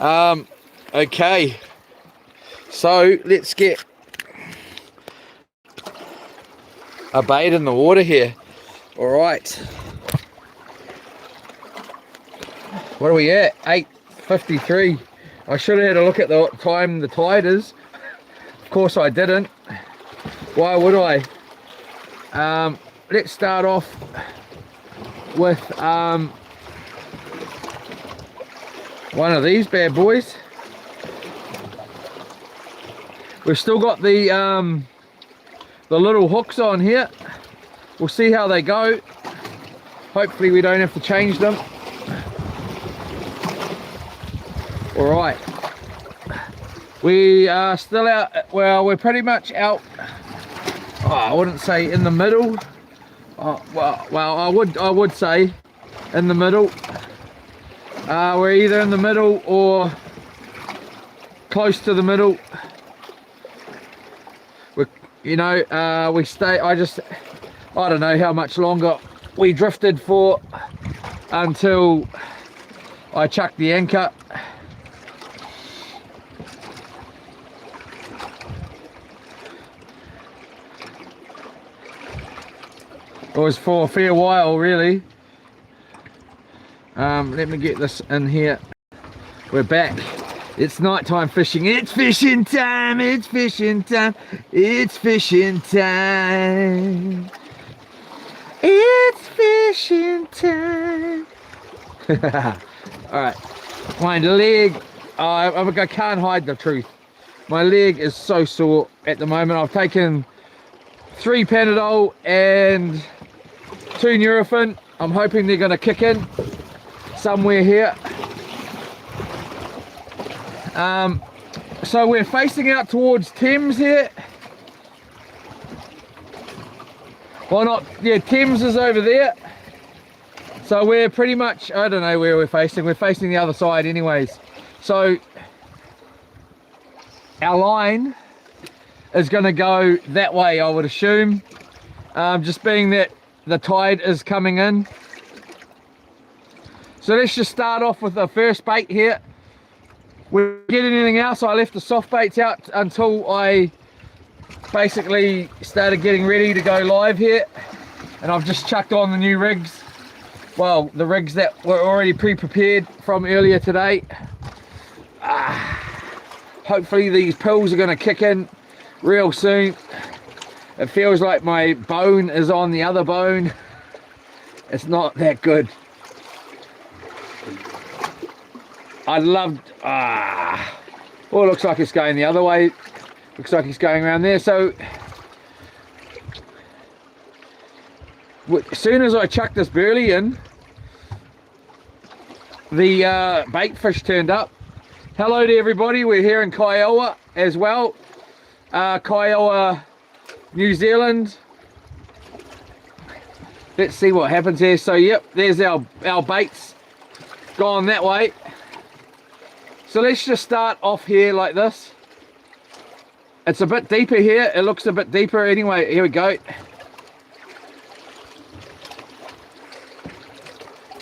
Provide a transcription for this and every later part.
Okay, so let's get a bait in the water here. All right, what are we at? 8:53. I should have had a look at the time the tide is. Of course I didn't. Why would I? Let's start off with one of these bad boys. We've still got the little hooks on here. We'll see how they go. Hopefully we don't have to change them. All right, we are still out. Well, we're pretty much out. Oh, I wouldn't say in the middle. Well, I would say in the middle. We're either in the middle or close to the middle. We stay. I don't know how much longer we drifted for until I chucked the anchor. It was for a fair while, really. Let me get this in here. We're back. It's nighttime fishing. It's fishing time. It's fishing time. It's fishing time. It's fishing time. All right. My leg. I can't hide the truth. My leg is so sore at the moment. I've taken 3 Panadol and 2 Nurofen. I'm hoping they're going to kick in somewhere here. So we're facing out towards Thames here. Well, not, yeah, Thames is over there. So we're pretty much, I don't know where we're facing the other side anyways. So our line is going to go that way, I would assume, just being that the tide is coming in. So let's just start off with the first bait here. We'll get anything else. I left the soft baits out until I basically started getting ready to go live here, and I've just chucked on the new rigs. Well, the rigs that were already pre-prepared from earlier today. Hopefully these pills are going to kick in real soon. It feels like my bone is on the other bone. It's not that good. I loved, well, it looks like it's going the other way. Looks like he's going around there. So as soon as I chucked this burley in, the bait fish turned up. Hello to everybody. We're here in Kiowa as well. Kiowa, New Zealand. Let's see what happens here. So yep, there's our baits gone that way. So let's just start off here like this. It's a bit deeper here. It looks a bit deeper anyway. Here we go.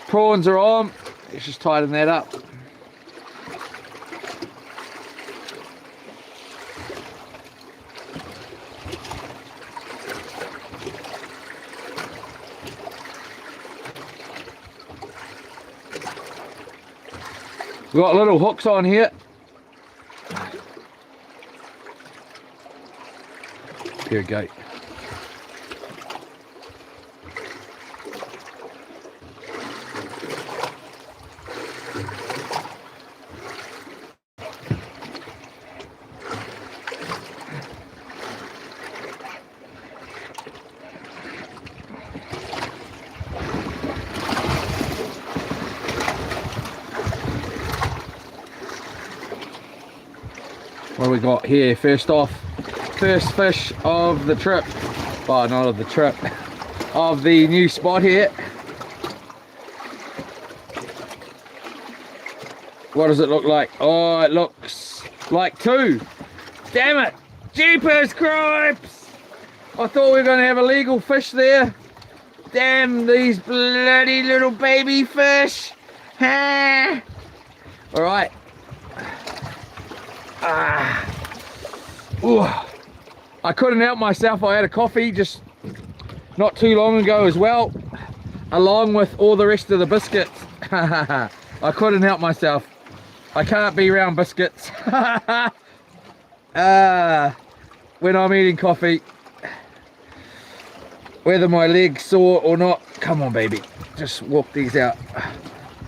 Prawns are on. Let's just tighten that up. We've got little hooks on here. Here we go. What do we got here? First off, first fish of the trip. Oh, not of the trip. Of the new spot here. What does it look like? Oh, it looks like 2. Damn it! Jeepers cripes! I thought we were going to have a legal fish there. Damn these bloody little baby fish! Ha! Alright. Ooh, I couldn't help myself. I had a coffee just not too long ago as well, along with all the rest of the biscuits. I couldn't help myself. I can't be around biscuits when I'm eating coffee, whether my leg's sore or not. Come on, baby, just walk these out.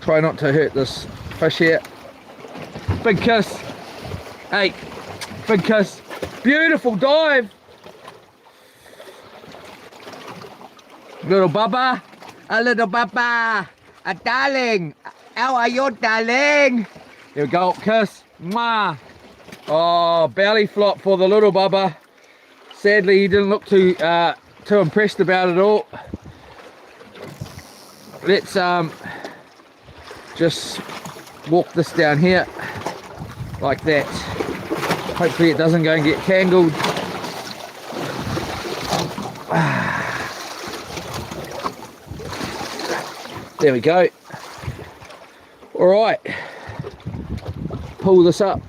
Try not to hurt this fish here. Big kiss. Hey, big kiss. Beautiful dive. Little bubba, a little bubba, a darling. How are you, darling? Here we go, kiss. Mwah. Oh, belly flop for the little bubba. Sadly, he didn't look too impressed about it all. Let's just walk this down here like that. Hopefully it doesn't go and get tangled. There we go. All right, pull this up.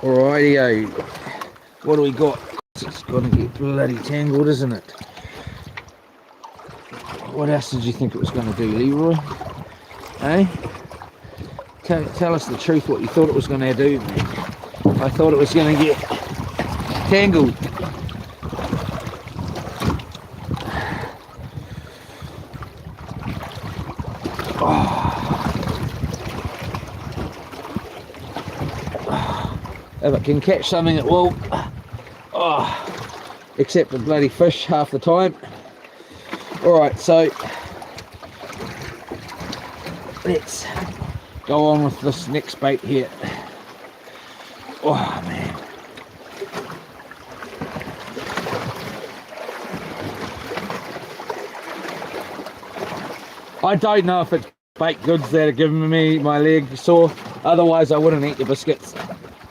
Alrighty-o. What do we got? It's gonna get bloody tangled, isn't it? What else did you think it was gonna do, Leroy? Eh? Tell us the truth, what you thought it was gonna do, mate. I thought it was gonna get tangled. If it can catch something, it will. Except the bloody fish half the time. Alright, so let's go on with this next bait here. Oh man. I don't know if it's baked goods that are giving me my leg sore. Otherwise I wouldn't eat the biscuits.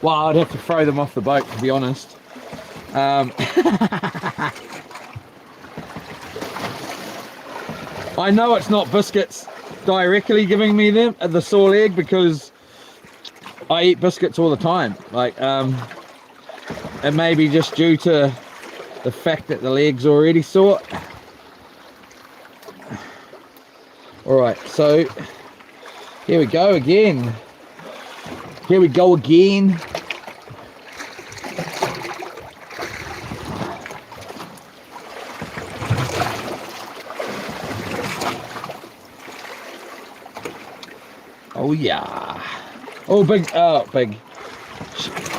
Well, I'd have to throw them off the boat, to be honest. I know it's not biscuits directly giving me them the sore leg, because I eat biscuits all the time. Like, it may be just due to the fact that the leg's already sore. Alright, so here we go again. Here we go again. Oh yeah. Oh, big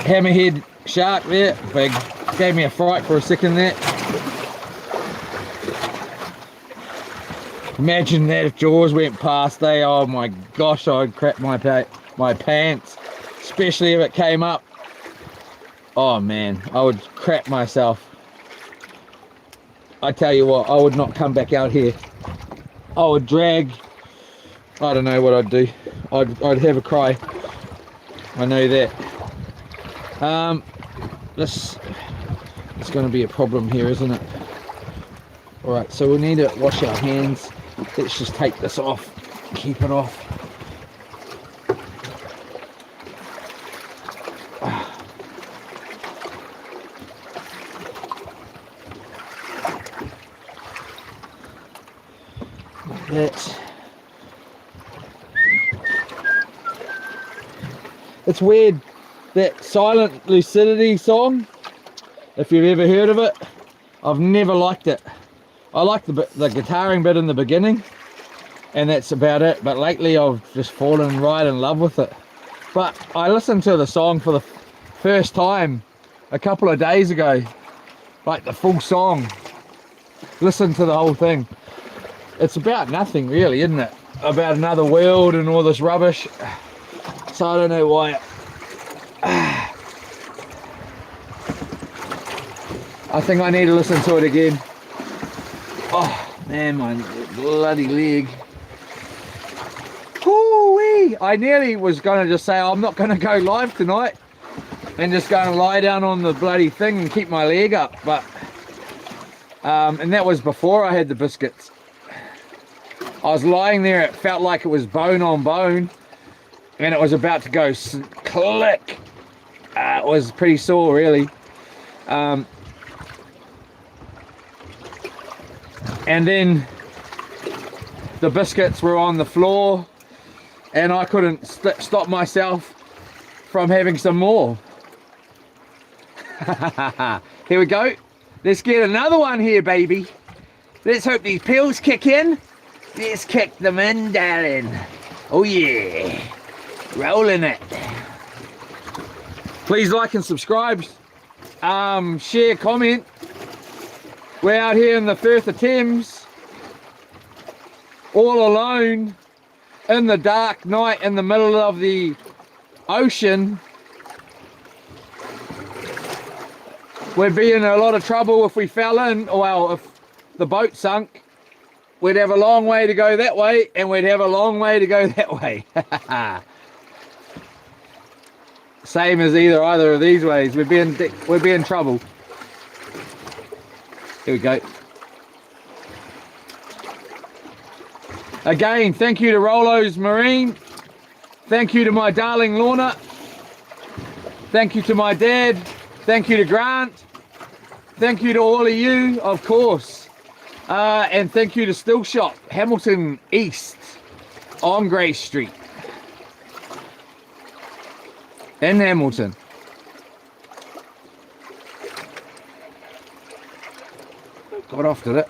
hammerhead shark there. Big. Gave me a fright for a second there. Imagine that if Jaws went past, oh my gosh, I'd crap my pants. Especially if it came up. Oh man, I would crap myself. I tell you what, I would not come back out here. I would drag. I don't know what I'd do. I'd have a cry. I know that. This is going to be a problem here, isn't it? Alright, so we need to wash our hands. Let's just take this off. Keep it off. Like that. It's weird, that Silent Lucidity song, if you've ever heard of it, I've never liked it. I like the guitaring bit in the beginning, and that's about it, but lately I've just fallen right in love with it. But I listened to the song for the first time a couple of days ago, like the full song. Listen to the whole thing. It's about nothing really, isn't it? About another world and all this rubbish. So I don't know why. I think I need to listen to it again. Oh man, my bloody leg. Woo-wee. I nearly was going to just say, I'm not going to go live tonight and just going to lie down on the bloody thing and keep my leg up. But and that was before I had the biscuits. I was lying there, it felt like it was bone on bone. and it was about to go click. It was pretty sore, really. And then the biscuits were on the floor, and I couldn't stop myself from having some more. Here we go. Let's get another one here, baby. Let's hope these pills kick in. Let's kick them in, darling. Oh yeah. Rolling it. Please like and subscribe. Share, comment. We're out here in the Firth of Thames, all alone in the dark night in the middle of the ocean. We'd be in a lot of trouble if we fell in, or well, if the boat sunk. We'd have a long way to go that way, and we'd have a long way to go that way. Same as either of these ways. We'd be in trouble. Here we go. Again, thank you to Rolo's Marine. Thank you to my darling Lorna. Thank you to my dad. Thank you to Grant. Thank you to all of you, of course. And thank you to Still Shop, Hamilton East, on Grey Street. In Hamilton. Got off, did it?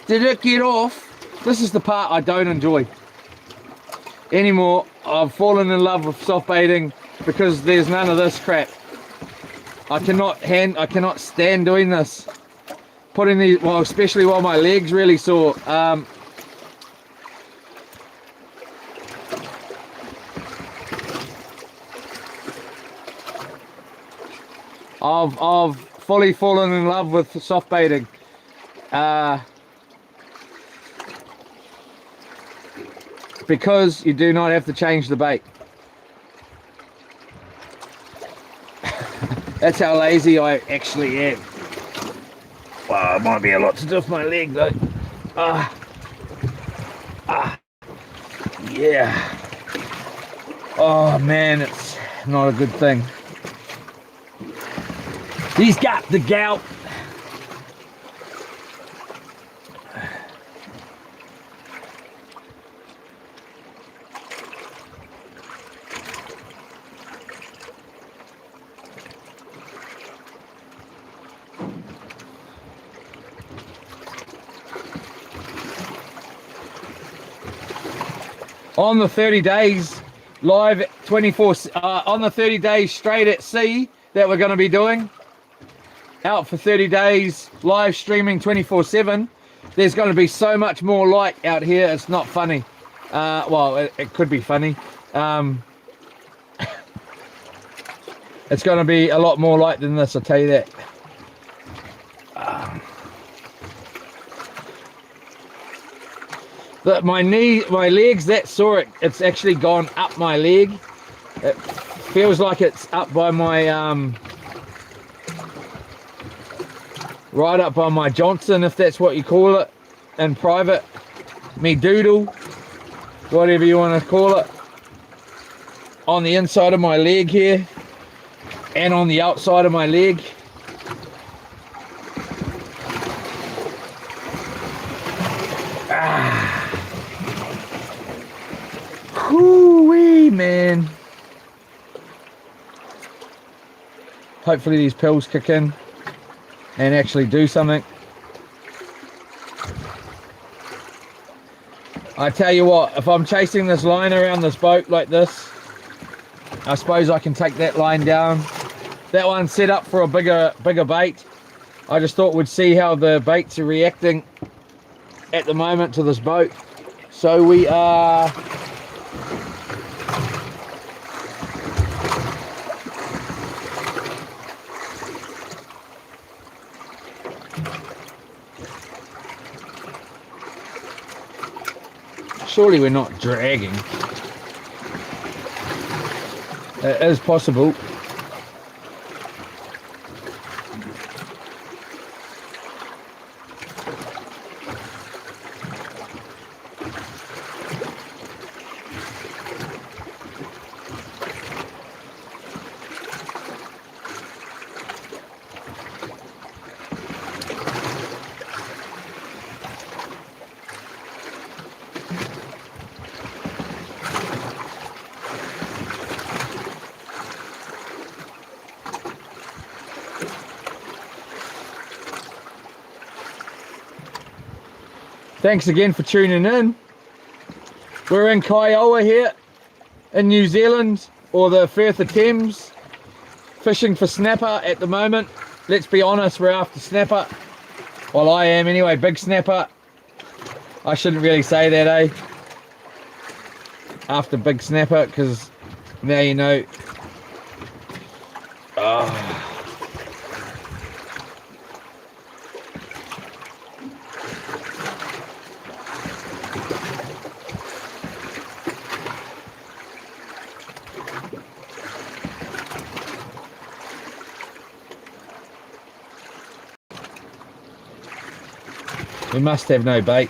Did it get off? This is the part I don't enjoy anymore. I've fallen in love with soft baiting because there's none of this crap. I cannot stand doing this. Putting these, well, especially while my legs really sore. I've fully fallen in love with soft baiting. Because you do not have to change the bait. That's how lazy I actually am. Well, it might be a lot to do with my leg though. Yeah. Oh man, it's not a good thing. He's got the gout. On the 30 days live 24 on the 30 days straight at sea that we're going to be doing, out for 30 days live streaming 24/7, there's going to be so much more light out here. It's not funny. Well, it could be funny. It's going to be a lot more light than this, I'll tell you that. But my legs, that sore, it's actually gone up my leg. It feels like it's up by my, right up by my Johnson, if that's what you call it, in private. Me doodle, whatever you want to call it. On the inside of my leg here, and on the outside of my leg. Whoo-wee, man. Hopefully these pills kick in and actually do something. I tell you what, if I'm chasing this line around this boat like this, I suppose I can take that line down. That one's set up for a bigger bait. I just thought we'd see how the baits are reacting at the moment to this boat. So we are surely we're not dragging. It is possible. Thanks again for tuning in. We're in Kiowa here in New Zealand, or the Firth of Thames, fishing for snapper at the moment. Let's be honest, we're after snapper. Well, I am anyway, big snapper. I shouldn't really say that, eh? After big snapper, because now you know. Oh. We must have no bait.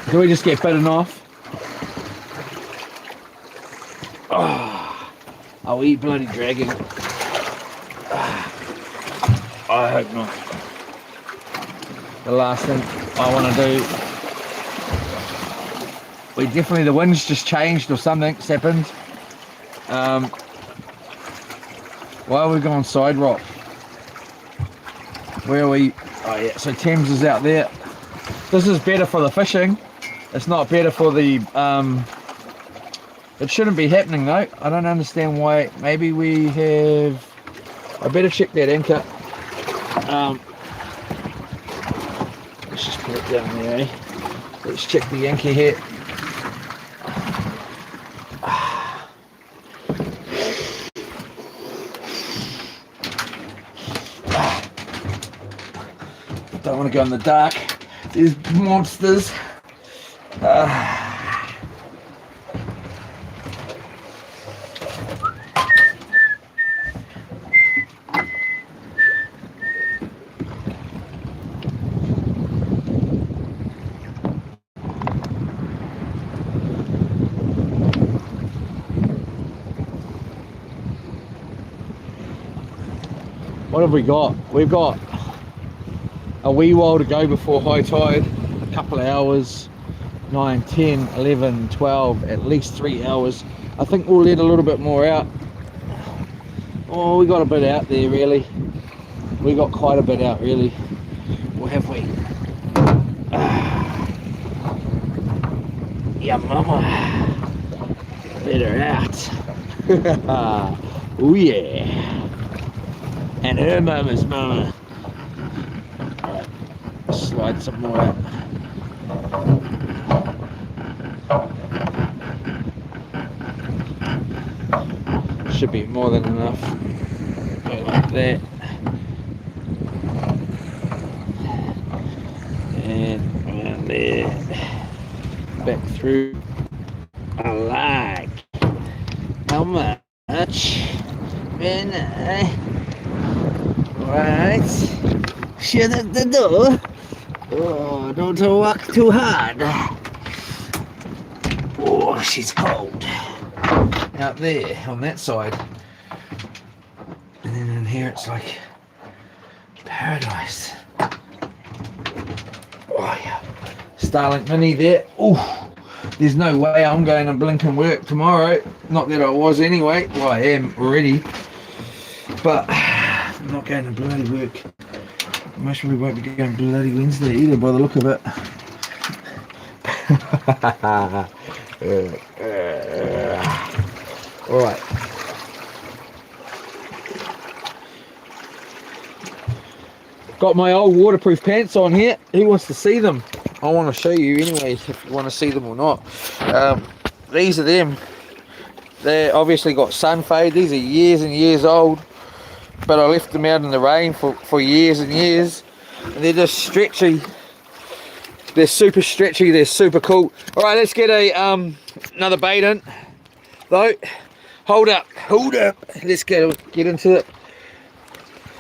Do we just get bitten off? Oh, are we bloody dragging? I hope not. The last thing I want to do. We definitely, the wind's just changed or something's happened. Why are we going side rock? Where are we? Oh yeah, so Thames is out there. This is better for the fishing. It's not better for the, it shouldn't be happening though. I don't understand why. Maybe we have, I better check that anchor. Let's just put it down there, eh? Let's check the anchor here. Don't want to go in the dark. There's monsters. What have we got? We've got a wee while to go before high tide. A couple of hours. 9, 10, 11, 12, at least 3 hours. I think we'll let a little bit more out. Oh, we got a bit out there really. We got quite a bit out really. Or have we? Yeah, mama. Let her out. Oh yeah. And her mama's mama. Alright, slide some more out. Should be more than enough. Go like that. And around there. Back through. I like how much when right. Shut up the door. Oh, don't walk too hard. Oh, she's cold. Out there on that side, and then in here it's like paradise. Oh yeah, Starlink Mini there. Oh, there's no way I'm going to blinking work tomorrow. Not that I was anyway. Well, I am already, but I'm not going to bloody work. Most probably won't be going bloody Wednesday either by the look of it. Alright. Got my old waterproof pants on here. Who wants to see them? I want to show you anyway, if you want to see them or not. These are them. They're obviously got sun fade. These are years and years old. But I left them out in the rain for years and years. And they're just stretchy. They're super stretchy. They're super cool. Alright, let's get a another bait in. Though. Hold up. Let's get into it.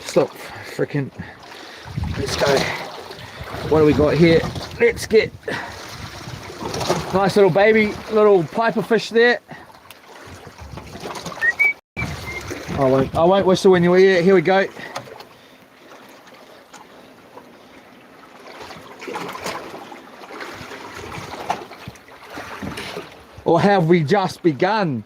Stop freaking. Let's go. What do we got here? Let's get nice little baby, little piper fish there. I won't whistle when you hear it. Here we go. Or have we just begun?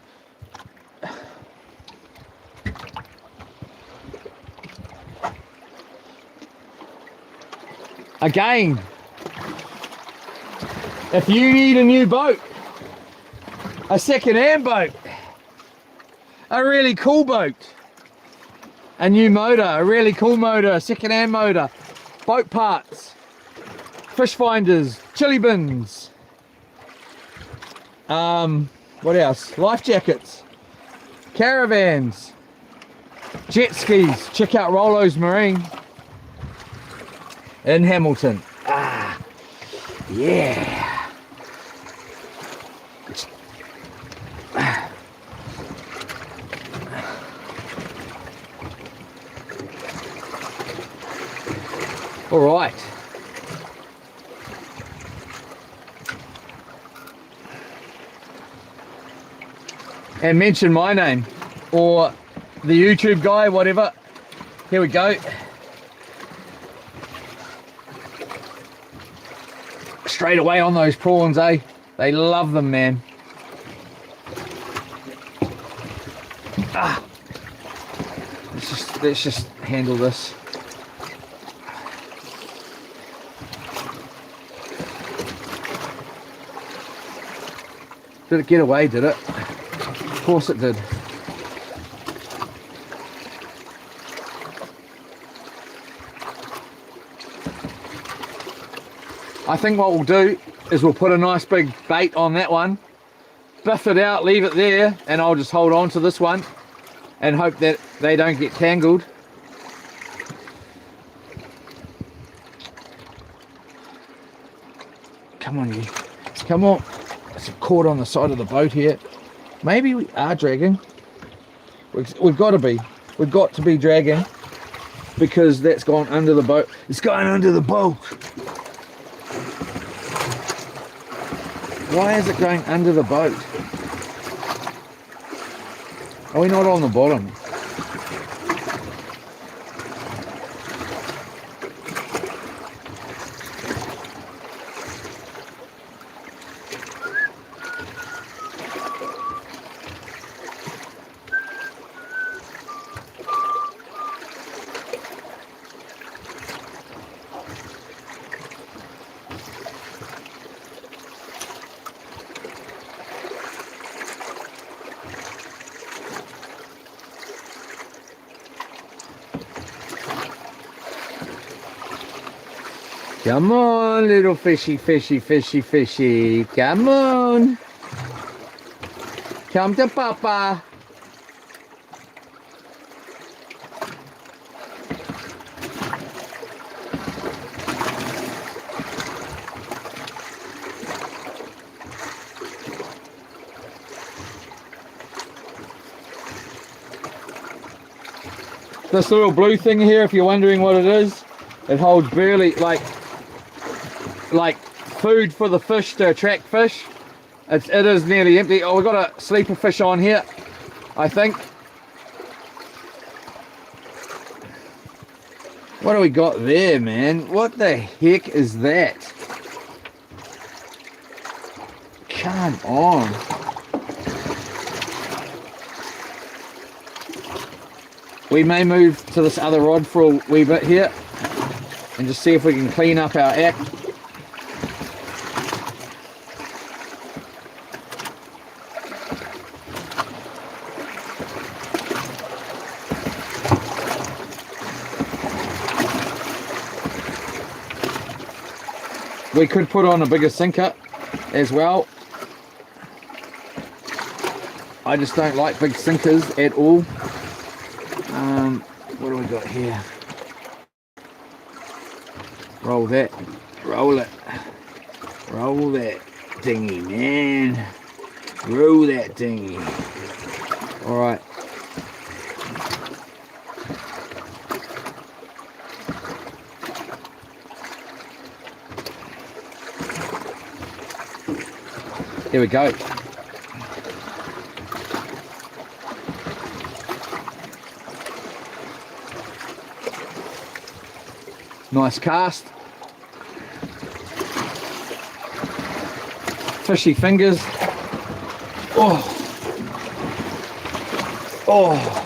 Again, if you need a new boat, a second-hand boat, a really cool boat, a new motor, a really cool motor, a second-hand motor, boat parts, fish finders, chili bins, what else? Life jackets, caravans, jet skis. Check out Rollo's Marine in Hamilton. Ah, yeah. All right. And mention my name or the YouTube guy, whatever. Here we go. Straight away on those prawns, eh? They love them, man. Ah. Let's just handle this. Did it get away, did it? Of course it did. I think what we'll do is we'll put a nice big bait on that one, biff it out, leave it there, and I'll just hold on to this one and hope that they don't get tangled. Come on, you. Come on. It's caught on the side of the boat here. Maybe we are dragging. We've got to be. We've got to be dragging because that's gone under the boat. It's gone under the boat. Why is it going under the boat? Are we not on the bottom? Come on, little fishy, fishy, fishy, fishy. Come on. Come to Papa. This little blue thing here, if you're wondering what it is, it holds barely like food for the fish to attract fish. It is nearly empty. Oh, we've got a sleeper fish on here, I think. What do we got there, man? What the heck is that? Come on. We may move to this other rod for a wee bit here and just see if we can clean up our act. We could put on a bigger sinker as well. I just don't like big sinkers at all. What do we got here? Roll that. Roll it. Roll that dinghy, man. Roll that dinghy. Alright. Here we go. Nice cast. Fishy fingers. Oh. Oh.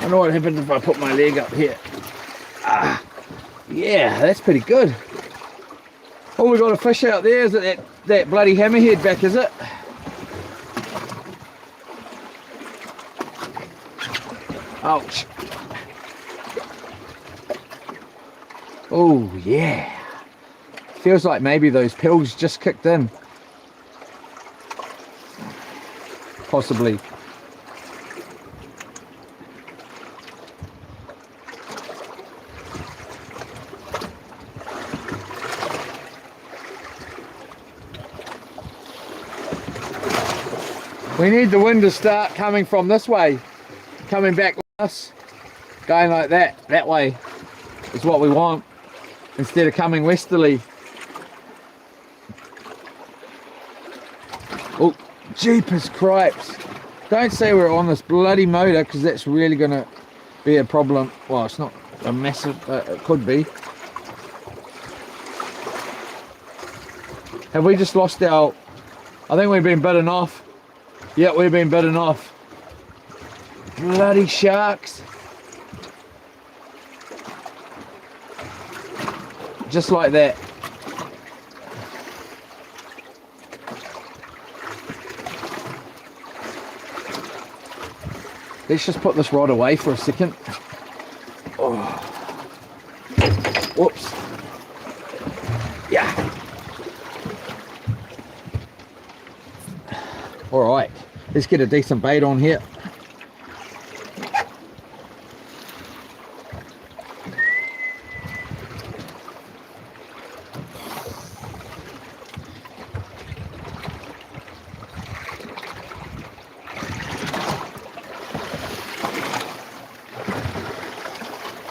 wonder what happens if I put my leg up here. Ah, yeah, that's pretty good. All we got a fish out there is that bloody hammerhead back, is it? Ouch. Oh yeah. Feels like maybe those pills just kicked in. Possibly. We need the wind to start coming from this way, coming back like this, going like that way is what we want, instead of coming westerly. Oh, jeepers cripes. Don't say we're on this bloody motor, because that's really going to be a problem. Well, it's not a massive, it could be. Have we just lost our, I think we've been bitten off. Yeah, we've been bitten off. Bloody sharks. Just like that. Let's just put this rod away for a second. Oh. Whoops. Yeah. All right. Let's get a decent bait on here.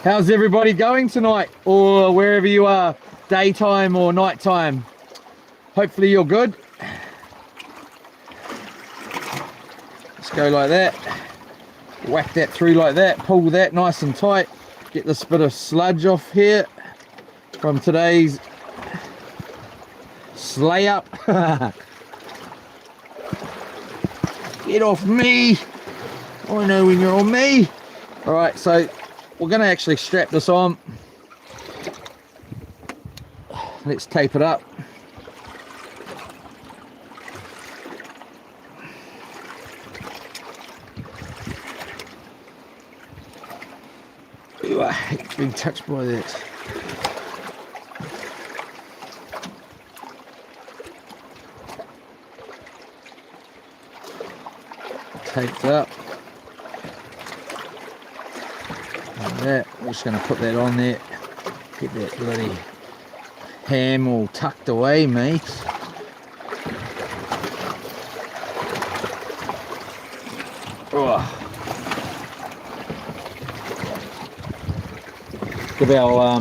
How's everybody going tonight, or wherever you are, daytime or nighttime? Hopefully you're good. Let's go like that. Whack that through like that, pull that nice and tight. Get this bit of sludge off here from today's slay up. Get off me. I know when you're on me. All right, so we're going to actually strap this on. Let's tape it up. Ooh, I hate being touched by that. Taped up. That, we're just going to put that on there, get that bloody ham all tucked away, mate. Oh. Give our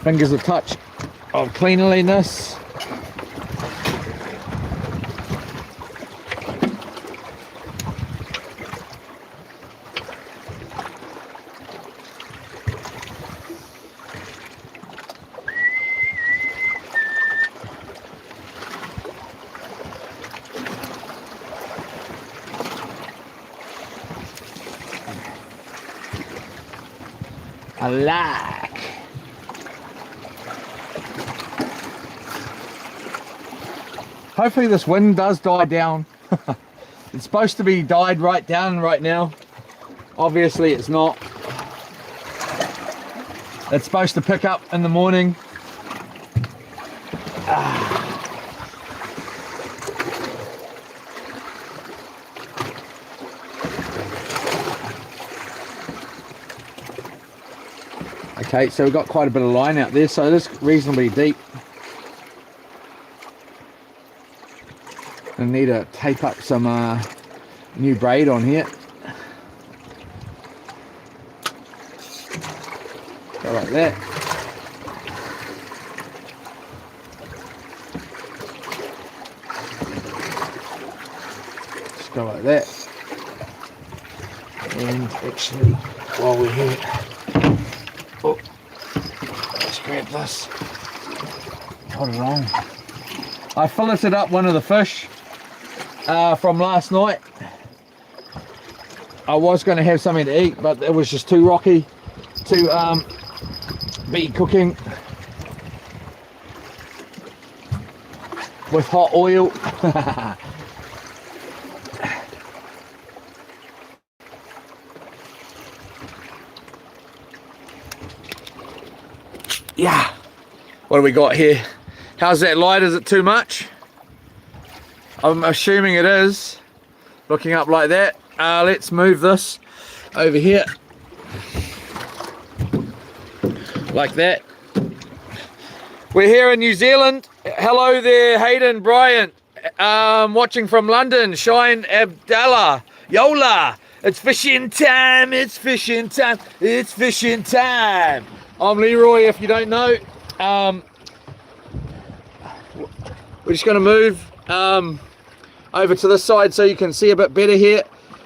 fingers a touch of cleanliness. I like. Hopefully this wind does die down. It's supposed to be died right down right now. Obviously it's not. It's supposed to pick up in the morning. Okay, so we've got quite a bit of line out there, so it is reasonably deep. I need to tape up some new braid on here. Go like that. Just go like that. And actually, while we're here, oh, let's grab this, put it on. I filleted up one of the fish from last night. I was going to have something to eat, but it was just too rocky to be cooking with hot oil. Yeah. What do we got here? How's that light? Is it too much? I'm assuming it is. Looking up like that. Let's move this over here. Like that. We're here in New Zealand. Hello there, Hayden Bryant. Watching from London. Shine Abdallah. Yola. It's fishing time. It's fishing time. It's fishing time. I'm Leroy, if you don't know. We're just going to move over to this side so you can see a bit better here.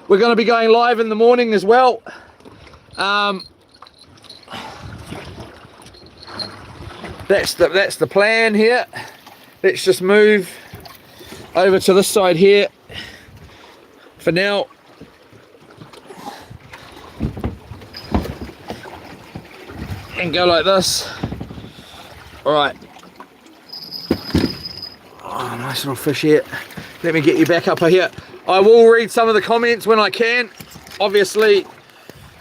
We're going to be going live in the morning as well. That's the plan here. Let's just move over to this side here for now. And go like this. All right. Oh, nice little fish here. Let me get you back up here. I will read some of the comments when I can. Obviously,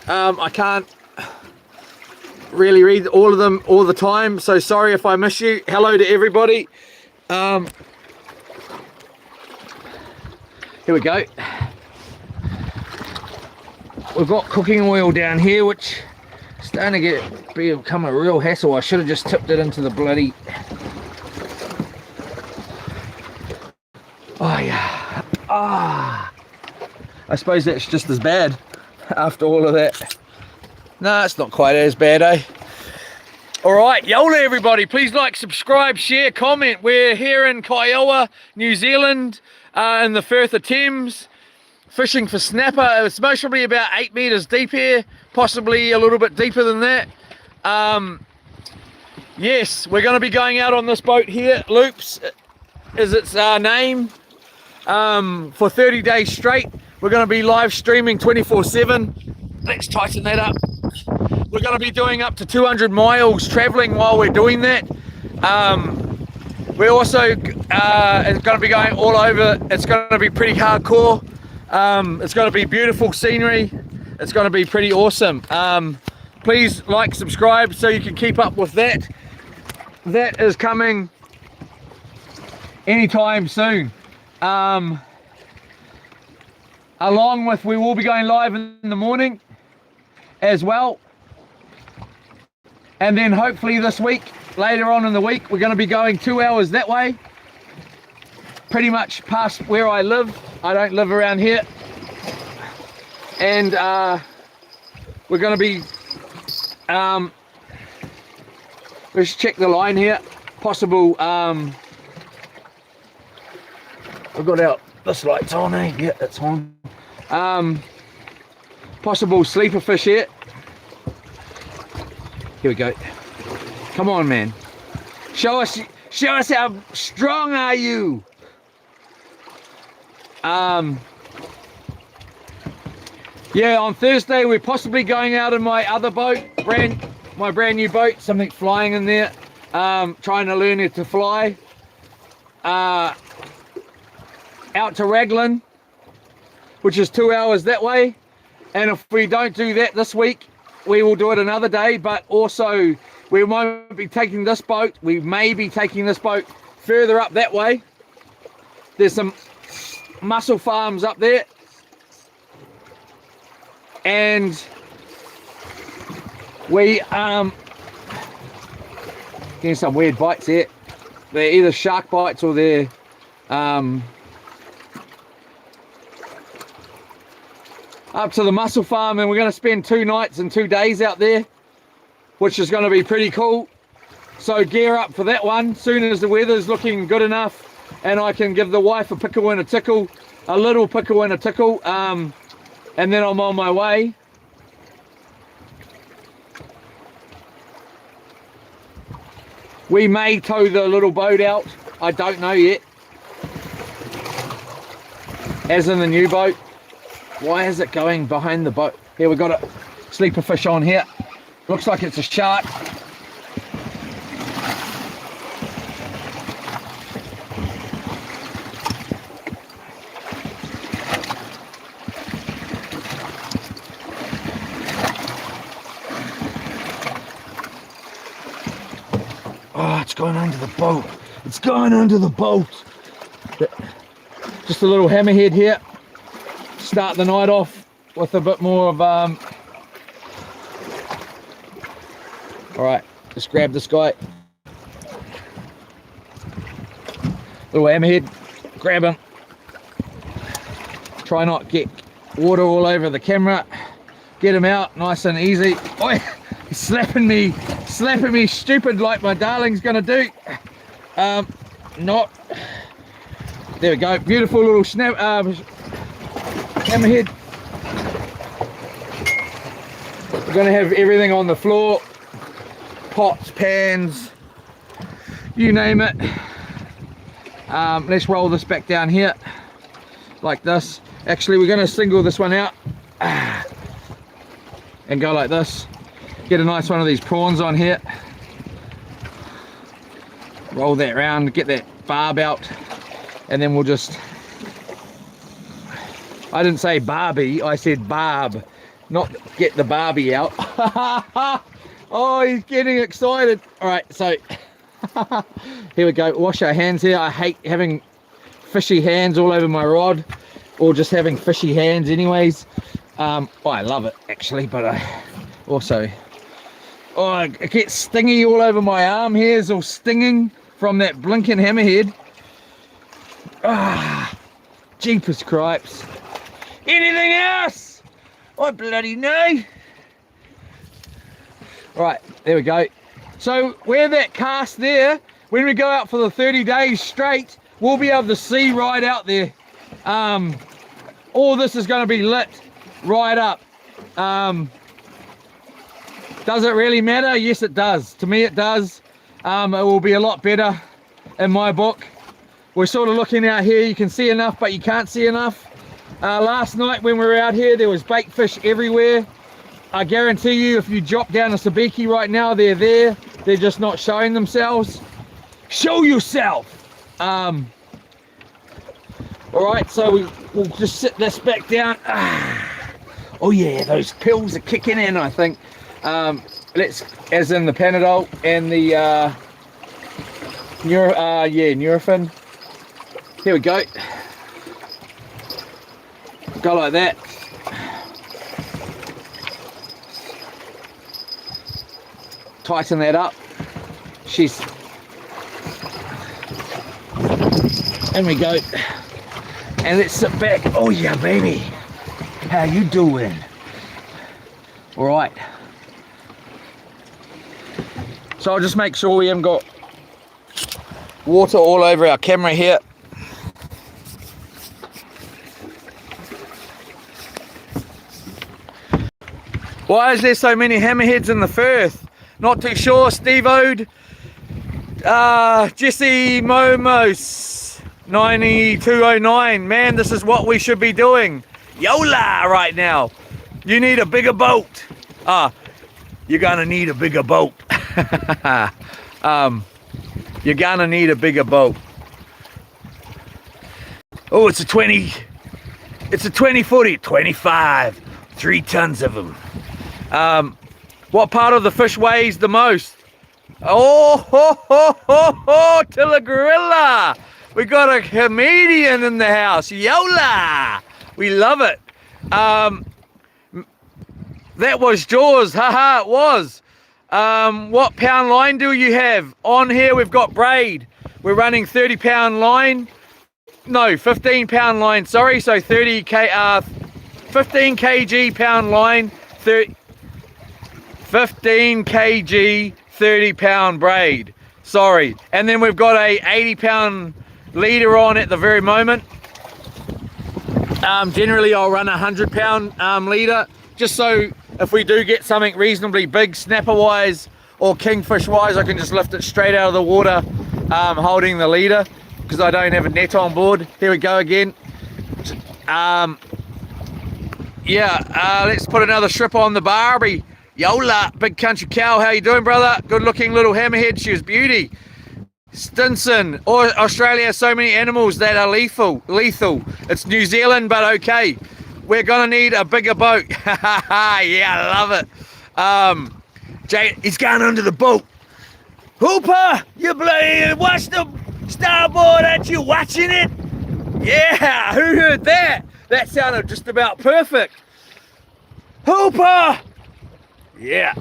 I can't really read all of them all the time, so sorry if I miss you. Hello to everybody. Here we go. We've got cooking oil down here, which is starting to become a real hassle. I should have just tipped it into the bloody... Oh yeah. Ah. I suppose that's just as bad after all of that. No, it's not quite as bad, eh? Alright, yola everybody. Please like, subscribe, share, comment. We're here in Kiowa, New Zealand, in the Firth of Thames, fishing for snapper. It's mostly about 8 meters deep here, possibly a little bit deeper than that. Yes, we're going to be going out on this boat here. Loops is its name. For 30 days straight. We're going to be live streaming 24/7. Let's tighten that up. We're going to be doing up to 200 miles traveling while we're doing that. We're also going to be going all over. It's going to be pretty hardcore. It's going to be beautiful scenery. It's going to be pretty awesome. Please like, subscribe so you can keep up with that. That is coming anytime soon. Along with, we will be going live in the morning as well, and then hopefully this week, later on in the week, we're going to be going 2 hours that way, pretty much past where I live. I don't live around here, and we're going to be let's check the line here. Possible we've got out, this light's on, eh? Yeah, it's on. Possible sleeper fish here. Here we go. Come on, man. Show us how strong are you. Yeah, on Thursday we're possibly going out in my other boat, my brand new boat. Something flying in there. Trying to learn it to fly. Out to Raglan, which is 2 hours that way, and if we don't do that this week, we will do it another day. But also, we won't be taking this boat. We may be taking this boat further up that way. There's some mussel farms up there, and we getting some weird bites here. They're either shark bites or they're up to the mussel farm, and we're going to spend 2 nights and 2 days out there, which is going to be pretty cool. So gear up for that one. Soon as the weather's looking good enough and I can give the wife a pickle and a tickle, a little pickle and a tickle, and then I'm on my way. We may tow the little boat out, I don't know yet, as in the new boat. Why is it going behind the boat? Here, we got a sleeper fish on here. Looks like it's a shark. Oh, it's going under the boat. It's going under the boat. Just a little hammerhead here. Start the night off with a bit more of Alright, just grab this guy. Little hammerhead, grab him. Try not get water all over the camera. Get him out nice and easy. Oh, he's slapping me stupid like my darling's gonna do. Not. There we go, beautiful little snap hammerhead. We're gonna have everything on the floor. Pots, pans, you name it. Let's roll this back down here like this. Actually, we're going to single this one out and go like this. Get a nice one of these prawns on here. Roll that around, get that barb out, and then we'll just, I didn't say Barbie, I said barb, not get the Barbie out. Oh, he's getting excited. All right, so here we go. Wash our hands here. I hate having fishy hands all over my rod, or just having fishy hands anyways. Oh, I love it actually, but I also, oh, it gets stingy all over my arm hairs, all stinging from that blinking hammerhead. Ah, jeepers cripes. Anything else? I bloody know. Right, there we go. So where that cast there, when we go out for the 30 days straight, we'll be able to see right out there. All this is going to be lit right up. Does it really matter? Yes, it does. To me, it does. It will be a lot better in my book. We're sort of looking out here. You can see enough, but you can't see enough. Last night when we were out here, there was bait fish everywhere. I guarantee you, if you drop down a sabiki right now, they're there. They're just not showing themselves. Show yourself. All right, so we'll just sit this back down. Oh yeah, those pills are kicking in, I think. Let's, as in the Panadol and the Nurofen. Here we go. Go like that. Tighten that up. And we go. And let's sit back. Oh yeah, baby. How you doing? All right. So I'll just make sure we haven't got water all over our camera here. Why is there so many hammerheads in the Firth? Not too sure. Steve Ode, Jesse Momos 9209. Man, this is what we should be doing. Yola right now. You need a bigger boat. You're gonna need a bigger boat. You're gonna need a bigger boat. Oh, it's a 20 footy, 25, 3 tons of them. What part of the fish weighs the most? Oh, ho, ho, ho, ho, Tilagorilla. We got a comedian in the house. Yola. We love it. That was Jaws. Haha, it was. What pound line do you have? On here we've got braid. We're running 30 pound line. No, 15 pound line, sorry. So 15 kg pound line, 15 kg 30 pound braid, sorry. And then we've got a 80 pound leader on at the very moment. Generally I'll run a 100 pound leader, just so if we do get something reasonably big snapper wise or kingfish wise, I can just lift it straight out of the water, holding the leader, because I don't have a net on board. Here we go again. Yeah, let's put another strip on the Barbie. Yola, big country cow, how you doing, brother? Good looking little hammerhead, she was beauty. Stinson, Australia has so many animals that are lethal. It's New Zealand, but okay. We're gonna need a bigger boat. Yeah, I love it. Jay, he's going under the boat. Hooper, you bloody watch the starboard, aren't you watching it? Yeah, who heard that? That sounded just about perfect. Hooper! Yeah,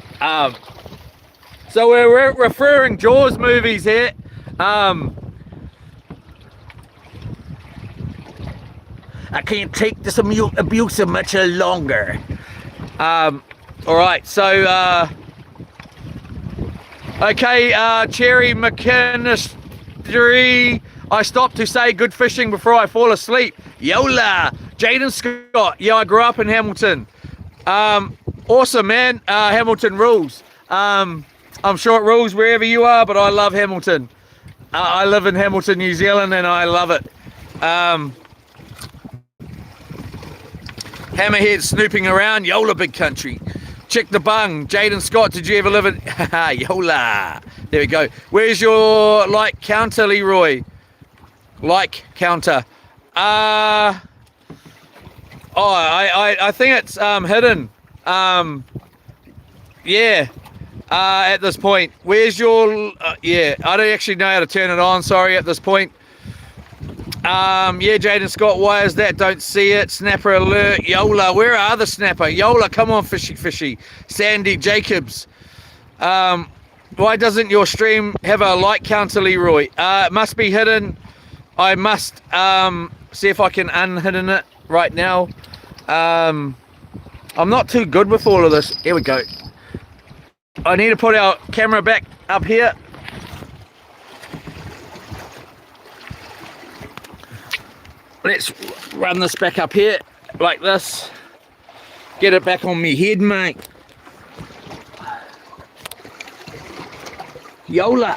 so we're referring Jaws movies here. I can't take this abuse much longer. Alright, so, okay, Cherry McKinstry, I stopped to say good fishing before I fall asleep. Yola! Jaden Scott, yeah, I grew up in Hamilton. Awesome, man. Hamilton rules. I'm sure it rules wherever you are, but I love Hamilton. I live in Hamilton, New Zealand, and I love it. Hammerhead snooping around. Yola, big country. Check the bung. Jaden Scott, did you ever live in... Yola. There we go. Where's your like counter, Leroy? Like counter. I think it's hidden. Yeah. At this point, where's your? Yeah, I don't actually know how to turn it on. Sorry, at this point. Yeah, Jaden Scott. Why is that? Don't see it. Snapper alert. Yola. Where are the snapper? Yola. Come on, fishy. Sandy Jacobs. Why doesn't your stream have a like counter, Leroy? It must be hidden. I must see if I can unhidden it right now. I'm not too good with all of this. Here we go. I need to put our camera back up here. Let's run this back up here like this. Get it back on me head, mate. Yola.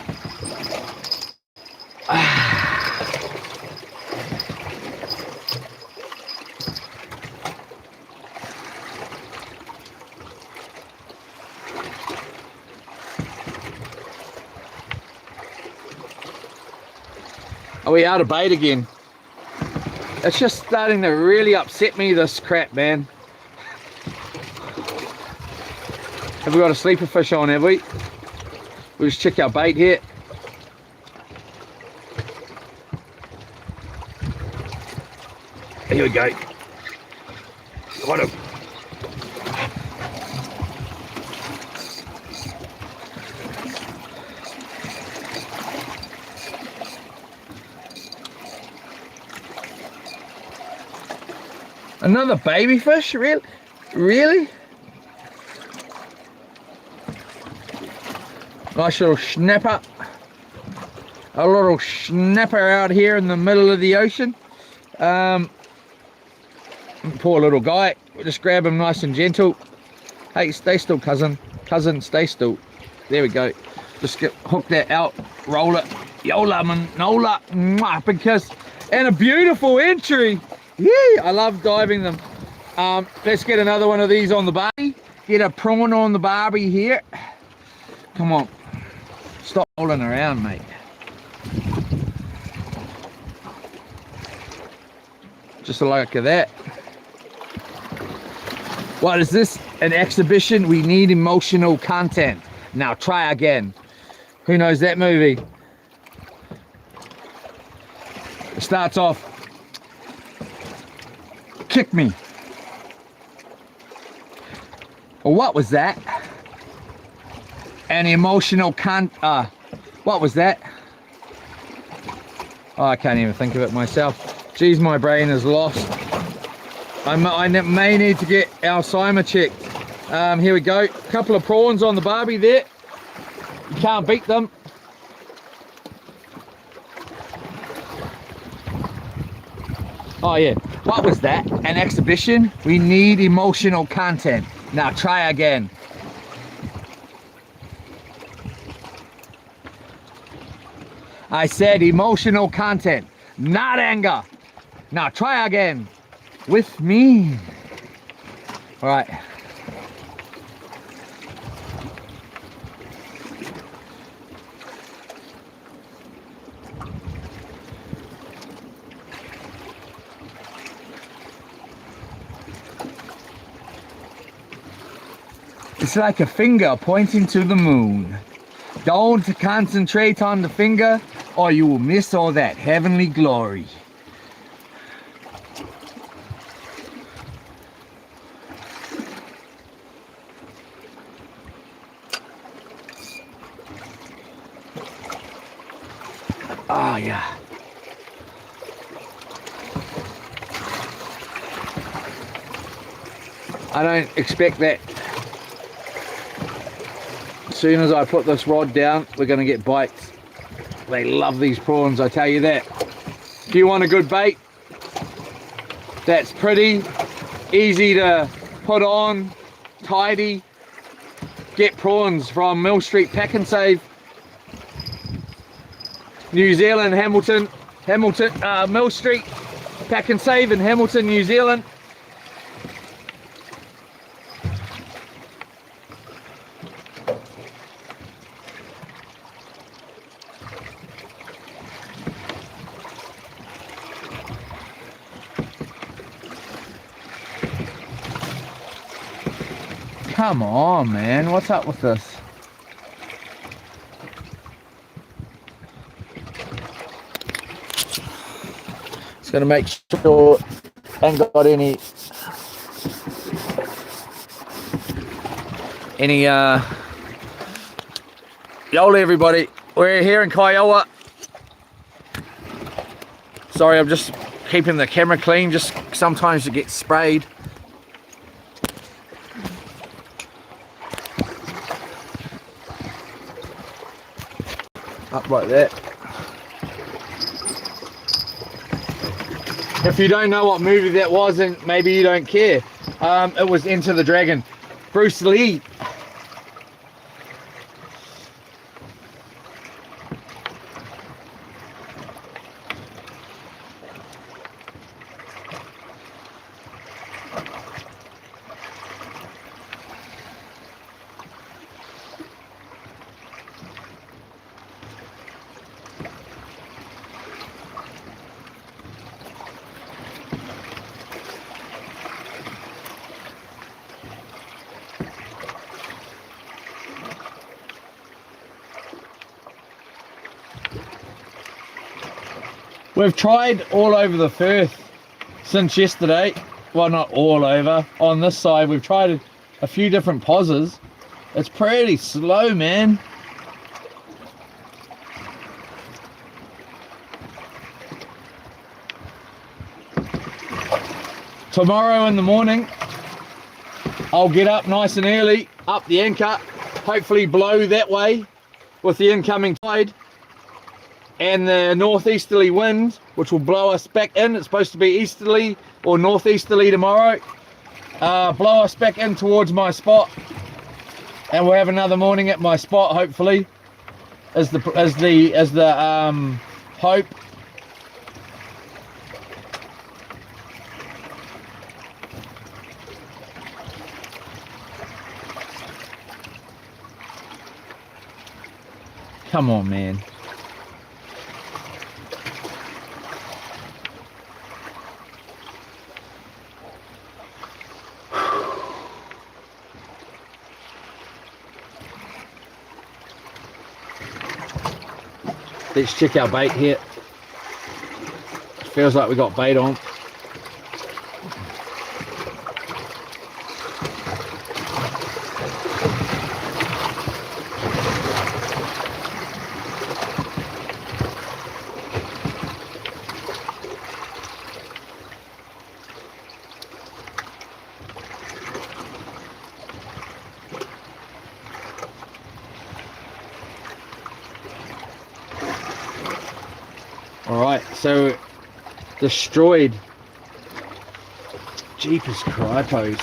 Are we out of bait again? It's just starting to really upset me, this crap, man. Have we got a sleeper fish on, have we? We'll just check our bait here. Here we go. Got him. Another baby fish? Really? Nice little snapper. A little snapper out here in the middle of the ocean. Poor little guy. We'll just grab him nice and gentle. Hey, stay still, cousin. Cousin, stay still. There we go. Just hook that out. Roll it. Yola, man. Nola. Mwah, big kiss. And a beautiful entry. Yeah, I love diving them. Let's get another one of these on the barbie. Get a prawn on the barbie here. Come on. Stop rolling around, mate. Just like that. What is this? An exhibition? We need emotional content. Now try again. Who knows that movie? It starts off. Kick me. Well, what was that? An emotional what was that? Oh, I can't even think of it myself. Geez, my brain is lost. I may need to get our Alzheimer checked. Here we go. A couple of prawns on the barbie there. You can't beat them. Oh yeah. What was that? An exhibition? We need emotional content. Now try again. I said emotional content, not anger. Now try again. With me. Right. It's like a finger pointing to the moon. Don't concentrate on the finger or you will miss all that heavenly glory. Oh yeah. I don't expect that. As soon as I put this rod down, we're going to get bites. They love these prawns, I tell you that. If you want a good bait that's pretty, easy to put on, tidy, get prawns from Mill Street Pack and Save, New Zealand, Hamilton, Mill Street Pack and Save in Hamilton, New Zealand. Come on, man, what's up with this? Just gonna make sure I ain't got any Yola everybody, we're here in Kiowa. Sorry, I'm just keeping the camera clean, just sometimes it gets sprayed. Up like that. If you don't know what movie that was, and maybe you don't care, it was Enter the Dragon. Bruce Lee. We've tried all over the Firth since yesterday. Well, not all over. On this side, we've tried a few different poses. It's pretty slow, man. Tomorrow in the morning, I'll get up nice and early, up the anchor, hopefully blow that way with the incoming tide and the northeasterly wind, which will blow us back in. It's supposed to be easterly or northeasterly tomorrow. Blow us back in towards my spot, and we'll have another morning at my spot, hopefully, as the hope. Come on, man. Let's check our bait here. Feels like we got bait on. Alright, so destroyed. Jeepers cripos.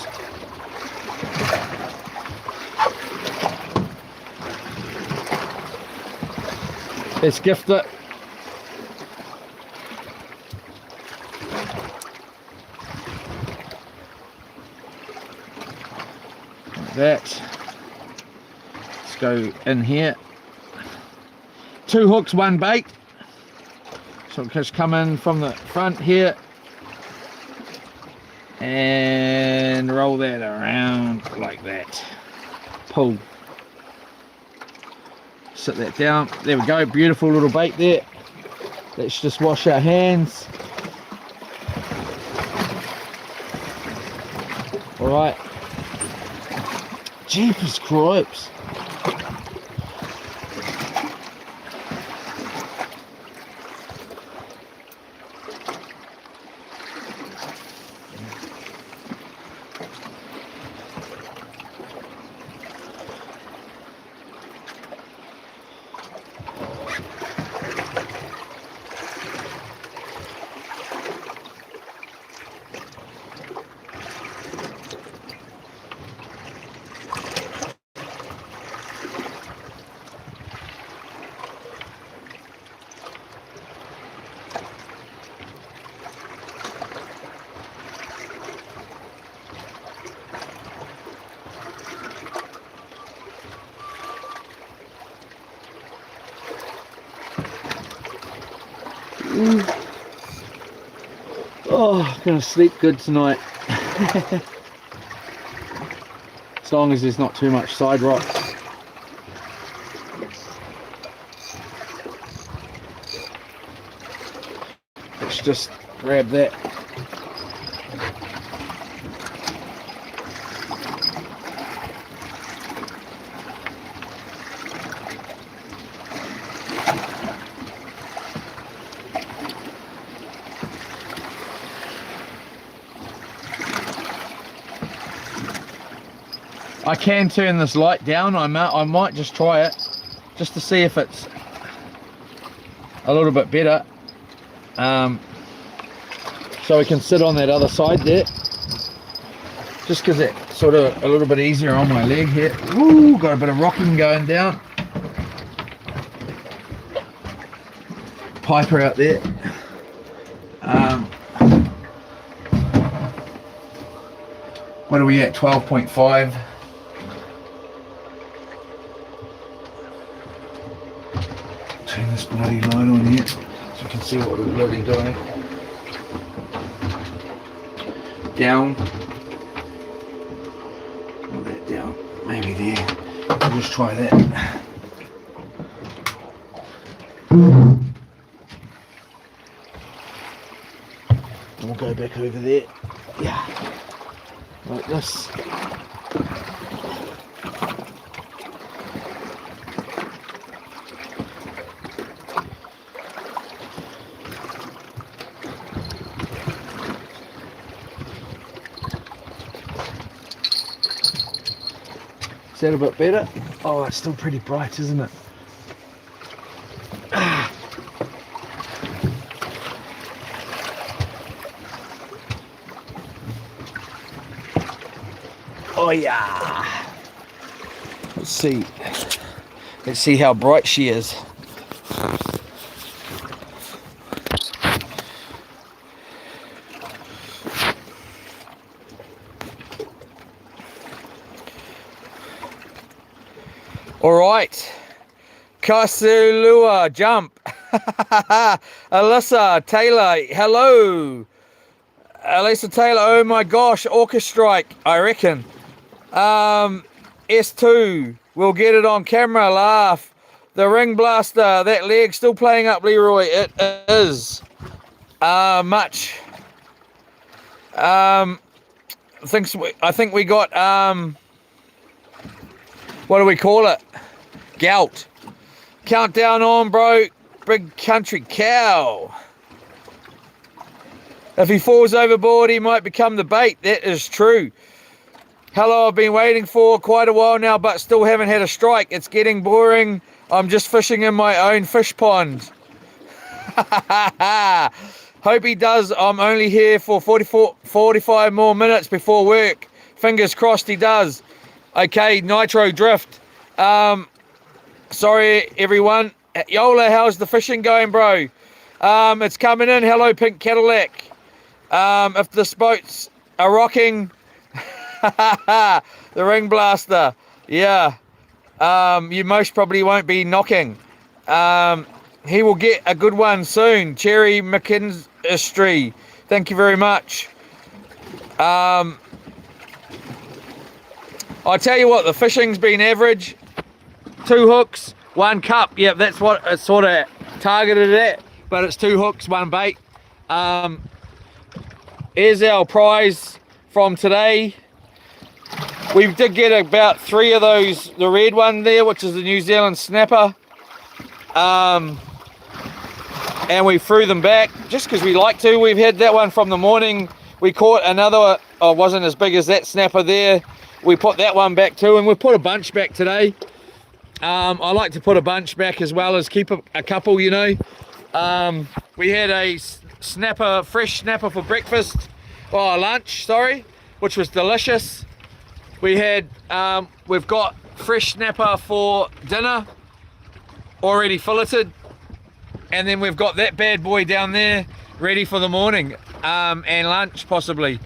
Let's gift it. that. Let's go in here. 2 hooks, 1 bait. So we'll just come in from the front here and roll that around like that. Pull. Sit that down. There we go. Beautiful little bait there. Let's just wash our hands. Alright. Jeepers cripes. Oh, I'm gonna sleep good tonight. As long as there's not too much side rocks. Let's just grab that. I can turn this light down. I might just try it just to see if it's a little bit better, so we can sit on that other side there, just because it's sort of a little bit easier on my leg here. Ooh, got a bit of rocking going down. Piper out there. What are we at? 12.5. Turn this bloody light on here so you can see what we're bloody doing. Down. Put that down. Maybe there. We'll just try that. And we'll go back over there. Yeah. Like this. Is that a bit better? Oh, it's still pretty bright, isn't it? Oh yeah. Let's see. Let's see how bright she is. All right, Kasilua jump. Alyssa Taylor, hello. Alyssa Taylor, oh my gosh, Orca Strike, I reckon. S2, we'll get it on camera, laugh. The Ring Blaster, that leg still playing up, Leroy, it is. Much. I think we got, what do we call it? Gout. Countdown on, bro. Big country cow. If he falls overboard, he might become the bait. That is true. Hello, I've been waiting for quite a while now, but still haven't had a strike. It's getting boring. I'm just fishing in my own fish pond. Hope he does. I'm only here for 45 more minutes before work. Fingers crossed he does. Okay, Nitro Drift. Sorry, everyone. Yola, how's the fishing going, bro? It's coming in. Hello, Pink Cadillac. If the boats are rocking, The ring blaster. Yeah. You most probably won't be knocking. He will get a good one soon. Cherry McKinstry. Thank you very much. I tell you what, the fishing's been average. 2 hooks, 1 cup. Yeah, that's what it's sort of targeted at. But it's 2 hooks, 1 bait. Here's our prize from today. We did get about 3 of those, the red one there, which is the New Zealand snapper. And we threw them back just because we like to. We've had that one from the morning. We caught another, wasn't as big as that snapper there. We put that one back too, and we put a bunch back today. I like to put a bunch back as well as keep a couple, you know. We had a snapper, fresh snapper for breakfast, lunch, sorry, which was delicious. We had, we've got fresh snapper for dinner, already filleted, and then we've got that bad boy down there ready for the morning, and lunch possibly.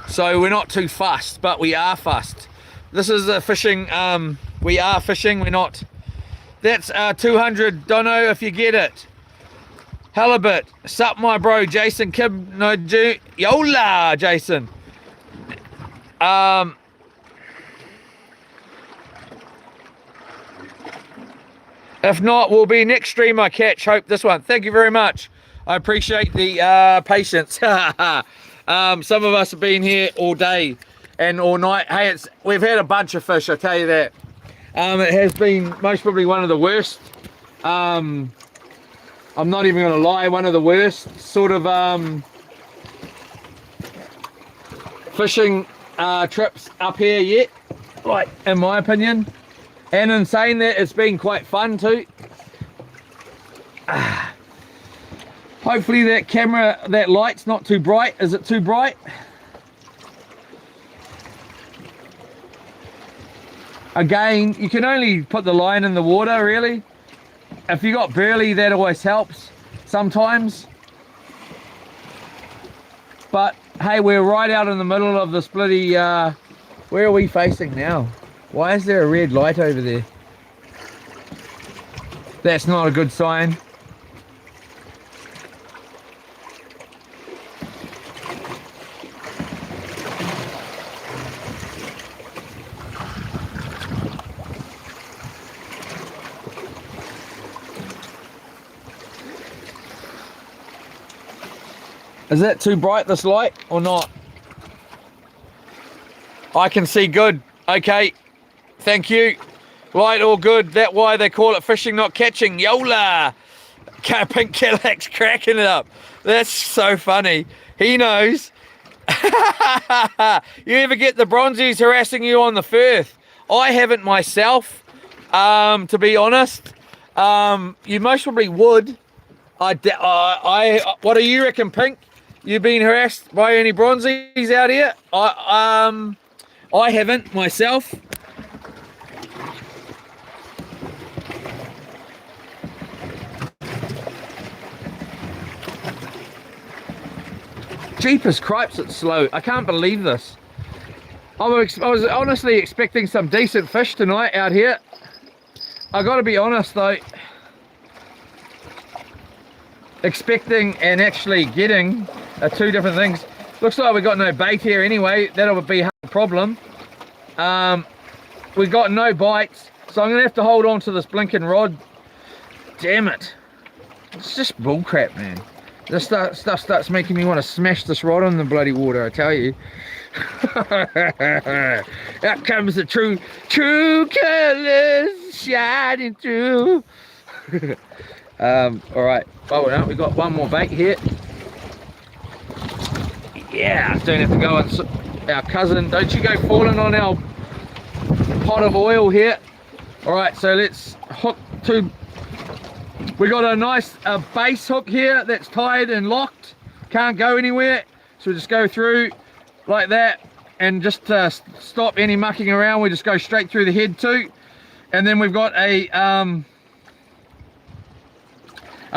So we're not too fussed, but we are fussed. This is a fishing, we are fishing, we're not. That's 200 Dono if you get it. Halibut, sup my bro, Jason Kib, no, Yola, Jason. If not, we'll be next stream I catch. Hope this one. Thank you very much. I appreciate the patience. Some of us have been here all day and all night. Hey, we've had a bunch of fish, I tell you that. It has been most probably one of the worst. I'm not even going to lie, one of the worst sort of fishing trips up here yet, like in my opinion. And in saying that, it's been quite fun too. Hopefully that camera, that light's not too bright. Is it too bright? Again, you can only put the line in the water really. If you got burley, that always helps sometimes. But hey, we're right out in the middle of this bloody, where are we facing now? Why is there a red light over there? That's not a good sign. Is that too bright, this light, or not? I can see good. Okay. Thank you. Light all good. That's why they call it fishing, not catching. Yola! Pink Cadillac's cracking it up. That's so funny. He knows. You ever get the bronzies harassing you on the Firth? I haven't myself, to be honest. You most probably would. What do you reckon, Pink? You been harassed by any bronzies out here? I haven't myself. Jeepers cripes, it's slow. I can't believe this. I was honestly expecting some decent fish tonight out here. I gotta be honest though. Expecting and actually getting are 2 different things. Looks like we got no bait here anyway. That'll be a problem. We got no bites, so I'm gonna have to hold on to this blinking rod. Damn it. It's just bullcrap, man. This stuff starts making me want to smash this rod in the bloody water, I tell you. Out comes the true colors shining through. Alright, no, we got one more bait here. Yeah, don't have to go on our cousin. Don't you go falling on our pot of oil here. Alright, so let's hook 2. We got a nice base hook here that's tied and locked. Can't go anywhere. So we just go through like that and just stop any mucking around. We just go straight through the head too. And then we've got a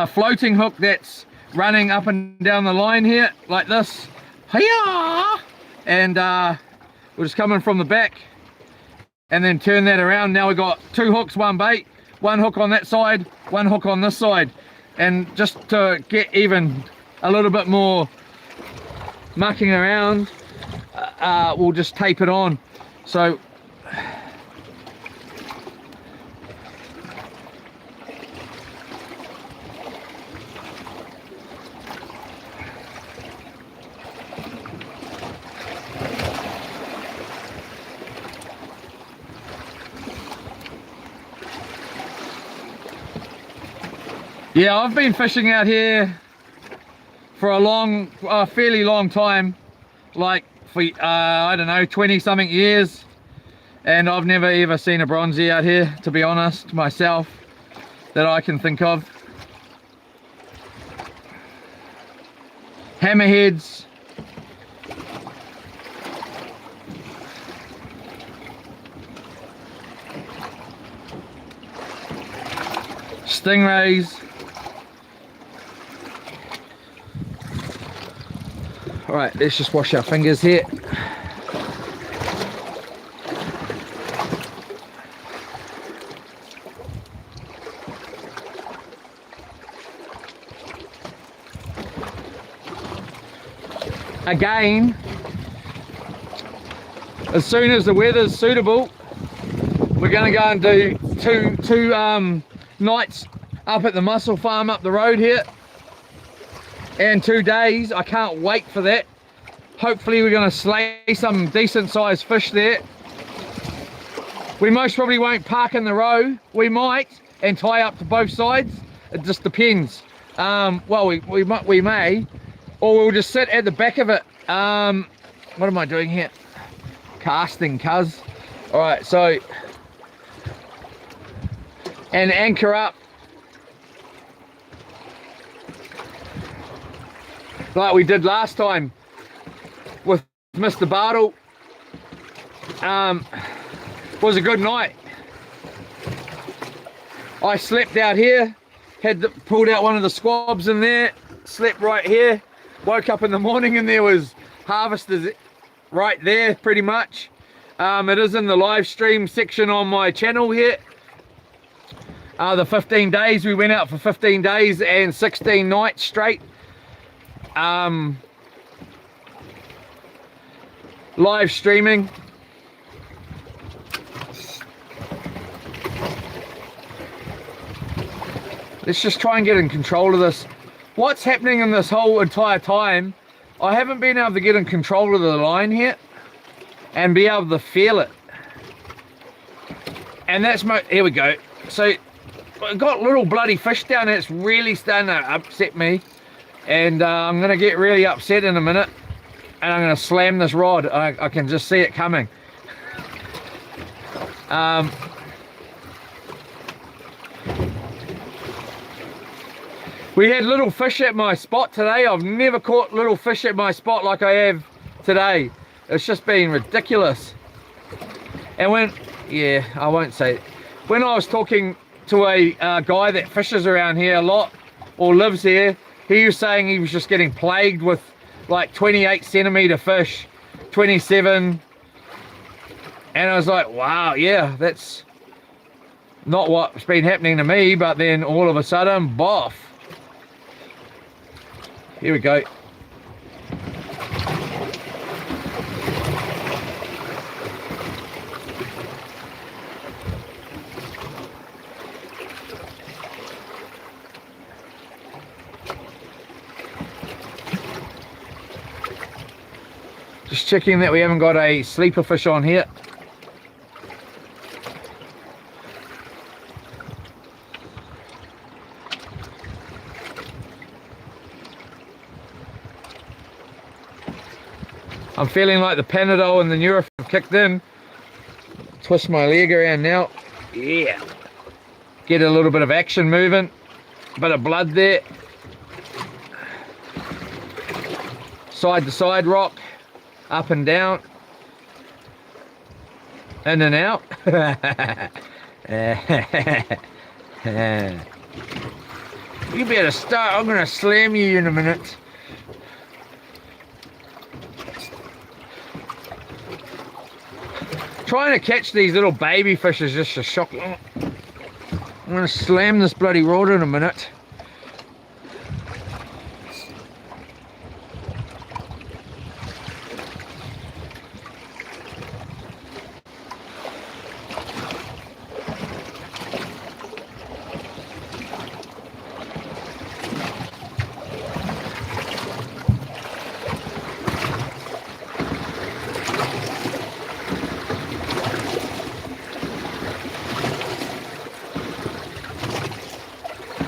floating hook that's running up and down the line here like this. Hiya! And we're just coming from the back and then turn that around. Now we got 2 hooks, 1 bait, 1 hook on that side, 1 hook on this side. And just to get even a little bit more mucking around, we'll just tape it on. So yeah, I've been fishing out here for a fairly long time, like for I don't know, 20 something years, and I've never ever seen a bronzy out here, to be honest, myself, that I can think of. Hammerheads, stingrays. All right, let's just wash our fingers here. Again, as soon as the weather's suitable, we're going to go and do two nights up at the mussel farm up the road here, and 2 days. I can't wait for that. Hopefully we're going to slay some decent sized fish there. We most probably won't park in the row. We might, and tie up to both sides. It just depends. Well, we may, or we'll just sit at the back of it. What am I doing here? Casting, cuz. All right, so, and anchor up like we did last time with Mr. Bartle. Was a good night. I slept out here, pulled out one of the squabs in there, slept right here, woke up in the morning and there was harvesters right there pretty much. It is in the live stream section on my channel here. The 15 days, we went out for 15 days and 16 nights straight. Live streaming. Let's just try and get in control of this. What's happening in this whole entire time, I haven't been able to get in control of the line here and be able to feel it. And that's here we go. So I've got little bloody fish down there. It's really starting to upset me. And I'm going to get really upset in a minute. And I'm going to slam this rod. I can just see it coming. We had little fish at my spot today. I've never caught little fish at my spot like I have today. It's just been ridiculous. And when, yeah, I won't say it. When I was talking to a guy that fishes around here a lot, or lives here, he was saying he was just getting plagued with like 28 centimeter fish, 27. And I was like, wow, yeah, that's not what's been happening to me. But then all of a sudden, boff. Here we go. Just checking that we haven't got a sleeper fish on here. I'm feeling like the Panadol and the Nurofen have kicked in. Twist my leg around now. Yeah. Get a little bit of action moving. Bit of blood there. Side to side rock. Up and down. In and out. You better start. I'm going to slam you in a minute. Trying to catch these little baby fish is just a shock. I'm going to slam this bloody rod in a minute.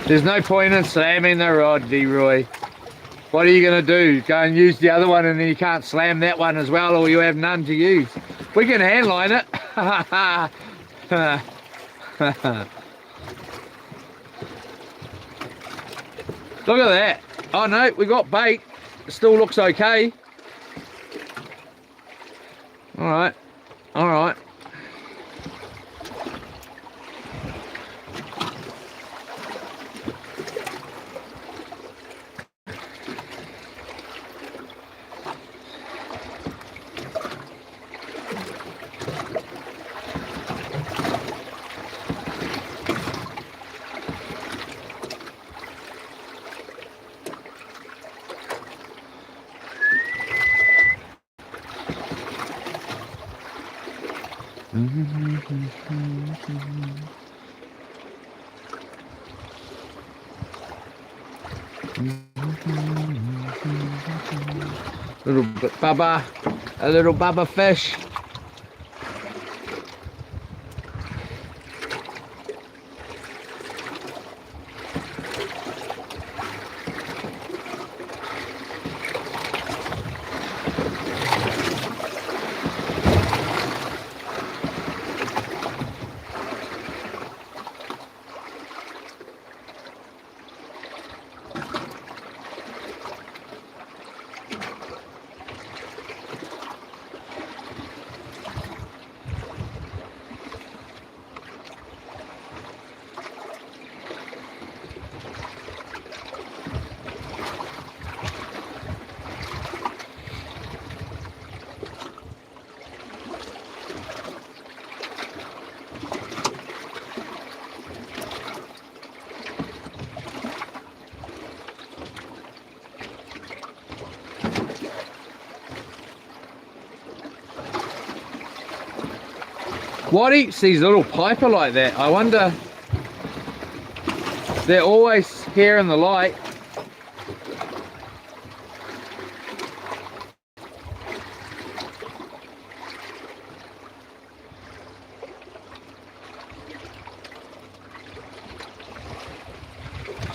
There's no point in slamming the rod, D-Roy. What are you going to do? Go and use the other one and then you can't slam that one as well, or you have none to use. We can handline it. Look at that. Oh no, we got bait. It still looks okay. Alright. Alright. Little bubba, a little bubba fish. What eats these little piper like that? I wonder. They're always here in the light.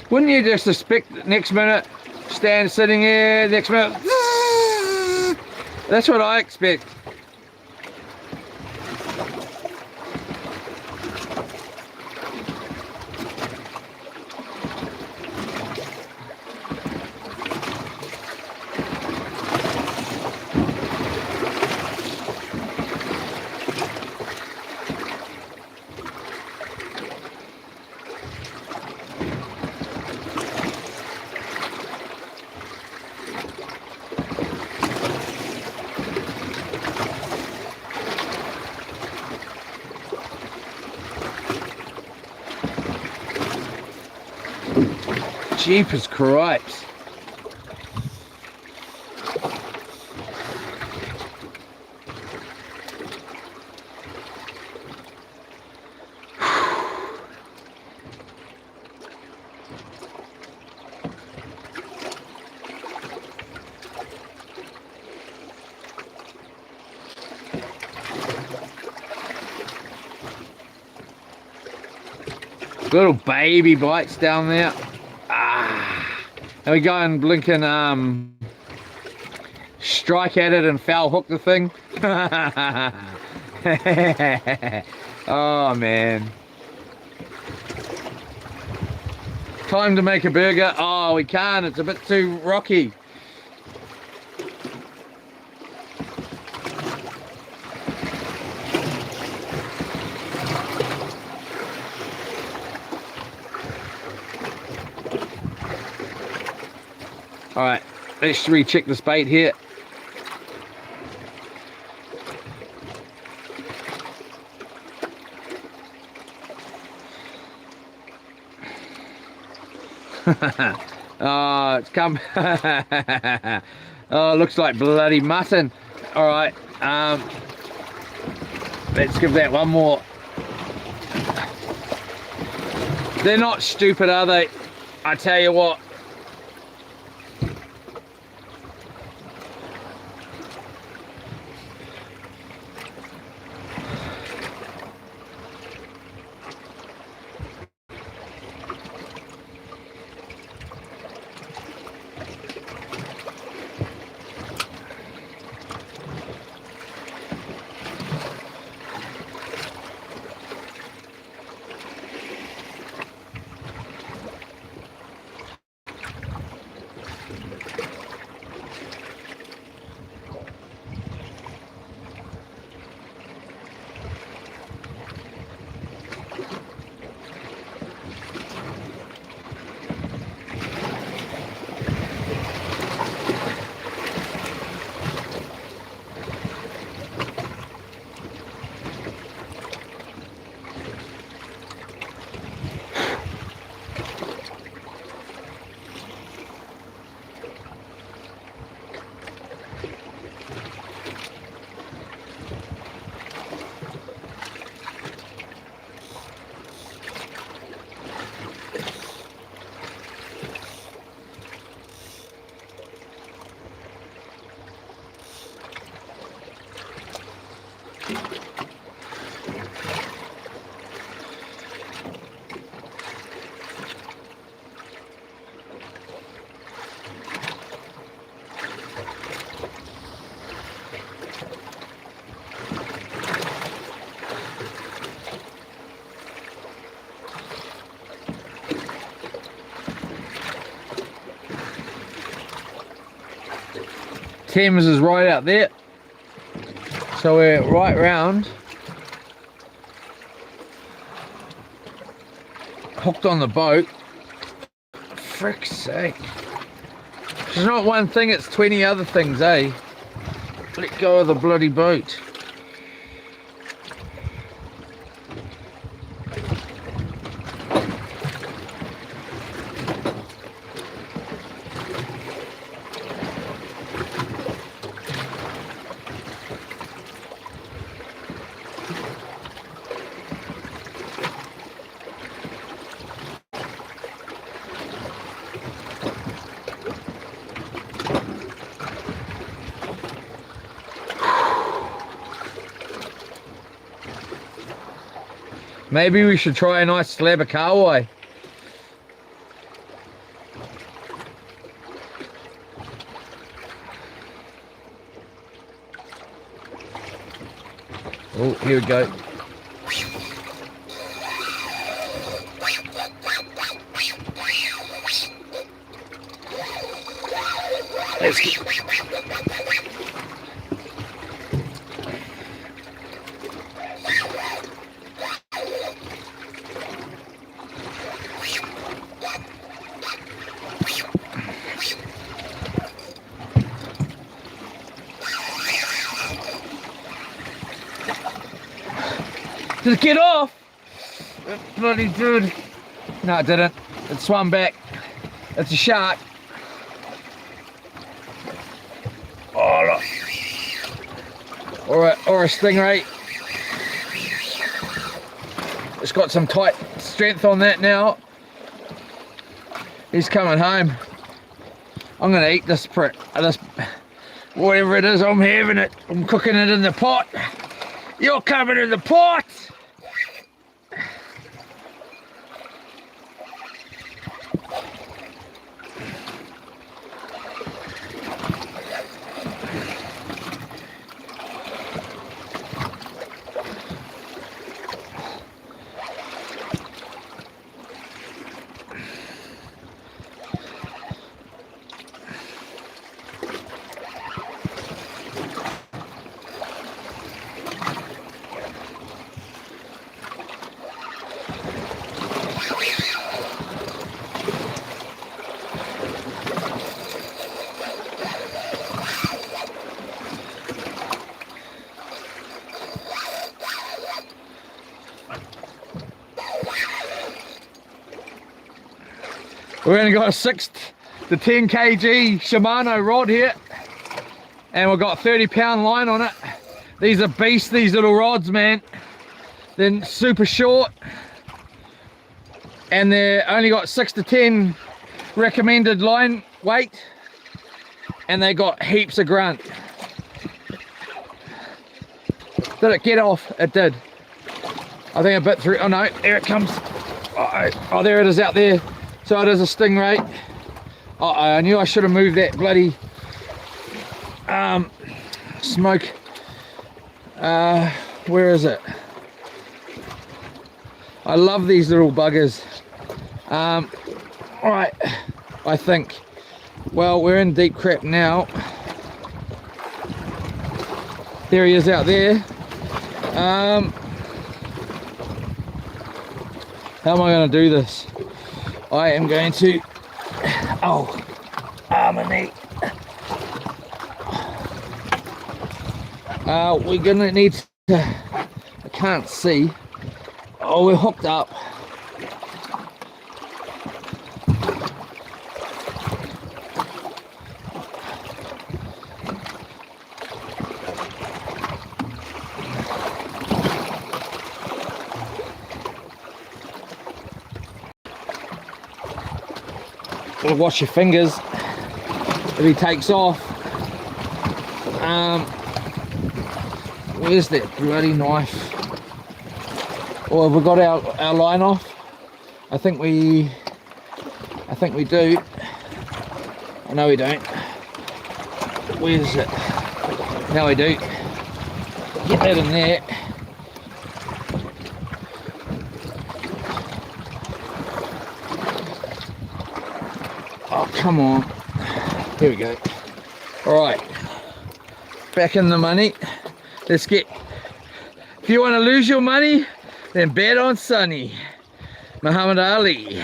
Wouldn't you just expect next minute, stand sitting here, next minute, that's what I expect. Jeepers cripes. Little baby bites down there. And we go and blinking strike at it and foul hook the thing. Oh man. Time to make a burger. Oh, we can't, it's a bit too rocky. Alright, let's recheck this bait here. Oh, it's come. Oh, it looks like bloody mutton. All right, let's give that one more. They're not stupid, are they? I tell you what. Thames is right out there, so we're right round, hooked on the boat. Frick's sake, it's not one thing, it's 20 other things, eh? Let go of the bloody boat. Maybe we should try a nice slab of kahawai. Oh, here we go. Let's get... Did it get off? It bloody did. No, it didn't. It swam back. It's a shark. Oh, look. Or a stingray. It's got some tight strength on that now. He's coming home. I'm gonna eat this prick. This, whatever it is, I'm having it. I'm cooking it in the pot. You're coming in the pot. We've only got a 6 to 10 kg Shimano rod here, and we've got 30-pound line on it. These are beasts, these little rods, man. They're super short, and they're only got 6 to 10 recommended line weight, and they got heaps of grunt. Did it get off? It did. I think a bit through. Oh no, there it comes. Oh, there it is out there. So it is a Stingray. I knew I should have moved that bloody smoke. Where is it? I love these little buggers. Alright, I think. Well, we're in deep crap now. There he is out there. How am I going to do this? I am going to... Oh, my knee. We're going to need to... I can't see. Oh, we're hooked up. Gotta wash your fingers if he takes off. Where's that bloody knife? Or have we got our line off? I think we do. Oh, no, we don't. Where's it? No, we do. Get that in there. Oh, come on. Here we go. Alright. Back in the money. Let's get... If you want to lose your money, then bet on Sonny. Muhammad Ali.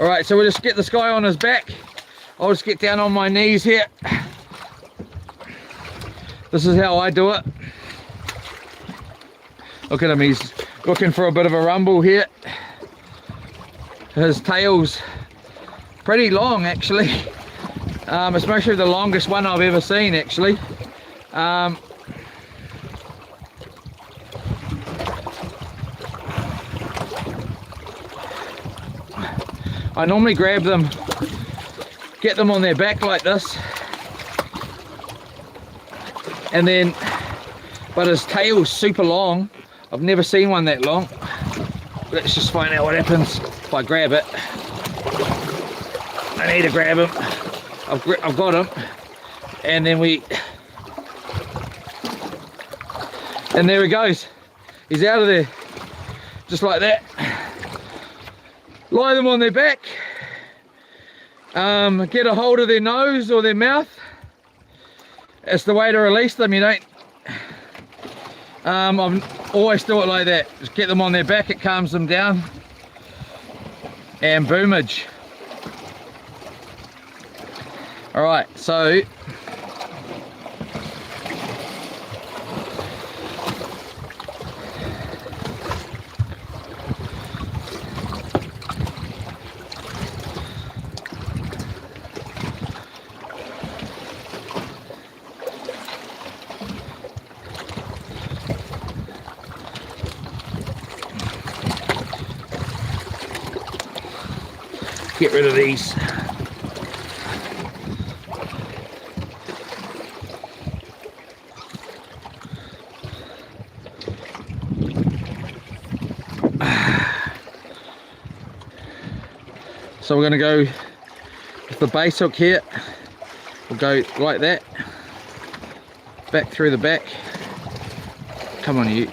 Alright, so we'll just get this guy on his back. I'll just get down on my knees here. This is how I do it. Look at him, he's looking for a bit of a rumble here. His tail's pretty long, actually. It's mostly the longest one I've ever seen, actually. I normally grab them, get them on their back like this, and then, but his tail's super long. I've never seen one that long. Let's just find out what happens if I grab it. I need to grab him. I've got him, and then and there he goes. He's out of there, just like that. Lie them on their back, get a hold of their nose or their mouth. It's the way to release them. You don't, I've always do it like that. Just get them on their back, it calms them down, and boomage. Alright, so get rid of these. So we're going to go with the base hook here. We'll go like that, back through the back. Come on, you.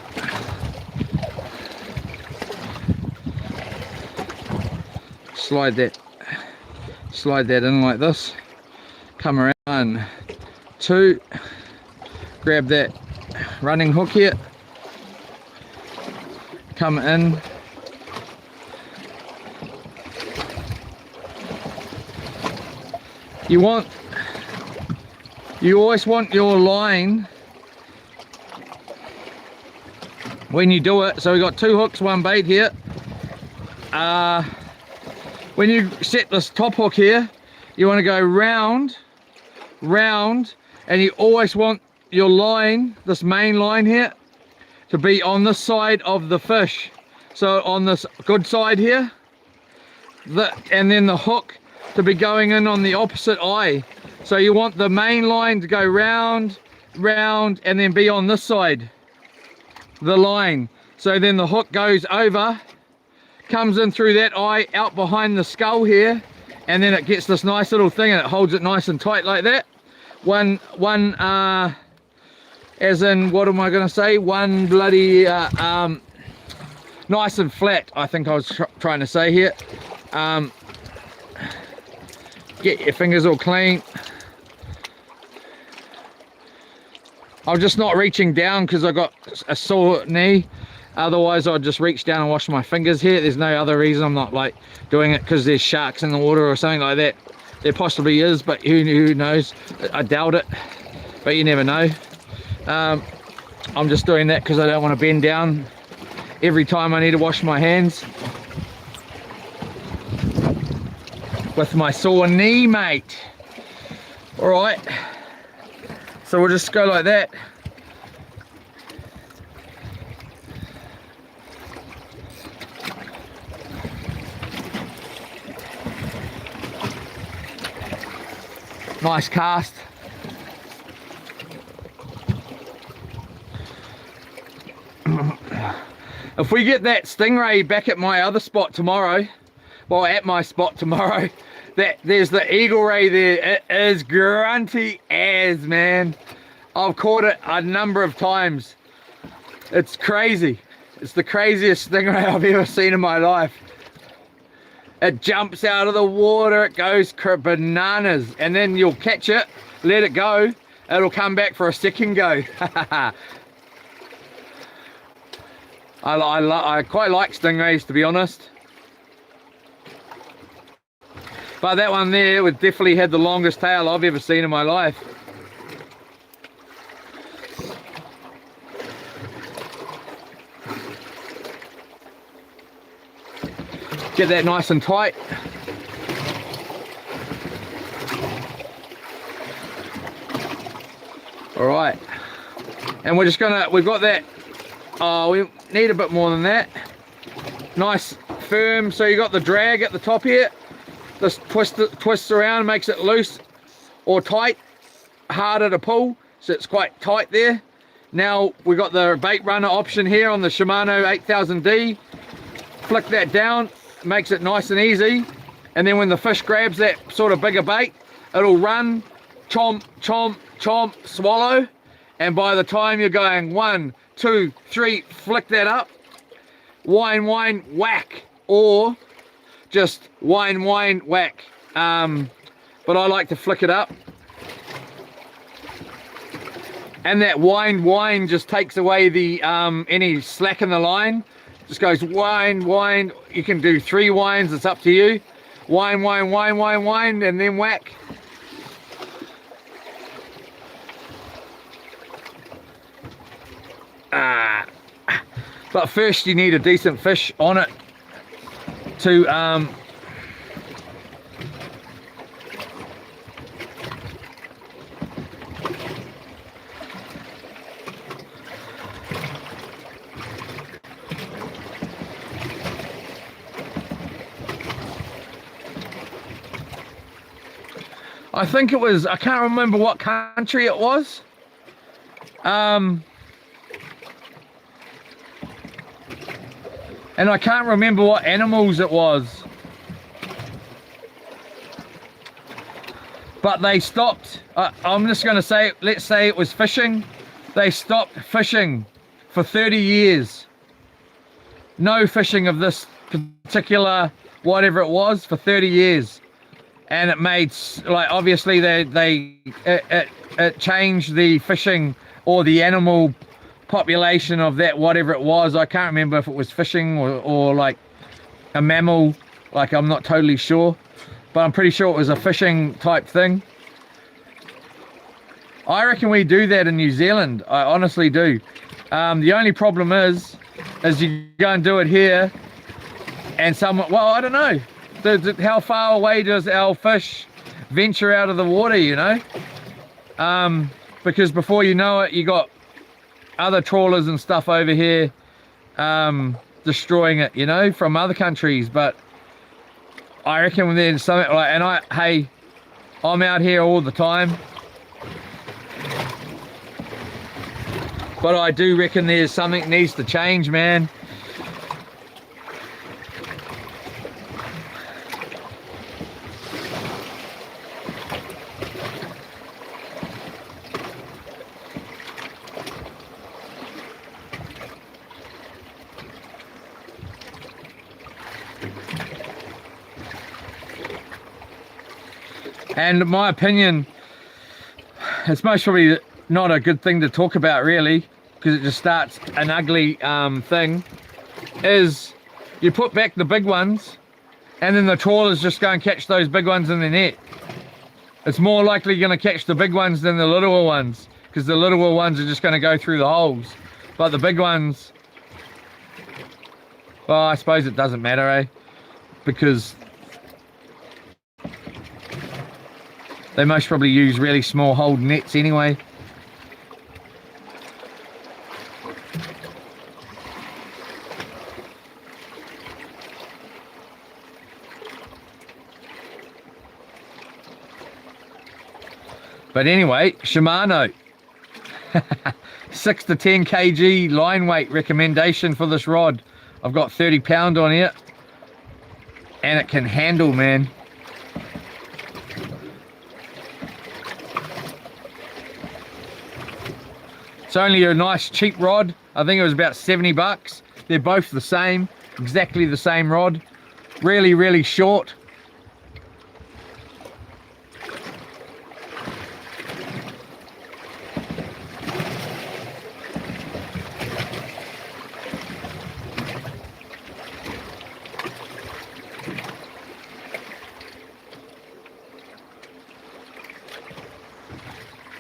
Slide that in like this. Come around. 1, 2. Grab that running hook here. Come in. You always want your line when you do it. So we got 2 hooks, 1 bait here. when you set this top hook here, you want to go round, round, and you always want your line, this main line here, to be on this side of the fish. So on this good side here, and then the hook to be going in on the opposite eye. So you want the main line to go round, round, and then be on this side, the line. So then the hook goes over, comes in through that eye, out behind the skull here, and then it gets this nice little thing and it holds it nice and tight like that. As in, what am I going to say? One bloody, nice and flat, I think I was trying to say here. Get your fingers all clean. I'm just not reaching down because I got a sore knee. Otherwise I'd just reach down and wash my fingers here. There's no other reason. I'm not like doing it because there's sharks in the water or something like that. There possibly is, but who knows? I doubt it, but you never know. I'm just doing that because I don't want to bend down every time I need to wash my hands with my sore knee, mate. All right, so we'll just go like that. Nice cast. If we get that stingray back at my other spot tomorrow, well, at my spot tomorrow, there's the eagle ray there. It is grunty as, man. I've caught it a number of times. It's crazy. It's the craziest stingray I've ever seen in my life. It jumps out of the water, it goes bananas, and then you'll catch it, let it go, it'll come back for a second go. I quite like stingrays, to be honest. But that one there would definitely had the longest tail I've ever seen in my life. Get that nice and tight. All right, and we're just gonna, we've got that, we need a bit more than that. Nice firm, so you got the drag at the top here. This twists around, makes it loose or tight, harder to pull, so it's quite tight there. Now we got the bait runner option here on the Shimano 8000D. Flick that down, makes it nice and easy, and then when the fish grabs that sort of bigger bait, it'll run, chomp, chomp, chomp, swallow, and by the time you're going 1, 2, 3, flick that up, whine, whine, whack, or just whine, whine, whack. But I like to flick it up, and that whine, whine just takes away the any slack in the line. Just goes whine, whine. You can do 3 whines, it's up to you. Whine, whine, whine, whine, whine, and then whack. But first you need a decent fish on it to I think it was, I can't remember what country it was. And I can't remember what animals it was. But they stopped, I'm just going to say, let's say it was fishing. They stopped fishing for 30 years. No fishing of this particular, whatever it was, for 30 years. And it made, like, obviously it changed the fishing or the animal population of that, whatever it was. I can't remember if it was fishing or like a mammal, like, I'm not totally sure, but I'm pretty sure it was a fishing type thing. I reckon we do that in New Zealand, I honestly do. The only problem is you go and do it here and someone, well, I don't know, How far away does our fish venture out of the water, you know? Because before you know it, you got other trawlers and stuff over here destroying it, you know, from other countries. But I reckon when there's something like, and hey, I'm out here all the time, but I do reckon there's something needs to change, man. And in my opinion, it's most probably not a good thing to talk about, really, because it just starts an ugly thing, is you put back the big ones and then the trawlers just go and catch those big ones in the net. It's more likely going to catch the big ones than the littler ones, because the littler ones are just going to go through the holes. But the big ones, well, I suppose it doesn't matter, eh? Because they most probably use really small hold nets anyway. But anyway, Shimano, 6 to 10 kg line weight recommendation for this rod. I've got 30 pound on here, and it can handle, man. It's only a nice cheap rod. I think it was about 70 bucks. They're both the same, exactly the same rod. Really, really short.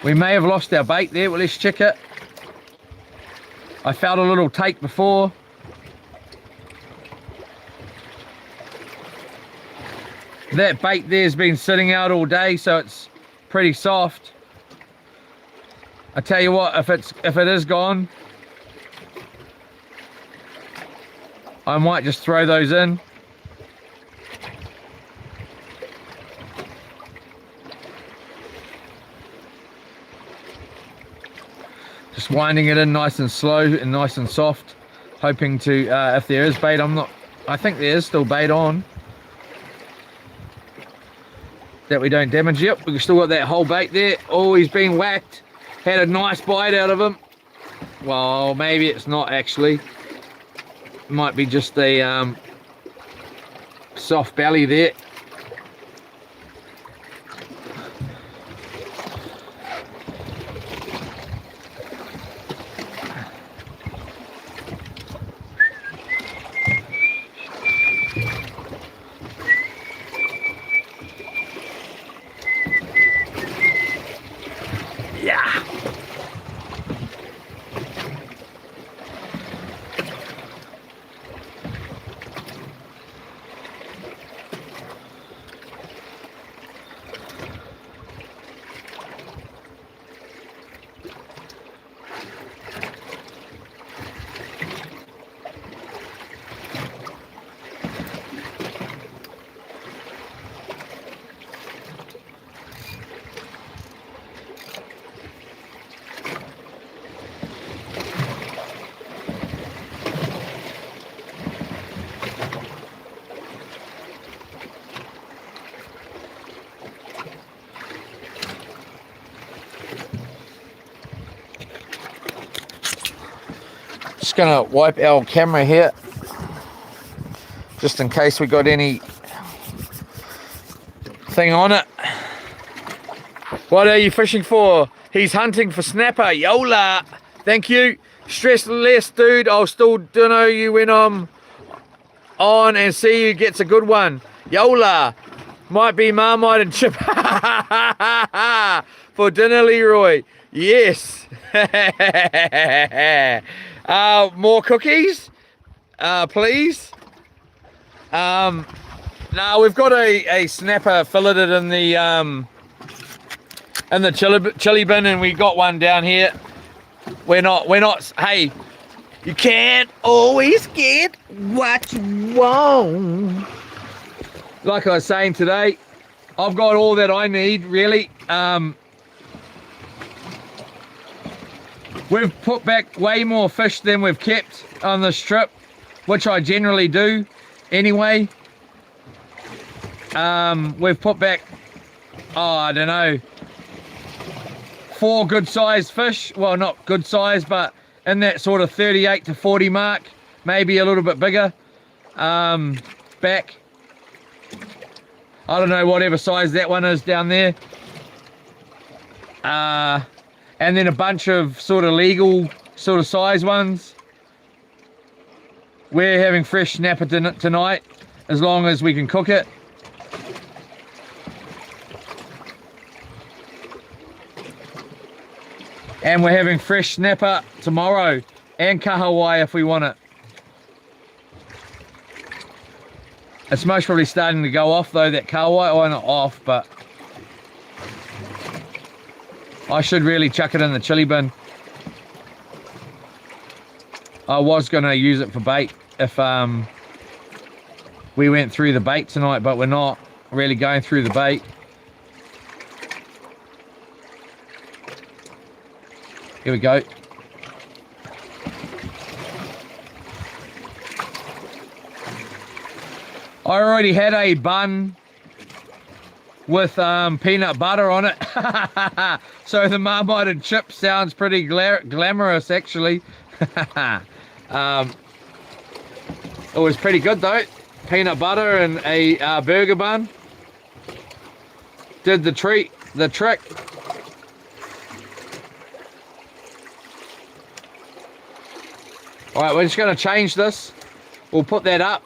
We may have lost our bait there. Well, let's check it. I felt a little take before. That bait there's been sitting out all day, so it's pretty soft. I tell you what, if it is gone, I might just throw those in. Just winding it in nice and slow and nice and soft, hoping to, if there is bait, I think there is still bait on, that we don't damage. Yep, we've still got that whole bait there. Oh, he's been whacked. Had a nice bite out of him. Well, maybe it's not actually. It might be just a soft belly there. Yeah. Just gonna wipe our camera here, just in case we got any thing on it. What are you fishing for? He's hunting for snapper. Yola. Thank you. Stress less, dude. I'll still know you when I'm on and see you gets a good one. Yola. Might be Marmite and chip for dinner, Leroy. Yes. More cookies, please. No, we've got a snapper filleted in the chili bin, and we got one down here. We're not, hey, you can't always get what you want. Like I was saying today, I've got all that I need, really. We've put back way more fish than we've kept on this trip, which I generally do anyway. We've put back, I don't know, 4 good sized fish. Well, not good size, but in that sort of 38 to 40 mark, maybe a little bit bigger. Back, I don't know, whatever size that one is down there. And then a bunch of sort of legal sort of size ones. We're having fresh snapper tonight, as long as we can cook it. And we're having fresh snapper tomorrow, and kahawai if we want it. It's most probably starting to go off though, that kahawai. Oh, not off, but I should really chuck it in the chili bin. I was going to use it for bait if we went through the bait tonight, but we're not really going through the bait. Here we go. I already had a bun with peanut butter on it. So the Marmite and chip sounds pretty glamorous actually. It was pretty good though. Peanut butter and a burger bun did the trick. Alright, we're just going to change this. We'll put that up.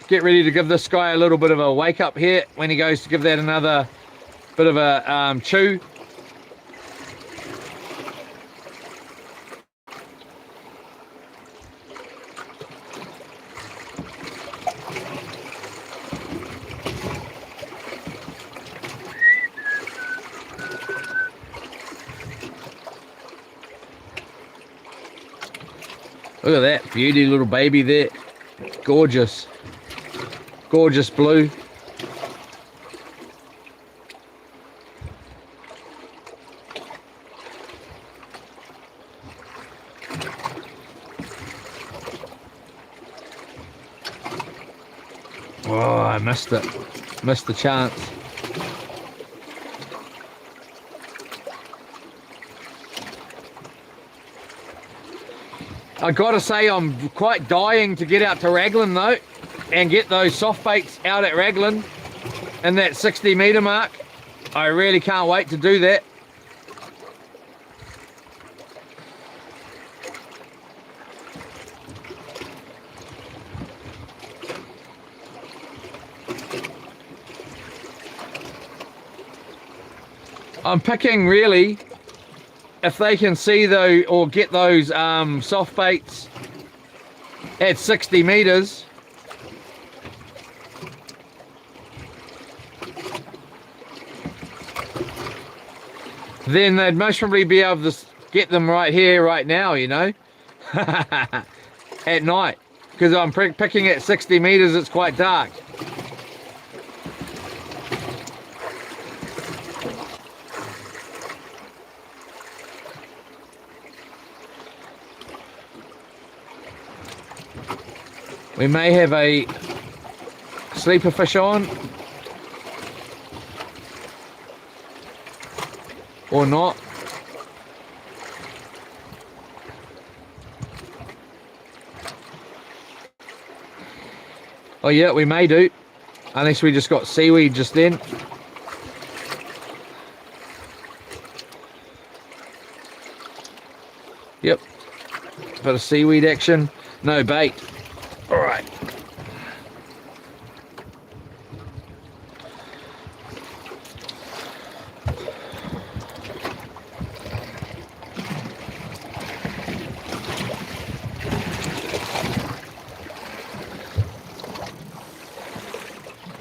Get ready to give this guy a little bit of a wake up here when he goes to give that another bit of a chew. Look at that beauty little baby there. Gorgeous. Gorgeous blue. Oh, I missed it. Missed the chance. I gotta say, I'm quite dying to get out to Raglan though and get those soft baits out at Raglan in that 60 metre mark. I really can't wait to do that. I'm picking really, if they can see though, or get those soft baits at 60 metres, then they'd most probably be able to get them right here, right now, you know, at night, because I'm picking at 60 metres, it's quite dark. We may have a sleeper fish on, or not. Oh yeah, we may do, unless we just got seaweed just then. Yep, bit of seaweed action, no bait. All right.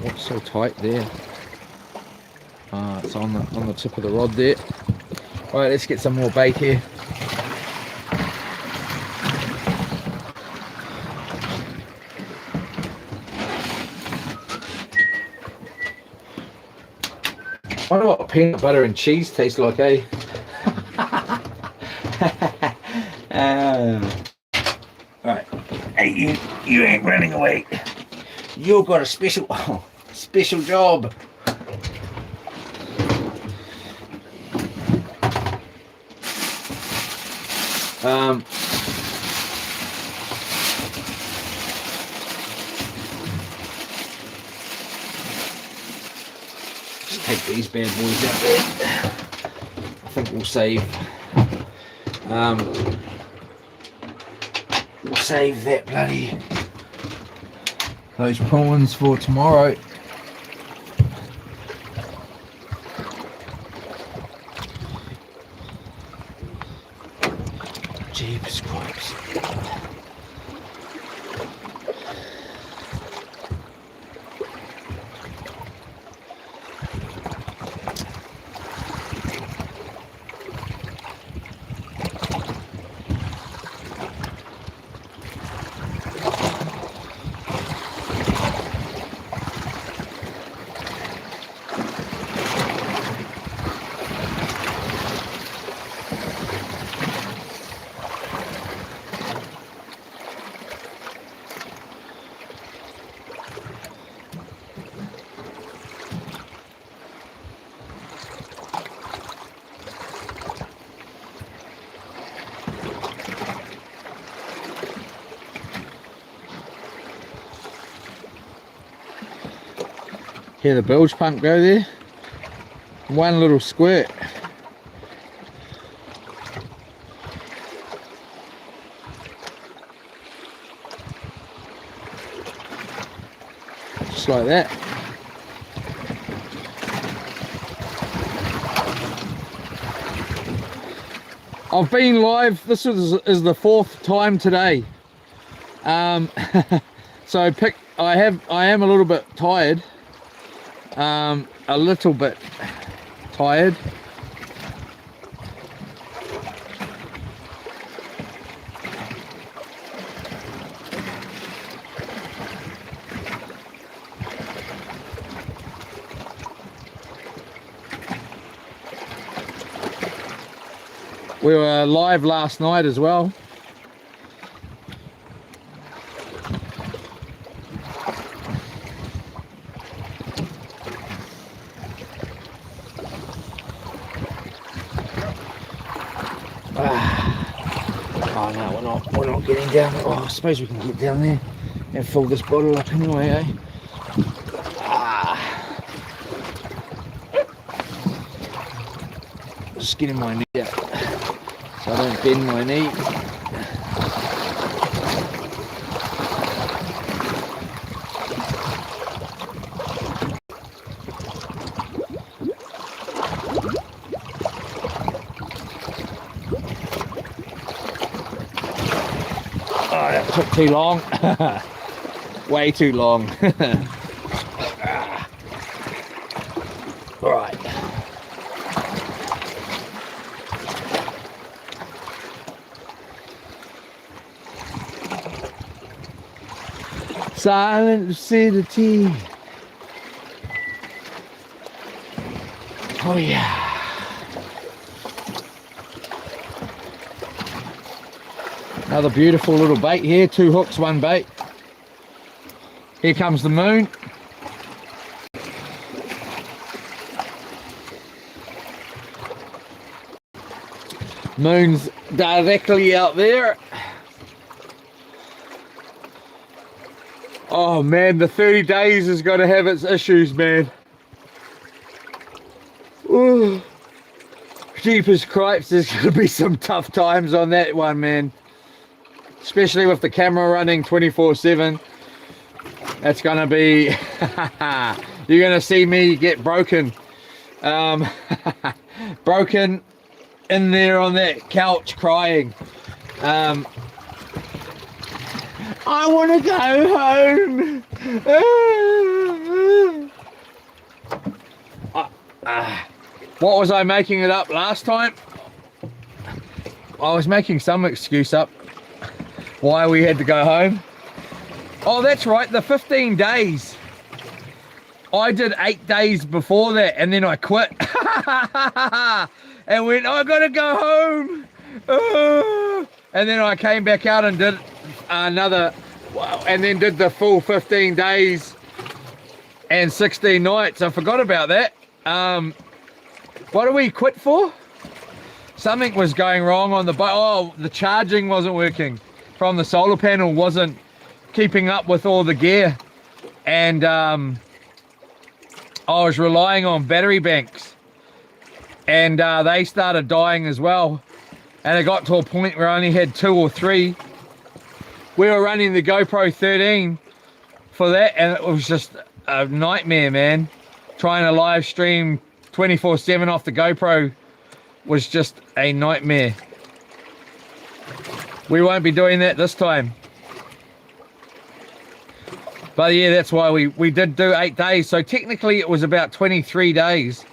what's so tight there? It's on the tip of the rod there. All right, let's get some more bait here. I wonder what peanut butter and cheese tastes like, eh? Right. Hey, you ain't running away. You've got a special job. Just take these bad boys out there. I think we'll save that bloody those prawns for tomorrow. Jeepers cripes. Hear the bilge pump go there? One little squirt. Just like that. I've been live, this is the 4th time today. So I am a little bit tired. A little bit tired. We were live last night as well. Oh no, we're not getting down there. Oh, I suppose we can get down there and fill this bottle up anyway, eh? Just getting my knee out so I don't bend my knee. Oh, that took too long. Way too long. Right. Silent lucidity. Oh yeah. Another beautiful little bait here, 2 hooks, 1 bait. Here comes the moon. Moon's directly out there. Oh man, the 30 days has got to have its issues, man. Ooh. Jeepers cripes, there's going to be some tough times on that one, man. Especially with the camera running 24/7. That's going to be... You're going to see me get broken. Broken in there on that couch crying. I want to go home. What was I making it up last time? I was making some excuse up why we had to go home. Oh, that's right, the 15 days. I did 8 days before that, and then I quit. And went, I gotta go home. And then I came back out and did another, and then did the full 15 days and 16 nights. I forgot about that. What did we quit for? Something was going wrong on the boat. Oh, the charging wasn't working from the solar panel, wasn't keeping up with all the gear. And I was relying on battery banks. And they started dying as well. And it got to a point where I only had 2 or 3. We were running the GoPro 13 for that, and it was just a nightmare, man. Trying to live stream 24/7 off the GoPro was just a nightmare. We won't be doing that this time. But yeah, that's why we did do 8 days. So technically it was about 23 days.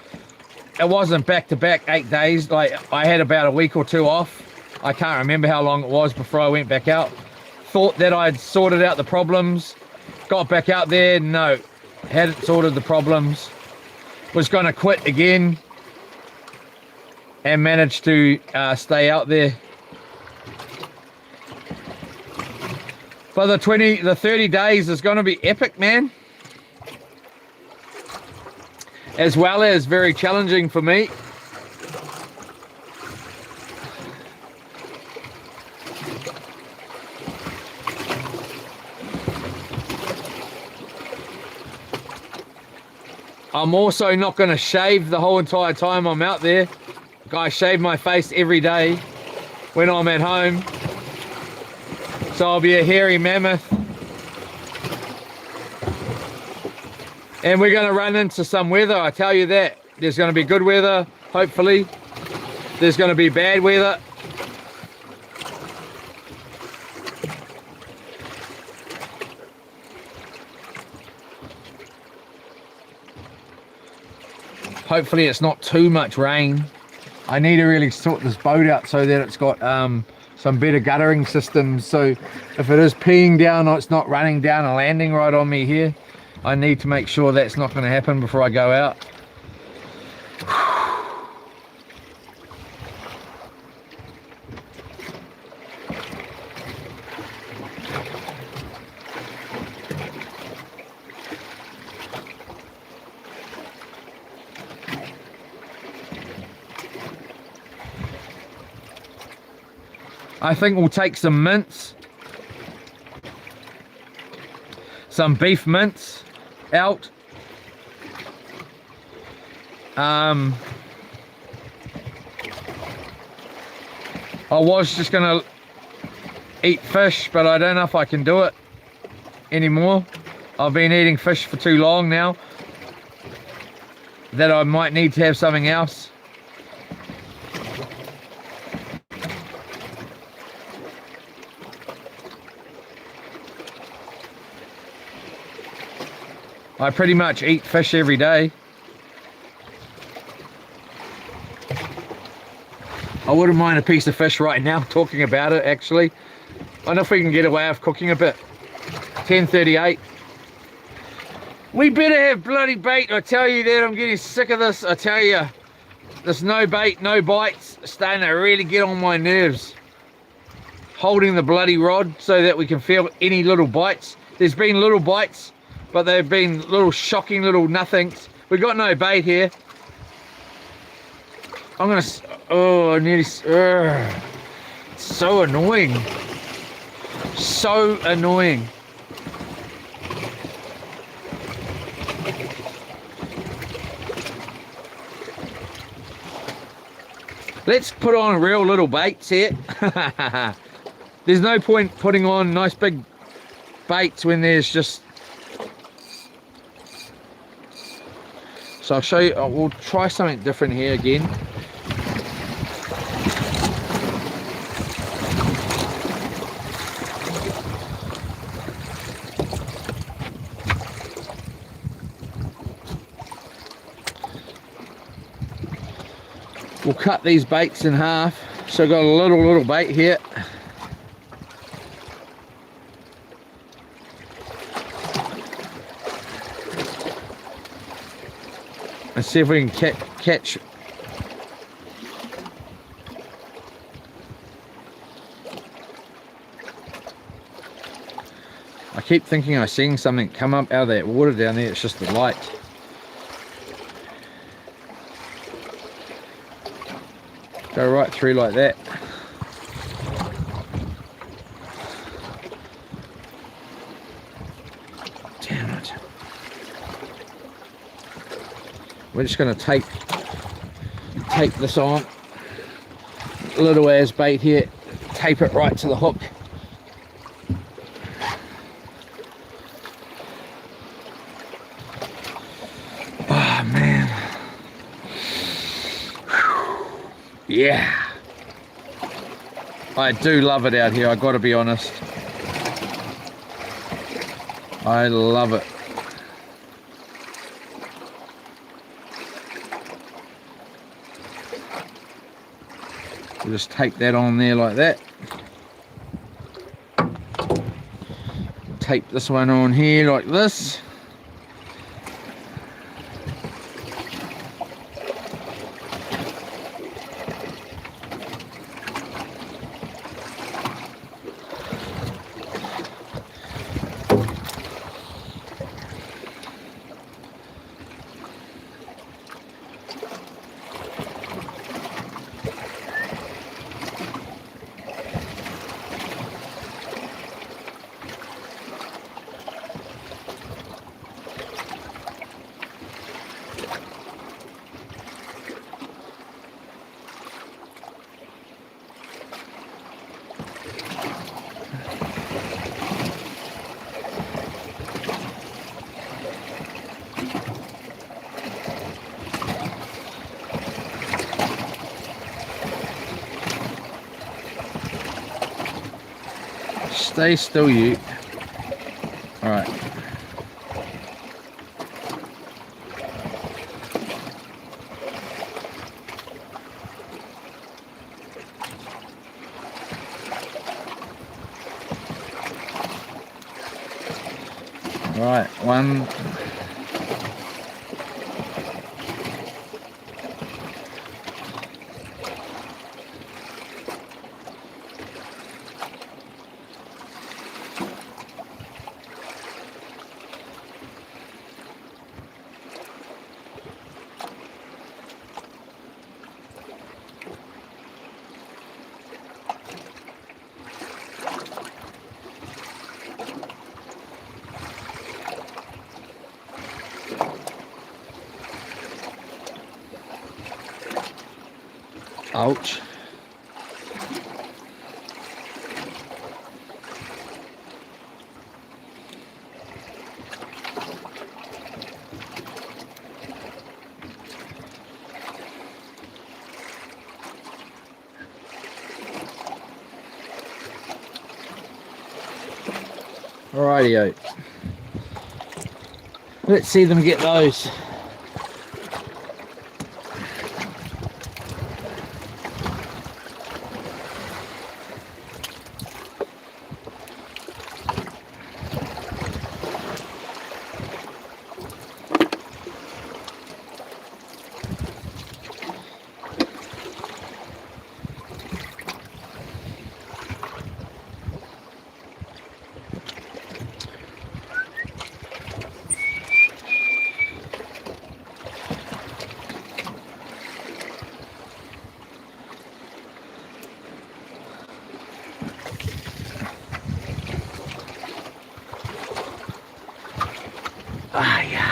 It wasn't back-to-back 8 days. Like, I had about a week or 2 off. I can't remember how long it was before I went back out. Thought that I'd sorted out the problems. Got back out there, no. Hadn't sorted the problems. Was going to quit again. And managed to stay out there. But the 30 days is going to be epic, man. As well as very challenging for me. I'm also not going to shave the whole entire time I'm out there. I shave my face every day when I'm at home. So I'll be a hairy mammoth. And we're going to run into some weather, I tell you that. There's going to be good weather, hopefully. There's going to be bad weather. Hopefully it's not too much rain. I need to really sort this boat out so that it's got some better guttering systems. So if it is peeing down or it's not running down and landing right on me here, I need to make sure that's not going to happen before I go out. I think we'll take some mince, some beef mince out. I was just gonna eat fish, but I don't know if I can do it anymore. I've been eating fish for too long now that I might need to have something else. I pretty much eat fish every day. I wouldn't mind a piece of fish right now, talking about it actually. I wonder if we can get away with cooking a bit. 10:38. We better have bloody bait, I tell you that. I'm getting sick of this, I tell you. This no bait, no bites, starting to really get on my nerves. Holding the bloody rod so that we can feel any little bites. There's been little bites, but they've been little shocking little nothings. We got no bait here. I'm gonna, oh, I nearly, so annoying. So annoying. Let's put on real little baits here. There's no point putting on nice big baits when there's just, so I'll show you, we'll try something different here again. we'll cut these baits in half. So I've got a little bait here. And see if we can catch. I keep thinking I'm seeing something come up out of that water down there. It's just the light. Go right through like that. Damn it. We're just going to tape this on. Little as bait here. Tape it right to the hook. Oh man. Yeah. I do love it out here, I gotta be honest. I love it. We'll just take that on there like that. Tape this one on here like this. Stay still, you. All right. All right, one. Ouch. Rightio. Let's see them get those. Ah, yeah.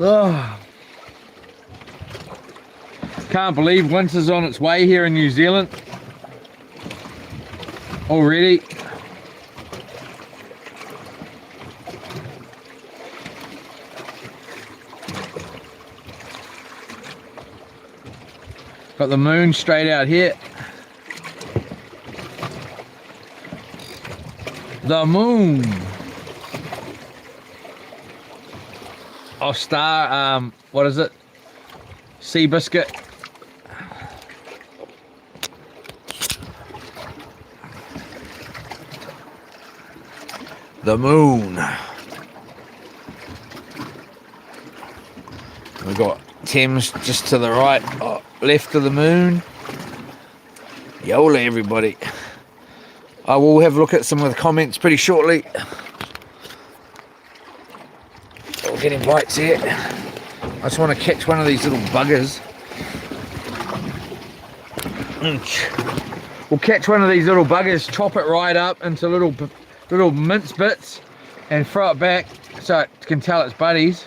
Oh. Can't believe winter's on its way here in New Zealand already. Got the moon straight out here. The moon. Oh, star, what is it? Sea biscuit. The moon. We've got Thames just to the right, left of the moon. Yola, everybody. I will have a look at some of the comments pretty shortly. We're getting bites here. I just want to catch one of these little buggers. We'll catch one of these little buggers, chop it right up into little mince bits and throw it back so it can tell its buddies.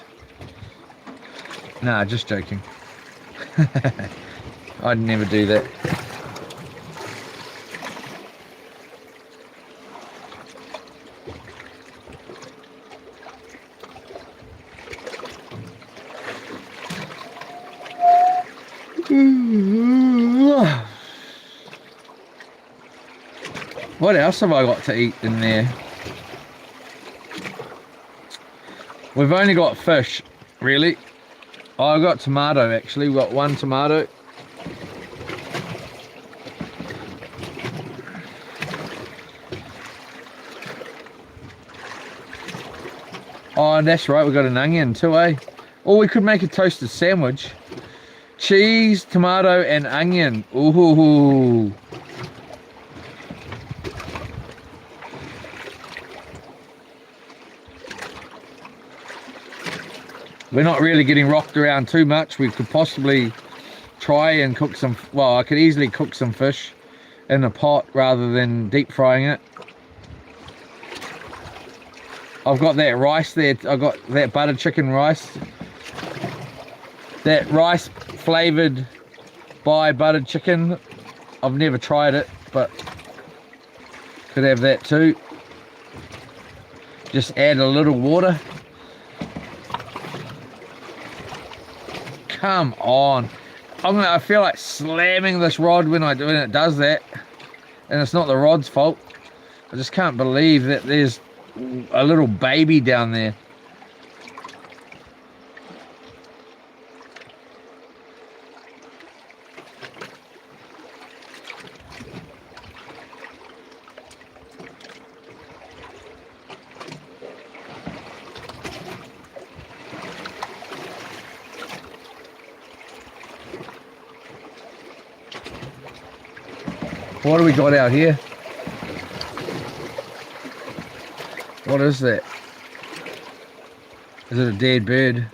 Nah, just joking. I'd never do that. What else have I got to eat in there? We've only got fish, really. Oh, I've got tomato actually. We've got one tomato. Oh, that's right, we've got an onion too, eh? Or we could make a toasted sandwich. Cheese, tomato, and onion. Ooh. We're not really getting rocked around too much. We could possibly try and cook some, well, I could easily cook some fish in a pot rather than deep frying it. I've got that rice there. I've got that buttered chicken rice. That rice flavored by buttered chicken. I've never tried it, but could have that too. Just add a little water. Come on. I feel like slamming this rod when it does that. And it's not the rod's fault. I just can't believe that there's a little baby down there. What do we got out here? What is that? Is it a dead bird?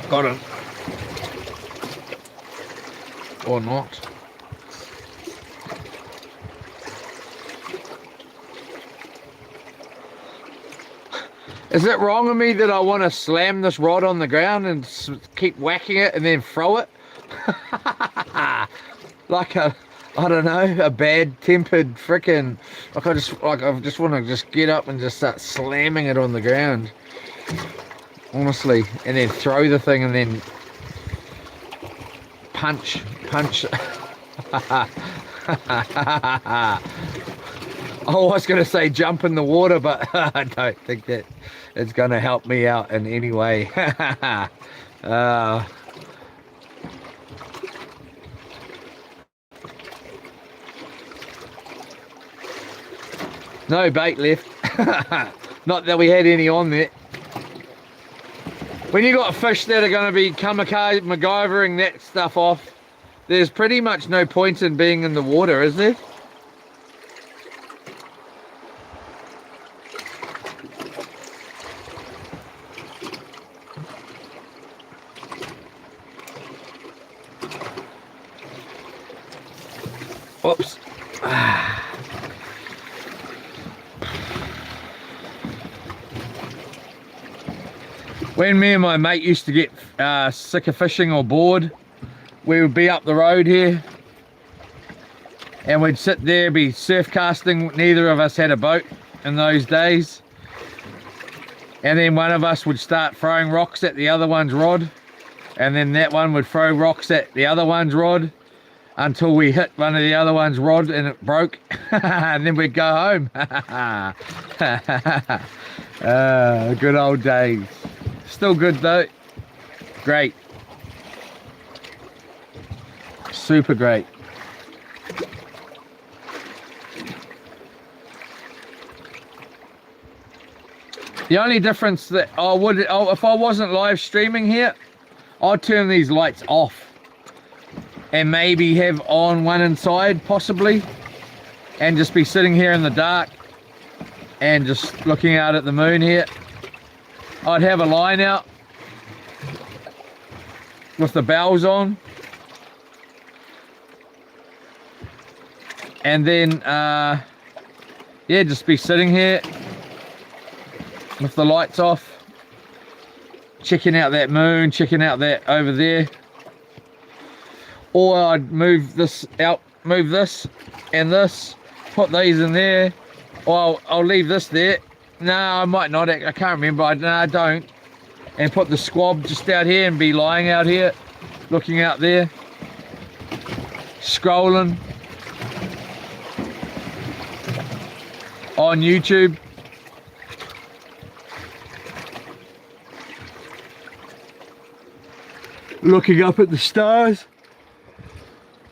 Got him. Or not. Is it wrong of me that I want to slam this rod on the ground and keep whacking it and then throw it? Like a, I don't know, a bad-tempered frickin', I just want to just get up and just start slamming it on the ground. Honestly, and then throw the thing and then punch. I was going to say jump in the water, but I don't think that it's going to help me out in any way. No bait left. Not that we had any on there. When you got fish that are going to be kamikaze MacGyvering that stuff off, there's pretty much no point in being in the water, is there? Oops. When me and my mate used to get sick of fishing or bored, we would be up the road here and we'd sit there, be surf casting. Neither of us had a boat in those days, and then one of us would start throwing rocks at the other one's rod, and then that one would throw rocks at the other one's rod until we hit one of the other one's rod and it broke. And then we'd go home. Good old days. Still good though. Great. Super great. The only difference that I would, if I wasn't live streaming here, I'd turn these lights off and maybe have on one inside possibly, and just be sitting here in the dark and just looking out at the moon here. I'd have a line out with the bells on, and then yeah, just be sitting here with the lights off, checking out that moon, checking out that over there. Or I'd move this out, move this and this, put these in there, or I'll leave this there. No, I might not, I can't remember. No, I don't. And put the squab just out here and be lying out here, looking out there, scrolling on YouTube. Looking up at the stars.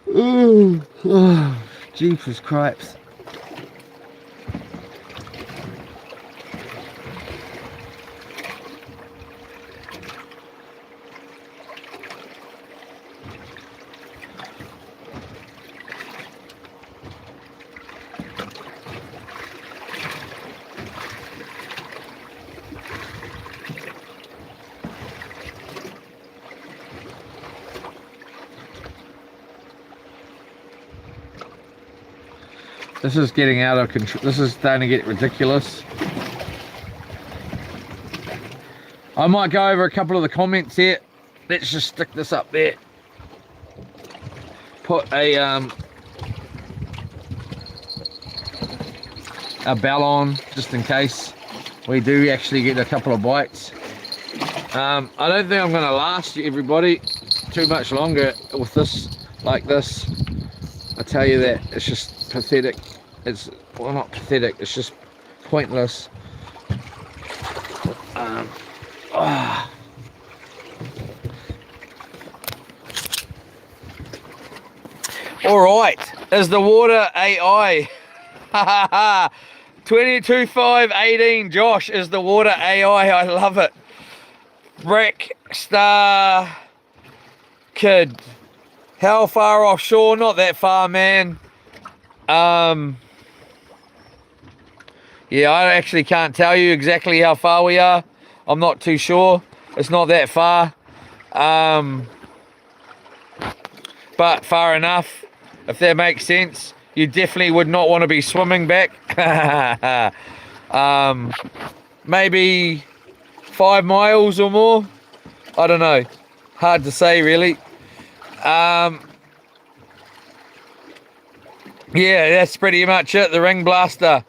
Ooh, oh, jeepers cripes. This is getting out of control. This is starting to get ridiculous. I might go over a couple of the comments here. Let's just stick this up there. Put a bell on just in case we do actually get a couple of bites. I don't think I'm going to last you, everybody, too much longer with this like this. I tell you that, it's just pathetic. It's, well, not pathetic, it's just pointless. Alright, is the water AI? 22.5.18, Josh, is the water AI? I love it. Brick Star Kid. How far offshore? Not that far, man. Yeah, I actually can't tell you exactly how far we are. I'm not too sure. It's not that far. But far enough, if that makes sense. You definitely would not want to be swimming back. Maybe 5 miles or more. I don't know. Hard to say, really. Yeah, that's pretty much it. The Ring Blaster.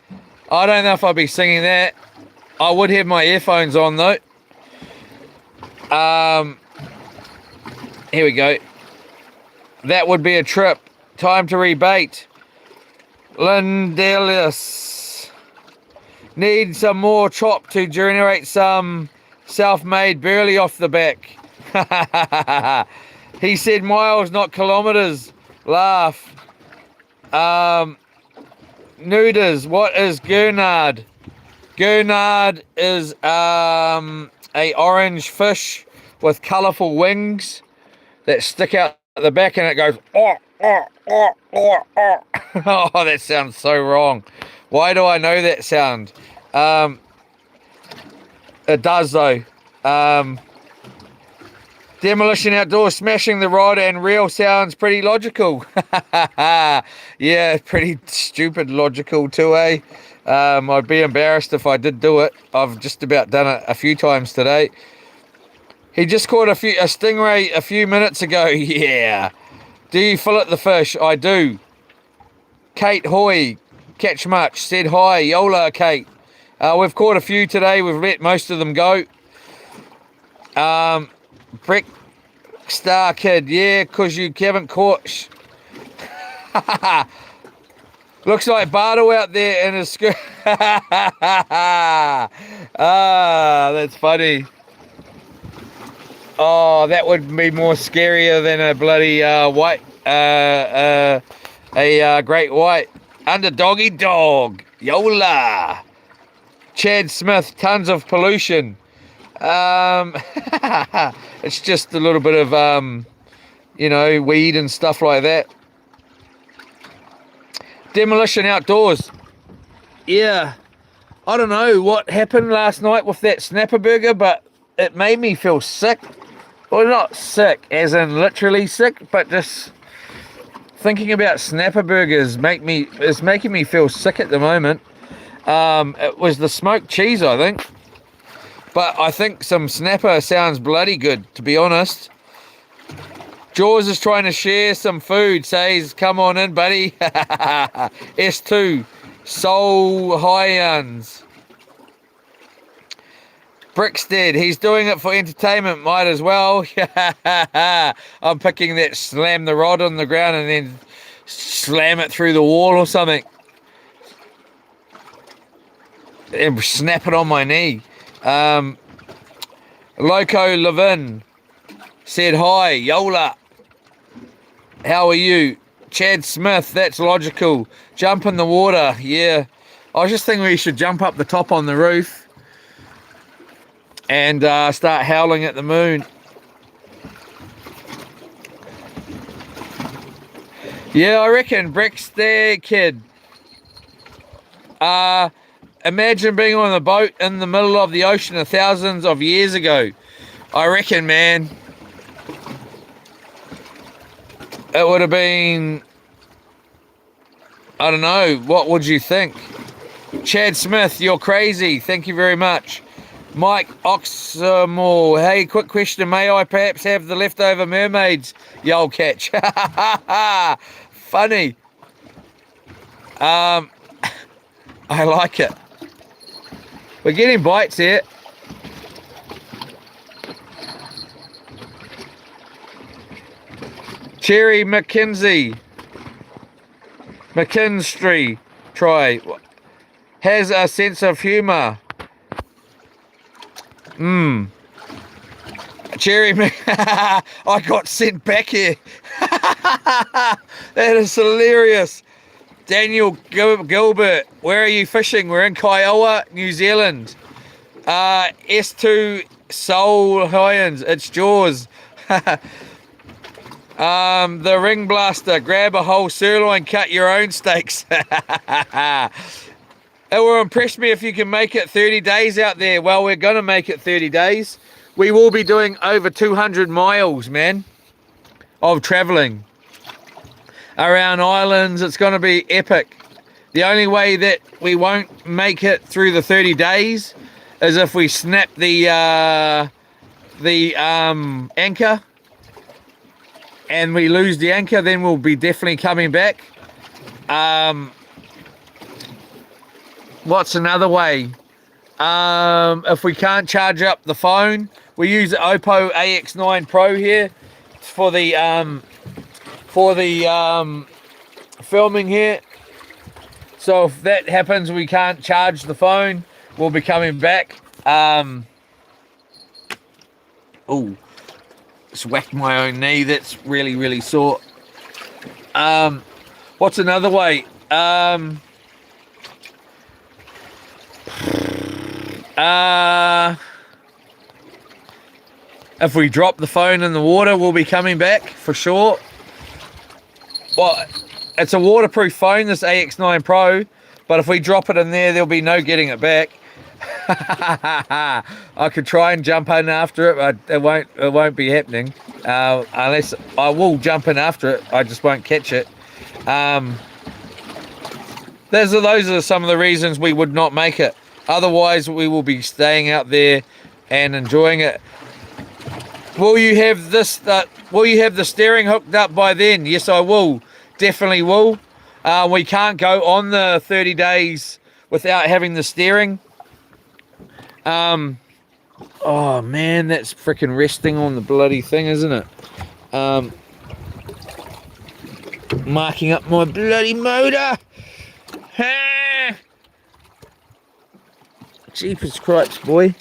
I don't know if I'll be singing that. I would have my earphones on though. Here we go. That would be a trip. Time to rebait. Lindelis. Need some more chop to generate some self-made burley off the back. He said miles, not kilometers. Laugh. Noodles, what is gurnard? Gurnard is a orange fish with colourful wings that stick out the back, and it goes oh, that sounds so wrong. Why do I know that sound? It does though. Demolition Outdoors, smashing the rod and reel sounds pretty logical. Yeah, pretty stupid logical too, eh? I'd be embarrassed if I did do it. I've just about done it a few times today. He just caught a stingray a few minutes ago. Yeah. Do you fillet the fish? I do. Kate Hoy, catch much, said hi. Yola, Kate. We've caught a few today. We've let most of them go. Brick Star Kid, yeah, because you haven't caught. Looks like Bardo out there in his skirt. That's funny. Oh, that would be more scarier than a bloody white, great white. Under doggy dog. Yola. Chad Smith, tons of pollution. It's just a little bit of, weed and stuff like that. Demolition Outdoors. Yeah, I don't know what happened last night with that snapper burger, but it made me feel sick. Well, not sick, as in literally sick, but just thinking about snapper burgers is making me feel sick at the moment. It was the smoked cheese, I think. But I think some snapper sounds bloody good, to be honest. Jaws is trying to share some food, says, come on in, buddy. S2, Soul Hyans. Brickstead, he's doing it for entertainment, might as well. I'm picking that slam the rod on the ground and then slam it through the wall or something. And snap it on my knee. Loco Levin said hi. Yola, how are you? Chad Smith, that's logical. Jump in the water. Yeah, I was just thinking we should jump up the top on the roof and start howling at the moon. Yeah, I reckon Brick's there, kid. Imagine being on a boat in the middle of the ocean thousands of years ago. I reckon, man, it would have been, I don't know, what would you think? Chad Smith, you're crazy. Thank you very much. Mike Oxmore, hey, quick question. May I perhaps have the leftover mermaids? Y'all catch. Funny. I like it. We're getting bites here. Cherry McKinstry, try, has a sense of humour. Cherry I got sent back here. That is hilarious. Daniel Gilbert, where are you fishing? We're in Kiowa, New Zealand. S2 Soul Hyans, it's Jaws. The Ring Blaster, grab a whole sirloin, cut your own steaks. It will impress me if you can make it 30 days out there. Well, we're going to make it 30 days. We will be doing over 200 miles, man, of travelling around islands. It's going to be epic. The only way that we won't make it through the 30 days is if we snap the anchor and we lose the anchor. Then we'll be definitely coming back. What's another way? If we can't charge up the phone, we use the Oppo AX9 Pro here for the filming here. So if that happens, we can't charge the phone, we'll be coming back. Oh, just whacked my own knee. That's really, really sore. What's another way? If we drop the phone in the water, we'll be coming back for sure. Well, it's a waterproof phone, this AX9 Pro, but if we drop it in there, there'll be no getting it back. I could try and jump in after it, but it won't be happening. Unless I will jump in after it, I just won't catch it. Those are some of the reasons we would not make it. Otherwise, we will be staying out there and enjoying it. Will you have this? Will you have the steering hooked up by then? Yes, I will. Definitely will. We can't go on the 30 days without having the steering. Oh man, that's freaking resting on the bloody thing, isn't it? Marking up my bloody motor. Jeepers cripes, boy.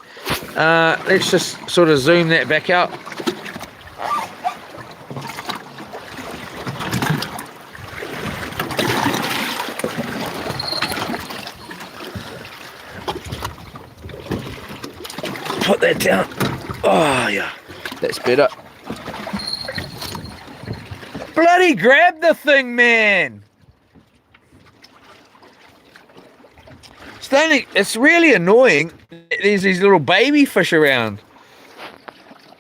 Let's just sort of zoom that back out. Put that down. Oh yeah, that's better. Bloody grab the thing, man. It's really annoying. There's these little baby fish around.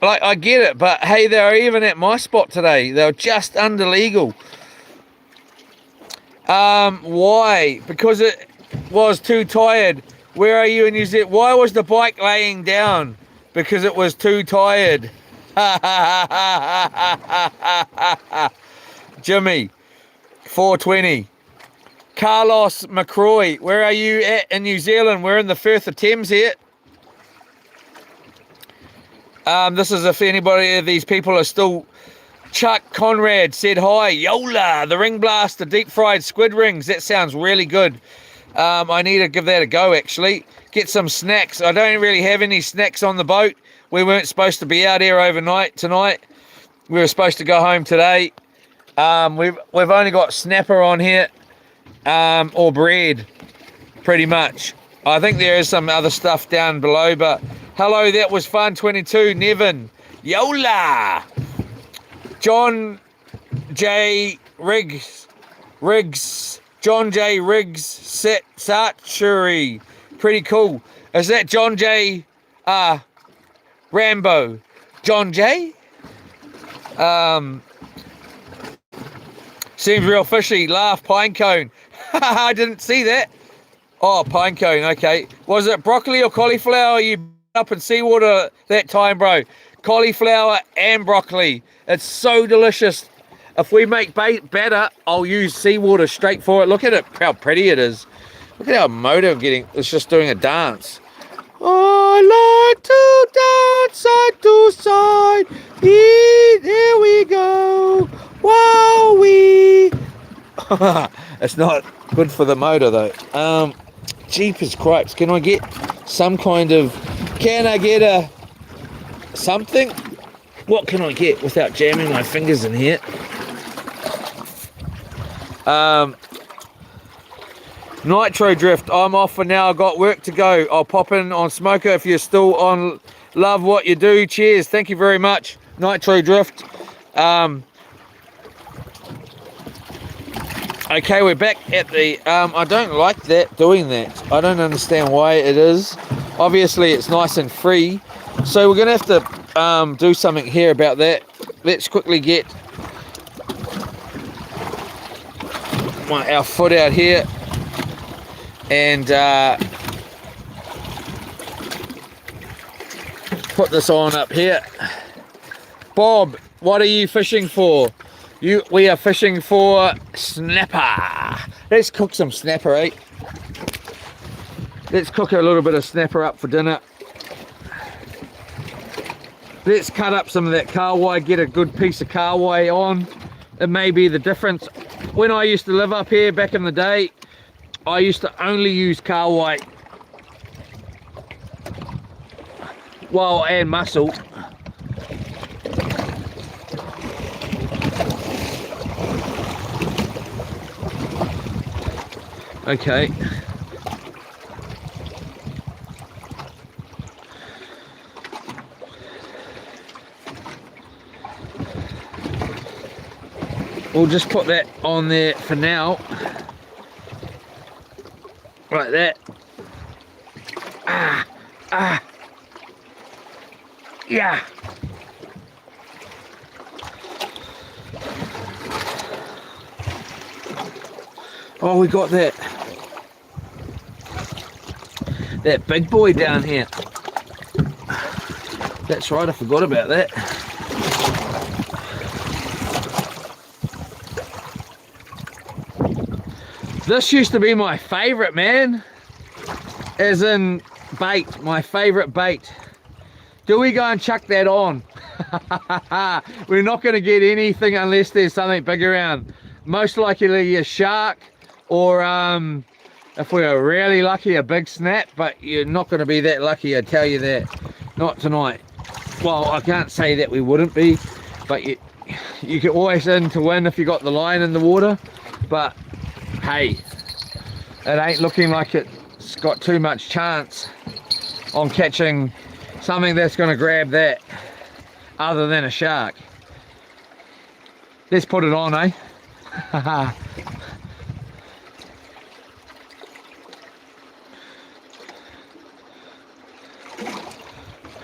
Like, I get it, but hey, they were even at my spot today. They were just under legal. Why? Because it was too tired. Where are you in New Zealand? Why was the bike laying down? Because it was too tired. Jimmy, 420. Carlos McCroy, where are you at in New Zealand? We're in the Firth of Thames here. This is if anybody of these people are still... Chuck Conrad said hi. Yola, the ring blast, the deep fried squid rings. That sounds really good. I need to give that a go, actually. Get some snacks. I don't really have any snacks on the boat. We weren't supposed to be out here overnight tonight. We were supposed to go home today. We've only got snapper on here. Or bread, pretty much. I think there is some other stuff down below, but hello, that was fun. 22, Nevin, Yola, John J. Riggs, John J. Riggs, Satchuri, pretty cool. Is that John J. Rambo? John J. Seems real fishy. Laugh, Pinecone. I didn't see that. Oh, Pinecone, okay. Was it broccoli or cauliflower you up in seawater that time, bro? Cauliflower and broccoli. It's so delicious. If we make batter, I'll use seawater straight for it. Look at it, how pretty it is. Look at how motor I'm getting. It's just doing a dance. I like to dance side to side. Here we go. Wowee. It's not good for the motor though. Jeepers cripes. Can I get some kind of... Can I get a... something? What can I get without jamming my fingers in here? Nitro Drift. I'm off for now. I've got work to go. I'll pop in on Smoker if you're still on. Love what you do. Cheers. Thank you very much. Nitro Drift. Okay, we're back at the... I don't like that, doing that. I don't understand why it is. Obviously, it's nice and free. So we're going to have to do something here about that. Let's quickly get our foot out here. And put this on up here. Bob, what are you fishing for? We are fishing for snapper. Let's cook some snapper, eh? Let's cook a little bit of snapper up for dinner. Let's cut up some of that kahawai, get a good piece of kahawai on. It may be the difference. When I used to live up here back in the day, I used to only use kahawai. Well, and mussel. Okay. we'll just put that on there for now, like that. Yeah. Oh, we got that big boy down here. That's right, I forgot about that. This used to be my favourite, man. As in bait, my favourite bait. Do we go and chuck that on? We're not going to get anything unless there's something big around. Most likely a shark, or if we are really lucky, a big snap, but you're not going to be that lucky, I tell you that. Not tonight. Well, I can't say that we wouldn't be, but you can always in to win if you got the line in the water. But hey, it ain't looking like it's got too much chance on catching something that's going to grab that other than a shark. Let's put it on, eh?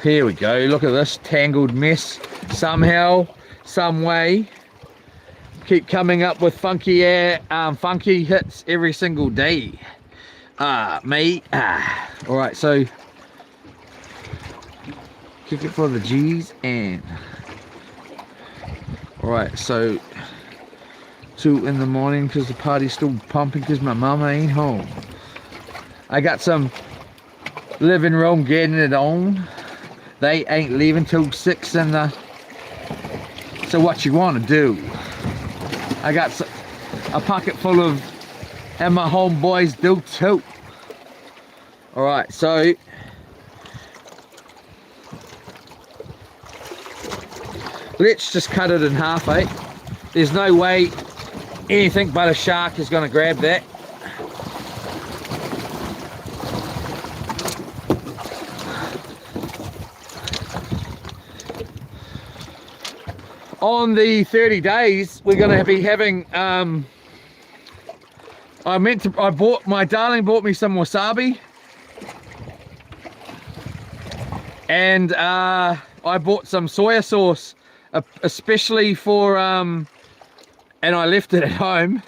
Here we go, look at this tangled mess. Somehow, some way, keep coming up with funky hits every single day. Alright, so kick it for the G's and alright, so 2 in the morning because the party's still pumping because my mama ain't home. I got some living room getting it on. They ain't leaving till 6 in the... So what you want to do? I got a pocket full of... And my homeboys do too. Alright, so... Let's just cut it in half, eh? There's no way anything but a shark is going to grab that. On the 30 days, we're going to be having, my darling bought me some wasabi. And I bought some soya sauce, especially for, and I left it at home.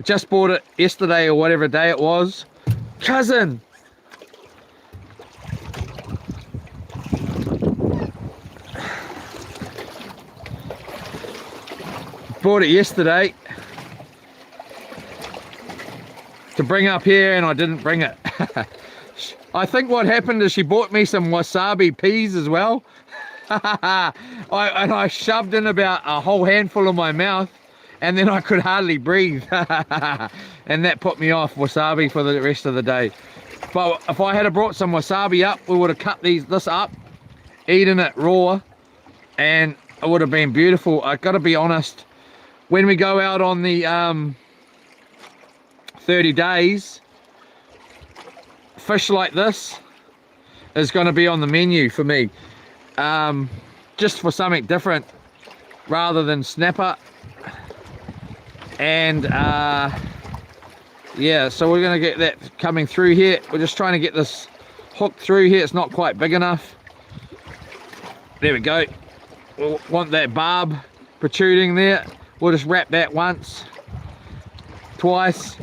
Just bought it yesterday or whatever day it was. Cousin! Bought it yesterday to bring up here and I didn't bring it. I think what happened is she bought me some wasabi peas as well. I shoved in about a whole handful in my mouth and then I could hardly breathe. And that put me off wasabi for the rest of the day. But if I had brought some wasabi up, we would have cut this up, eaten it raw, and it would have been beautiful. I gotta be honest, when we go out on the 30 days, fish like this is going to be on the menu for me, just for something different rather than snapper. And yeah, so we're going to get that coming through here. We're just trying to get this hook through here. It's not quite big enough. There we go. We'll want that barb protruding there. We'll just wrap that once, twice.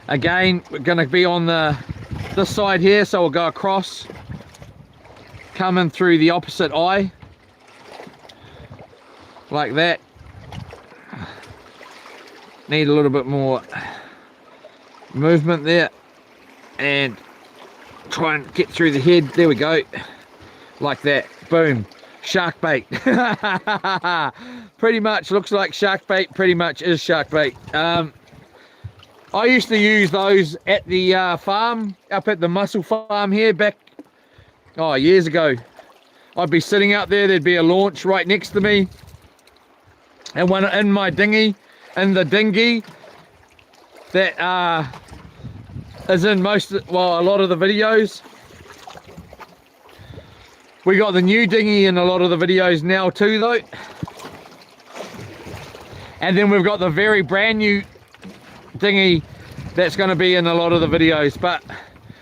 Again, we're going to be on this side here, so we'll go across, coming through the opposite eye, like that. Need a little bit more movement there, and try and get through the head. There we go, like that. Boom. Shark bait. Pretty much looks like shark bait, pretty much is shark bait. I used to use those at the farm, up at the mussel farm here back, years ago. I'd be sitting out there, there'd be a launch right next to me, and when in my dinghy, the dinghy that is in a lot of the videos. We got the new dinghy in a lot of the videos now too though. And then we've got the very brand new dinghy that's going to be in a lot of the videos. But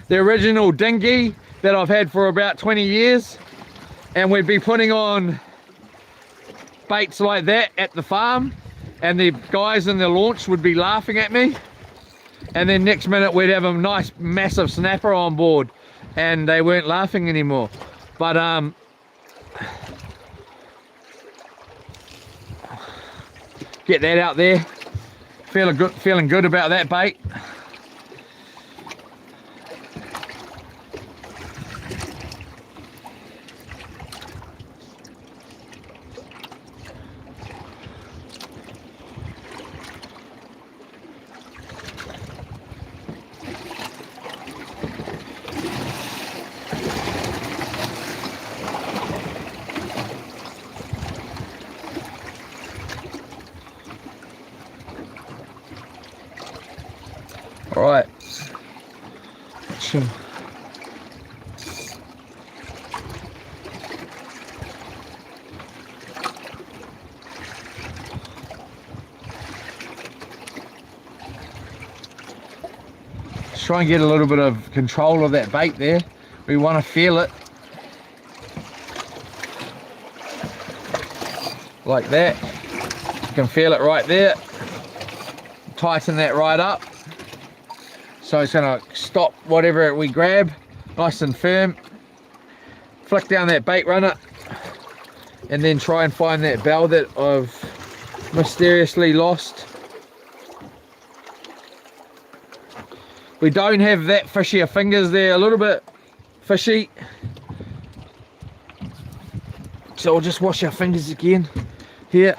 the original dinghy that I've had for about 20 years, and we'd be putting on baits like that at the farm, and the guys in the launch would be laughing at me, and then next minute we'd have a nice massive snapper on board and they weren't laughing anymore. But get that out there, feeling good about that bait. All right. Sure. Try and get a little bit of control of that bait there. We want to feel it like that. You can feel it right there. Tighten that right up. So it's going to stop whatever we grab, nice and firm. Flick down that bait runner and then try and find that bell that I've mysteriously lost. We don't have that fishier fingers there, a little bit fishy. So we'll just wash our fingers again here.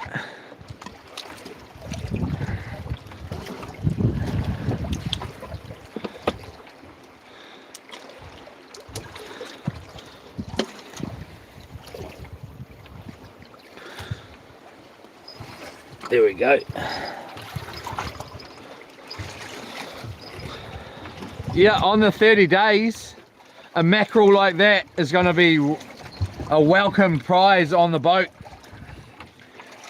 There we go. Yeah, on the 30 days, a mackerel like that is going to be a welcome prize on the boat.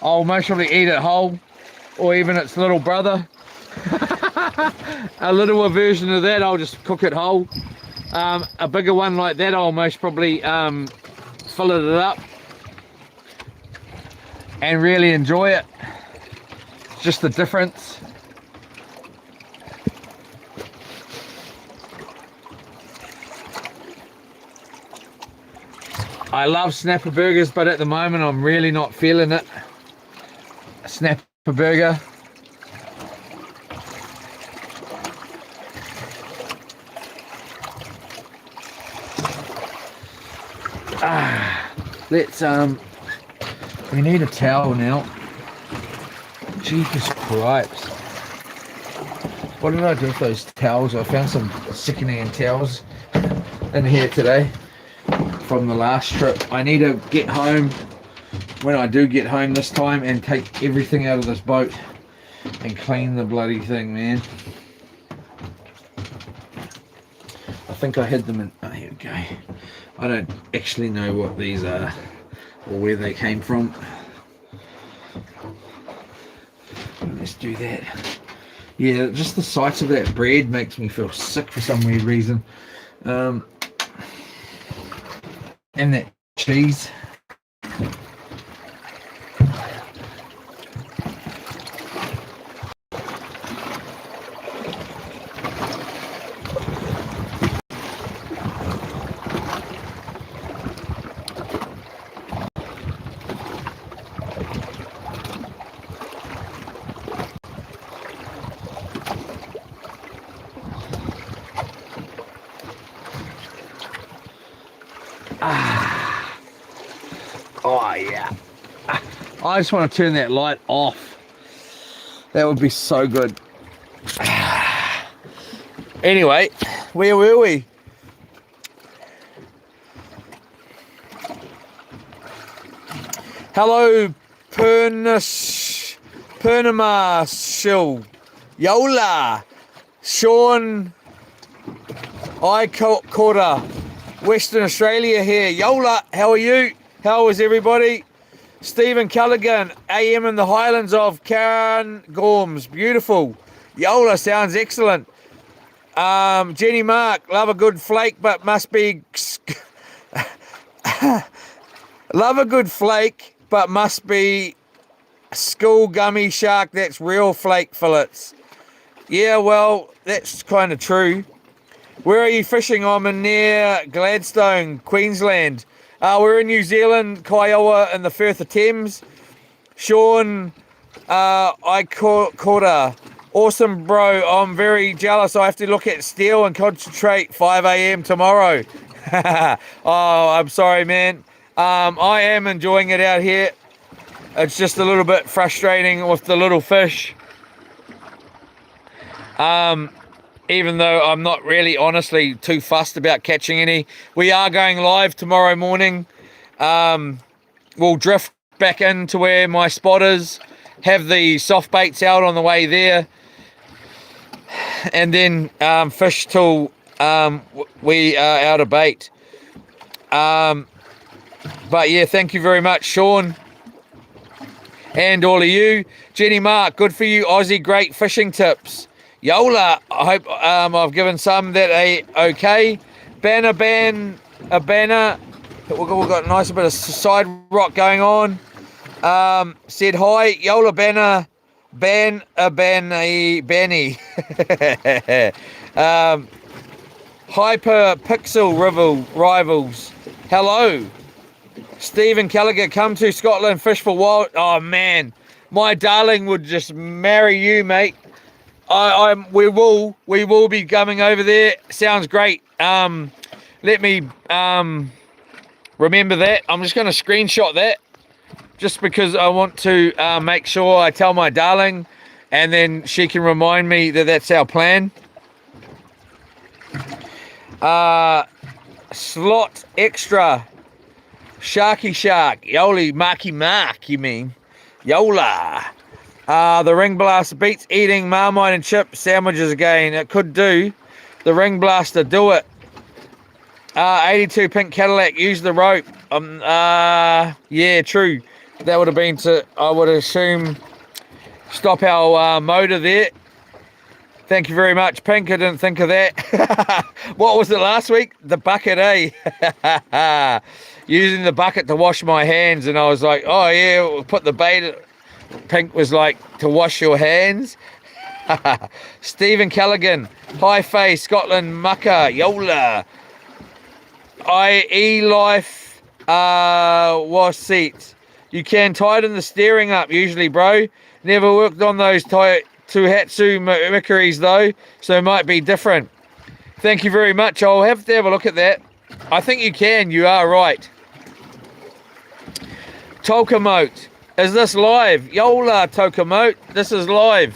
I'll most probably eat it whole, or even its little brother. A littler version of that, I'll just cook it whole. A bigger one like that, I'll most probably fillet it up and really enjoy it. Just the difference. I love snapper burgers, but at the moment I'm really not feeling it. A snapper burger. Let's we need a towel now. Jesus Christ. What did I do with those towels? I found some second-hand towels in here today from the last trip. I need to get home, when I do get home this time, and take everything out of this boat and clean the bloody thing, man. I think I had them in, oh, here we go. I don't actually know what these are or where they came from. Let's do that. Yeah, just the sight of that bread makes me feel sick for some weird reason. And that cheese. Oh yeah. I just want to turn that light off. That would be so good. Anyway, where were we? Hello, Purnama Shill, Yola, Sean, Kora, Western Australia here. Yola, how are you? How is everybody? Stephen Callaghan, AM in the Highlands of Cairngorms. Beautiful. Yola sounds excellent. Jenny Mark, love a good flake, but must be... love a good flake, but must be school gummy shark. That's real flake fillets. Yeah, well, that's kind of true. Where are you fishing? I'm in near Gladstone, Queensland. We're in New Zealand, Kiowa, in the Firth of Thames. Sean, I caught a awesome, bro. I'm very jealous. I have to look at steel and concentrate 5 a.m. tomorrow. Oh, I'm sorry, man. I am enjoying it out here. It's just a little bit frustrating with the little fish. Even though I'm not really honestly too fussed about catching any. We are going live tomorrow morning. We'll drift back into where my spot is, have the soft baits out on the way there, and then fish till we are out of bait. But yeah, thank you very much, Sean, and all of you. Jenny Mark, good for you, Aussie, great fishing tips. Yola, I hope I've given some that are okay. Banner, we've got a nice bit of side rock going on. Said hi, Yola Banner, Banny. Hyper Pixel Rivals, hello. Stephen Callagher, come to Scotland, fish for wild. Oh man, my darling would just marry you, mate. We will be coming over there. Sounds great. Let me remember that. I'm just going to screenshot that just because I want to make sure I tell my darling, and then she can remind me that that's our plan. Slot extra Sharky Shark Yoli Marky Mark, you mean Yola. The Ring Blaster beats eating Marmite and chip sandwiches again. It could do. The Ring Blaster, do it. 82 Pink Cadillac, use the rope. Yeah, true. That would have been to, I would assume, stop our motor there. Thank you very much, Pink. I didn't think of that. What was it last week? The bucket, eh? Using the bucket to wash my hands, and I was like, oh yeah, we'll put the bait. Pink was like, to wash your hands. Stephen Callaghan, High Face, Scotland, Mucka, Yola. IE Life wash seats. You can tighten the steering up usually, bro. Never worked on those Tuhatsu Mercuries though, so it might be different. Thank you very much. I'll have to have a look at that. I think you can. You are right. Tolkamote. Is this live? Yola Tokamote. This is live.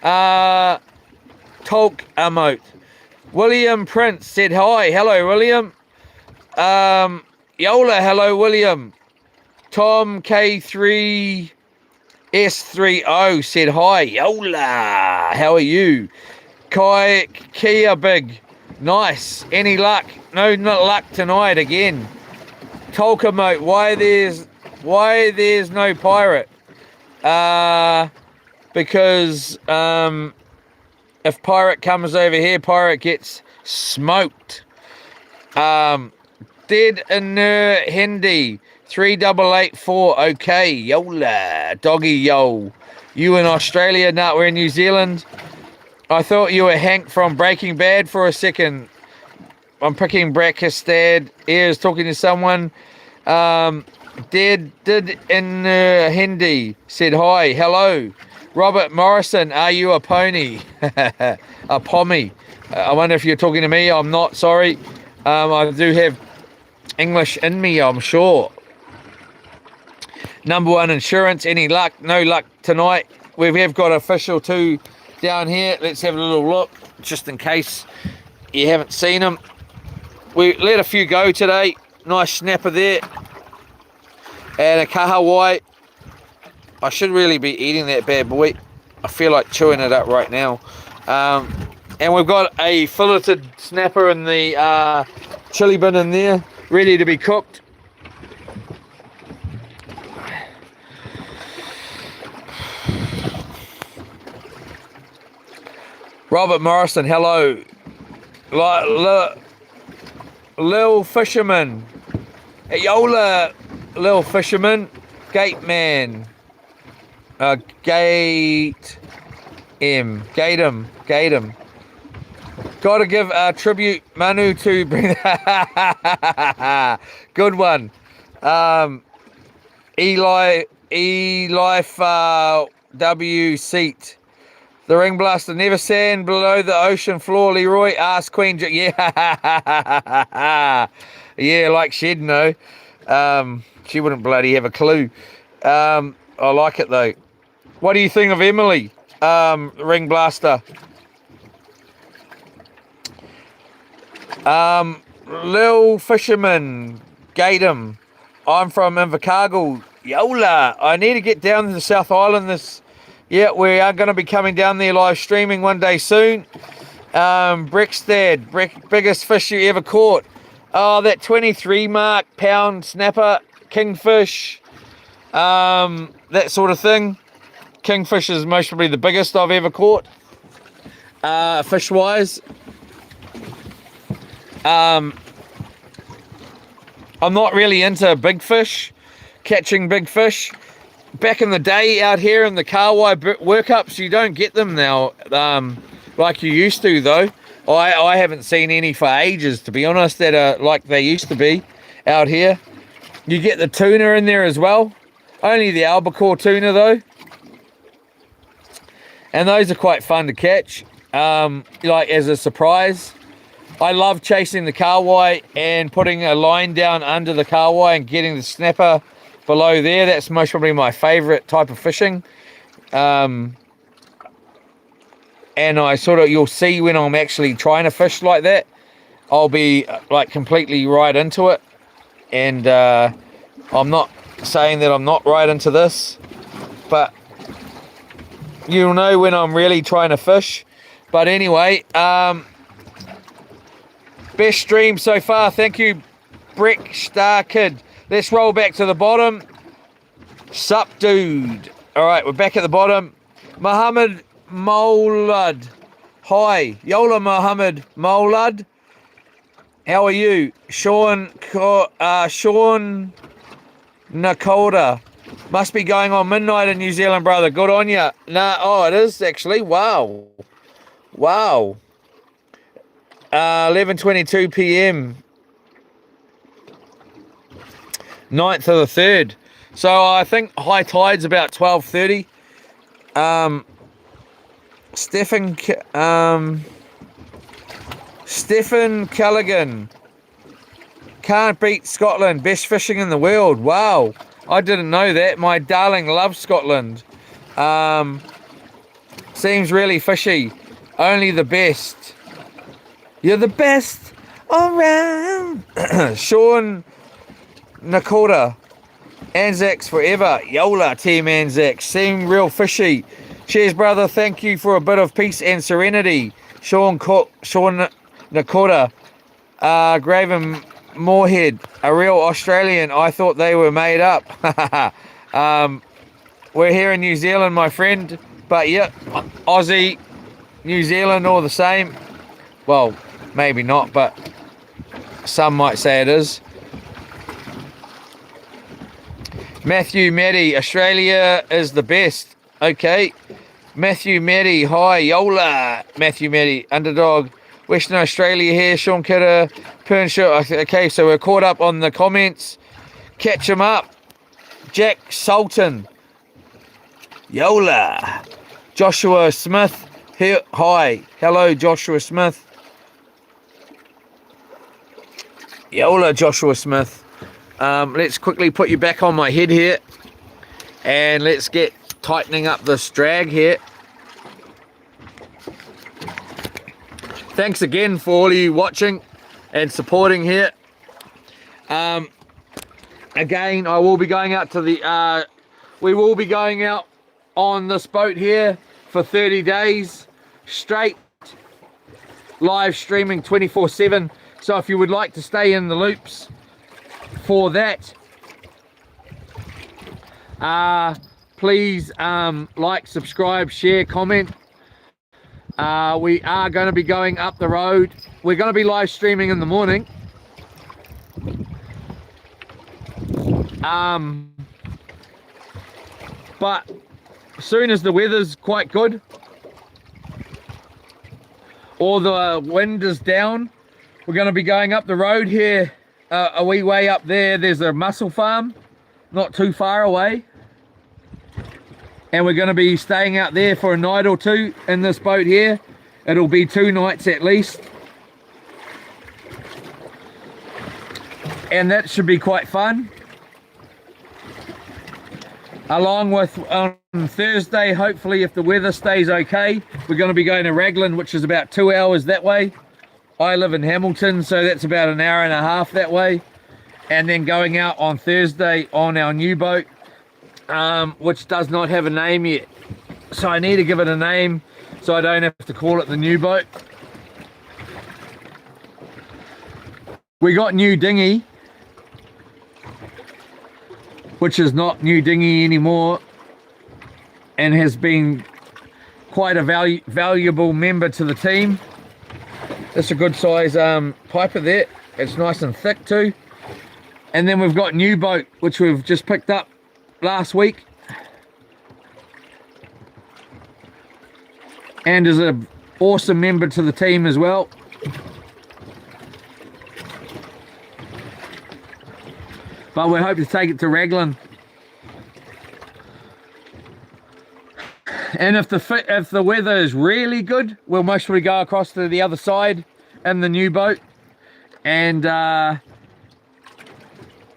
Tolkamote. William Prince said hi. Hello, William. Yola, hello, William. Tom K3S30 said hi. Yola, how are you? Kia Big. Nice. Any luck? No, not luck tonight again. Tolkamote. Why there's no pirate? Because if pirate comes over here, pirate gets smoked. Dead in Hindi 3884. Okay, Yola, doggy yo. You in Australia? No, we're in New Zealand. I thought you were Hank from Breaking Bad for a second. I'm picking Brackistad ears, talking to someone. Did in Hindi said hi, hello. Robert Morrison, are you a pony? A pommy. I wonder if you're talking to me. I'm not, sorry. I do have English in me, I'm sure. Number one insurance, any luck? No luck tonight. We have got a fish or two down here. Let's have a little look, just in case you haven't seen them. We let a few go today. Nice snapper there. And a kahawai. I should really be eating that bad boy. I feel like chewing it up right now. And we've got a filleted snapper in the chili bin in there, ready to be cooked. Robert Morrison, hello. Lil Fisherman. Yola, Lil Fisherman. Gate Man. Gate him. Gotta give a tribute, Manu, to bring. Good one. Eli W seat. The ring blaster never sand below the ocean floor. Leroy asked Queen. Yeah, yeah, like she'd know. She wouldn't bloody have a clue. I like it though. What do you think of Emily? Ring blaster. Lil Fisherman, Gatum. I'm from Invercargill. Yola. I need to get down to the South Island Yeah, we are going to be coming down there live streaming one day soon. Brickstad, biggest fish you ever caught. Oh, that 23 pound snapper, kingfish, that sort of thing. Kingfish is most probably the biggest I've ever caught, fish-wise. I'm not really into big fish, catching big fish. Back in the day out here in the Kawai workups, you don't get them now like you used to though. I haven't seen any for ages, to be honest, that are like they used to be out here. You get the tuna in there as well. Only the albacore tuna though. And those are quite fun to catch, like as a surprise. I love chasing the Kawai and putting a line down under the Kawai and getting the snapper below there. That's most probably my favorite type of fishing. And you'll see when I'm actually trying to fish like that, I'll be like completely right into it. And I'm not saying that I'm not right into this, but you'll know when I'm really trying to fish. But anyway, best stream so far. Thank you, Brick Star Kid. Let's roll back to the bottom. Sup, dude. All right, we're back at the bottom. Muhammad Moulad. Hi. Yola Muhammad Moulad. How are you? Sean Nakota. Must be going on midnight in New Zealand, brother. Good on ya. Nah, oh, it is actually. Wow. 11:22 p.m. 9th of the 3rd. So I think high tide's about 12:30. Stephen Callaghan. Can't beat Scotland. Best fishing in the world. Wow. I didn't know that. My darling loves Scotland. Seems really fishy. Only the best. You're the best around. Sean Nakota. Anzacs forever. Yola, Team Anzacs. Seem real fishy. Cheers, brother. Thank you for a bit of peace and serenity. Sean Nakota. Graven Moorhead. A real Australian. I thought they were made up. We're here in New Zealand, my friend. But yeah, Aussie, New Zealand, all the same. Well, maybe not, but some might say it is. Matthew Maddy, Australia is the best. Okay. Matthew Maddy, hi, Yola. Matthew Maddy, underdog. Western Australia here, Sean Kidder, Pernshaw. Okay, so we're caught up on the comments. Catch him up. Jack Sultan. Yola. Joshua Smith. Here, hi. Hello, Joshua Smith. Yola, Joshua Smith. Let's quickly put you back on my head here. And let's get tightening up this drag here. Thanks again for all of you watching and supporting here. Again, I will be going out to the... we will be going out on this boat here for 30 days straight. Live streaming 24/7. So if you would like to stay in the loops for that, please like, subscribe, share, comment. We are going to be going up the road. We're going to be live streaming in the morning. But as soon as the weather's quite good, or the wind is down, we're going to be going up the road here, a wee way up there. There's a mussel farm not too far away, and we're going to be staying out there for a night or two in this boat here. It'll be 2 nights at least, and that should be quite fun. Along with on Thursday, hopefully if the weather stays okay, we're going to be going to Raglan, which is about 2 hours that way. I live in Hamilton, so that's about an hour and a half that way. And then going out on Thursday on our new boat, which does not have a name yet. So I need to give it a name so I don't have to call it the new boat. We got new dinghy, which is not new dinghy anymore, and has been quite a valuable member to the team. It's a good size piper there. It's nice and thick too. And then we've got new boat, which we've just picked up last week, and is an awesome member to the team as well. But we hope to take it to Raglan. And if the weather is really good, we'll most probably go across to the other side in the new boat and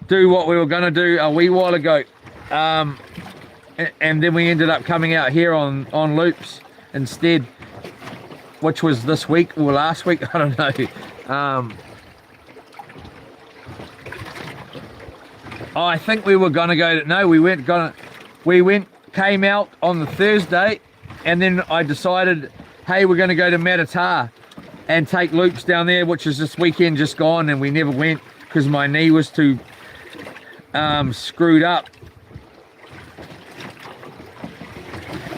do what we were going to do a wee while ago. And then we ended up coming out here on loops instead, which was this week or last week, I don't know. I think we were gonna go to, no, came out on the Thursday, and then I decided, hey, we're gonna go to Matatā and take loops down there, which is this weekend just gone, and we never went because my knee was too screwed up.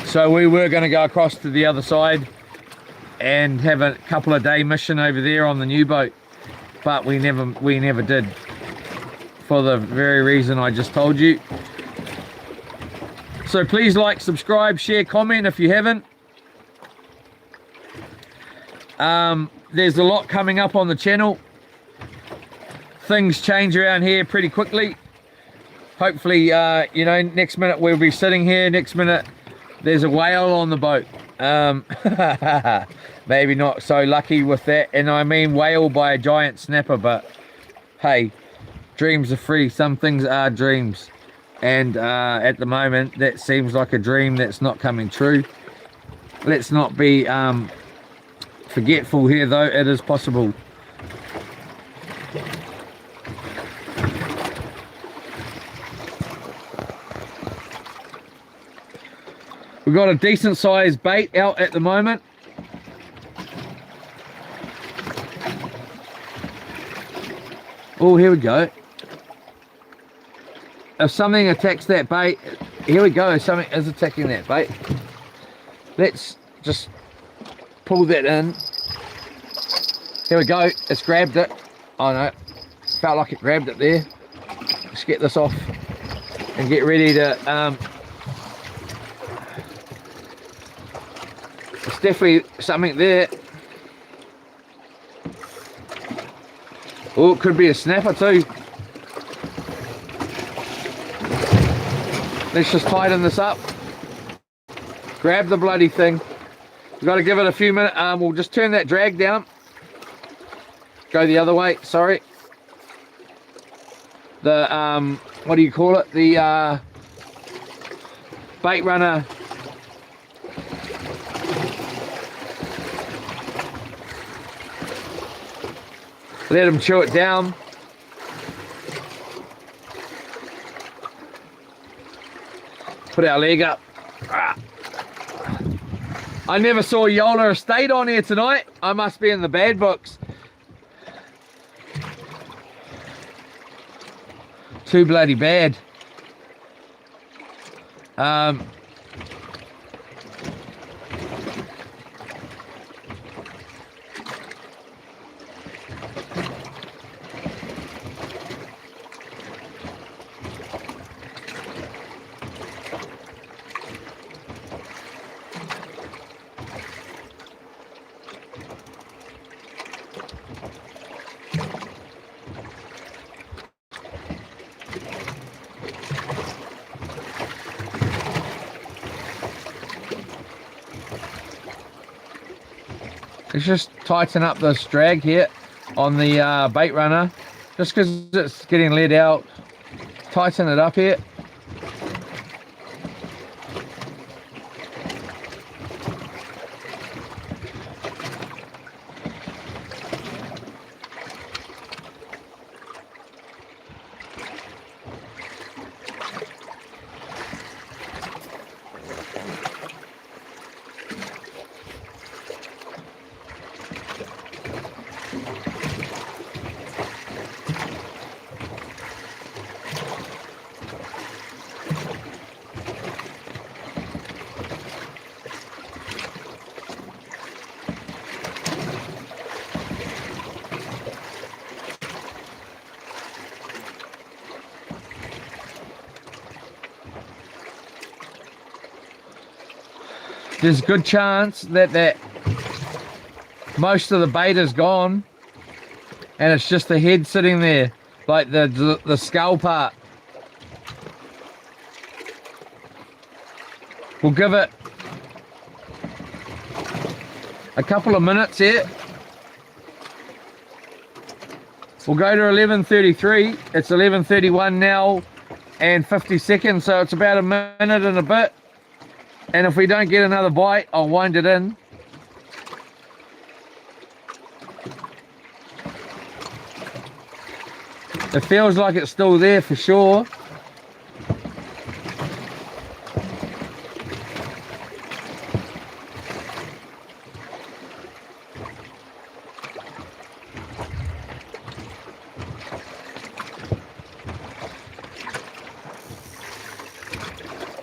So we were gonna go across to the other side and have a couple of day mission over there on the new boat, but we never did, for the very reason I just told you. So please like, subscribe, share, comment if you haven't. There's a lot coming up on the channel. Things change around here pretty quickly. Hopefully, you know, next minute we'll be sitting here, next minute there's a whale on the boat. Maybe not so lucky with that, and I mean whale by a giant snapper, but hey, dreams are free. Some things are dreams, and at the moment that seems like a dream that's not coming true. Let's not be forgetful here though, it is possible. We've got a decent sized bait out at the moment. Oh, here we go. If something attacks that bait, here we go, something is attacking that bait. Let's just pull that in. Here we go, it's grabbed it. Oh no, felt like it grabbed it there. Let's get this off and get ready to, it's definitely something there. Oh, it could be a snapper too. Let's just tighten this up. Grab the bloody thing. We've got to give it a few minutes. We'll just turn that drag down. Go the other way, sorry. The, what do you call it? The bait runner. Let them chew it down. Put our leg up. I never saw Yola Estate on here tonight. I must be in the bad books. too bloody bad. Let's just tighten up this drag here on the bait runner, just because it's getting let out. Tighten it up here. There's a good chance that most of the bait is gone and it's just the head sitting there, like the skull part. We'll give it a couple of minutes here. We'll go to 11:33. It's 11:31 now and 50 seconds, so it's about a minute and a bit. And if we don't get another bite, I'll wind it in. It feels like it's still there for sure.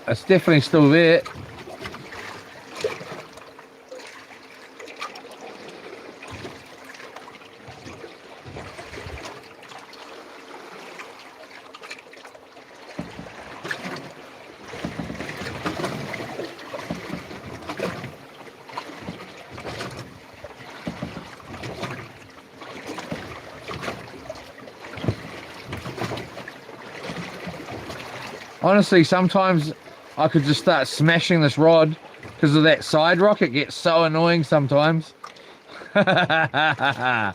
It's definitely still there. Honestly, sometimes I could just start smashing this rod because of that side rock. It gets so annoying sometimes. Here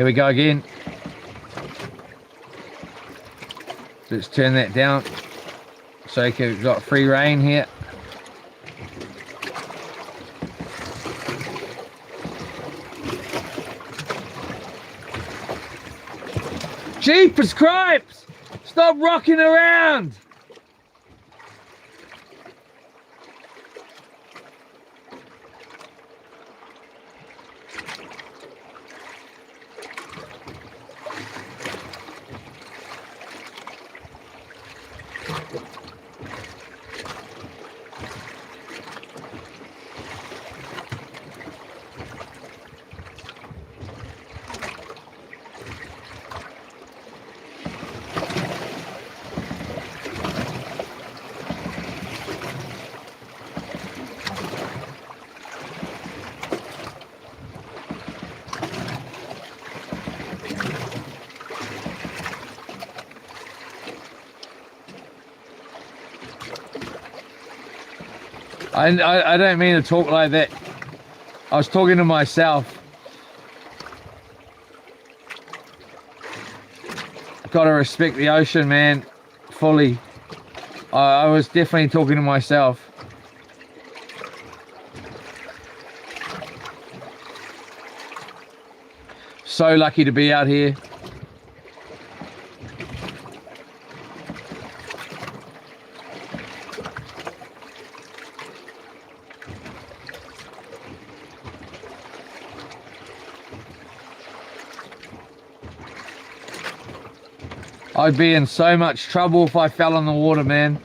we go again. Let's turn that down so you can got free rein here. Jeepers cripes! Stop rocking around! I don't mean to talk like that. I was talking to myself. Got to respect the ocean, man, fully. I was definitely talking to myself. So lucky to be out here. I'd be in so much trouble if I fell in the water, man.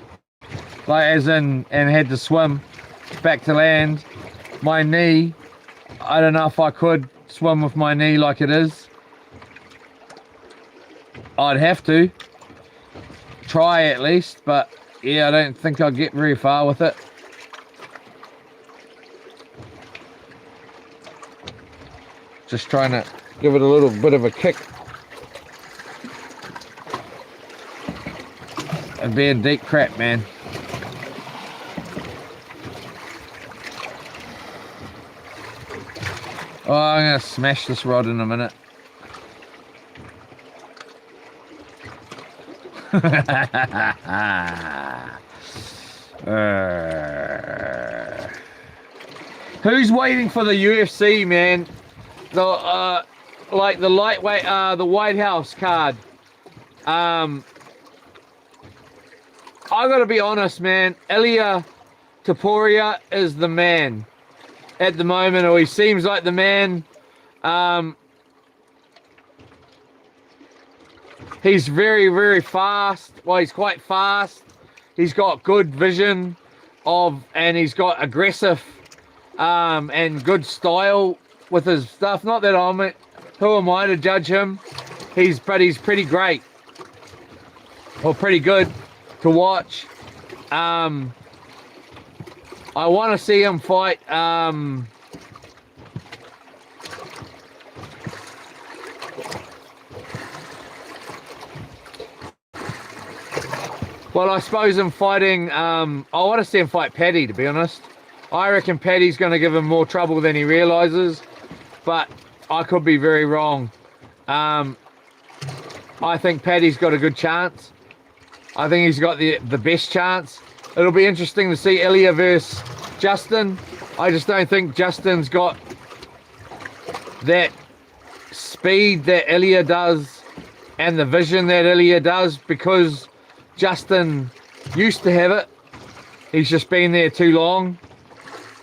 Like, as in, and had to swim back to land. My knee, I don't know if I could swim with my knee like it is. I'd have to try at least, but yeah, I don't think I'll get very far with it. Just trying to give it a little bit of a kick. And being deep crap, man. Oh, I'm gonna smash this rod in a minute. Who's waiting for the UFC, man? The like the lightweight, the White House card. I gotta be honest, man. Ilia Topuria is the man at the moment, or he seems like the man. He's very, very fast. Well, he's quite fast. He's got good vision and he's got aggressive and good style with his stuff. Not that who am I to judge him? He's pretty great, or pretty good to watch. I want to see him fight well, I suppose him fighting I want to see him fight Paddy, to be honest. I reckon Paddy's going to give him more trouble than he realizes, but I could be very wrong. I think Paddy's got a good chance. I think he's got the best chance. It'll be interesting to see Ilia versus Justin. I just don't think Justin's got that speed that Ilia does and the vision that Ilia does, because Justin used to have it. He's just been there too long.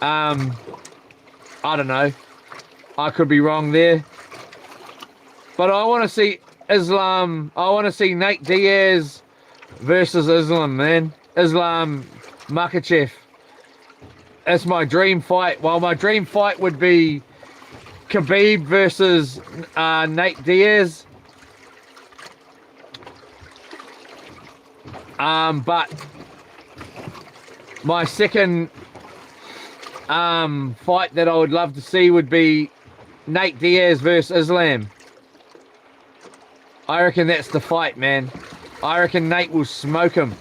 I don't know. I could be wrong there. But I want to see Islam. I want to see Nate Diaz versus Islam, man. Islam Makhachev. That's my dream fight. Well, my dream fight would be Khabib versus Nate Diaz. But my second fight that I would love to see would be Nate Diaz versus Islam. I reckon that's the fight, man. I reckon Nate will smoke him.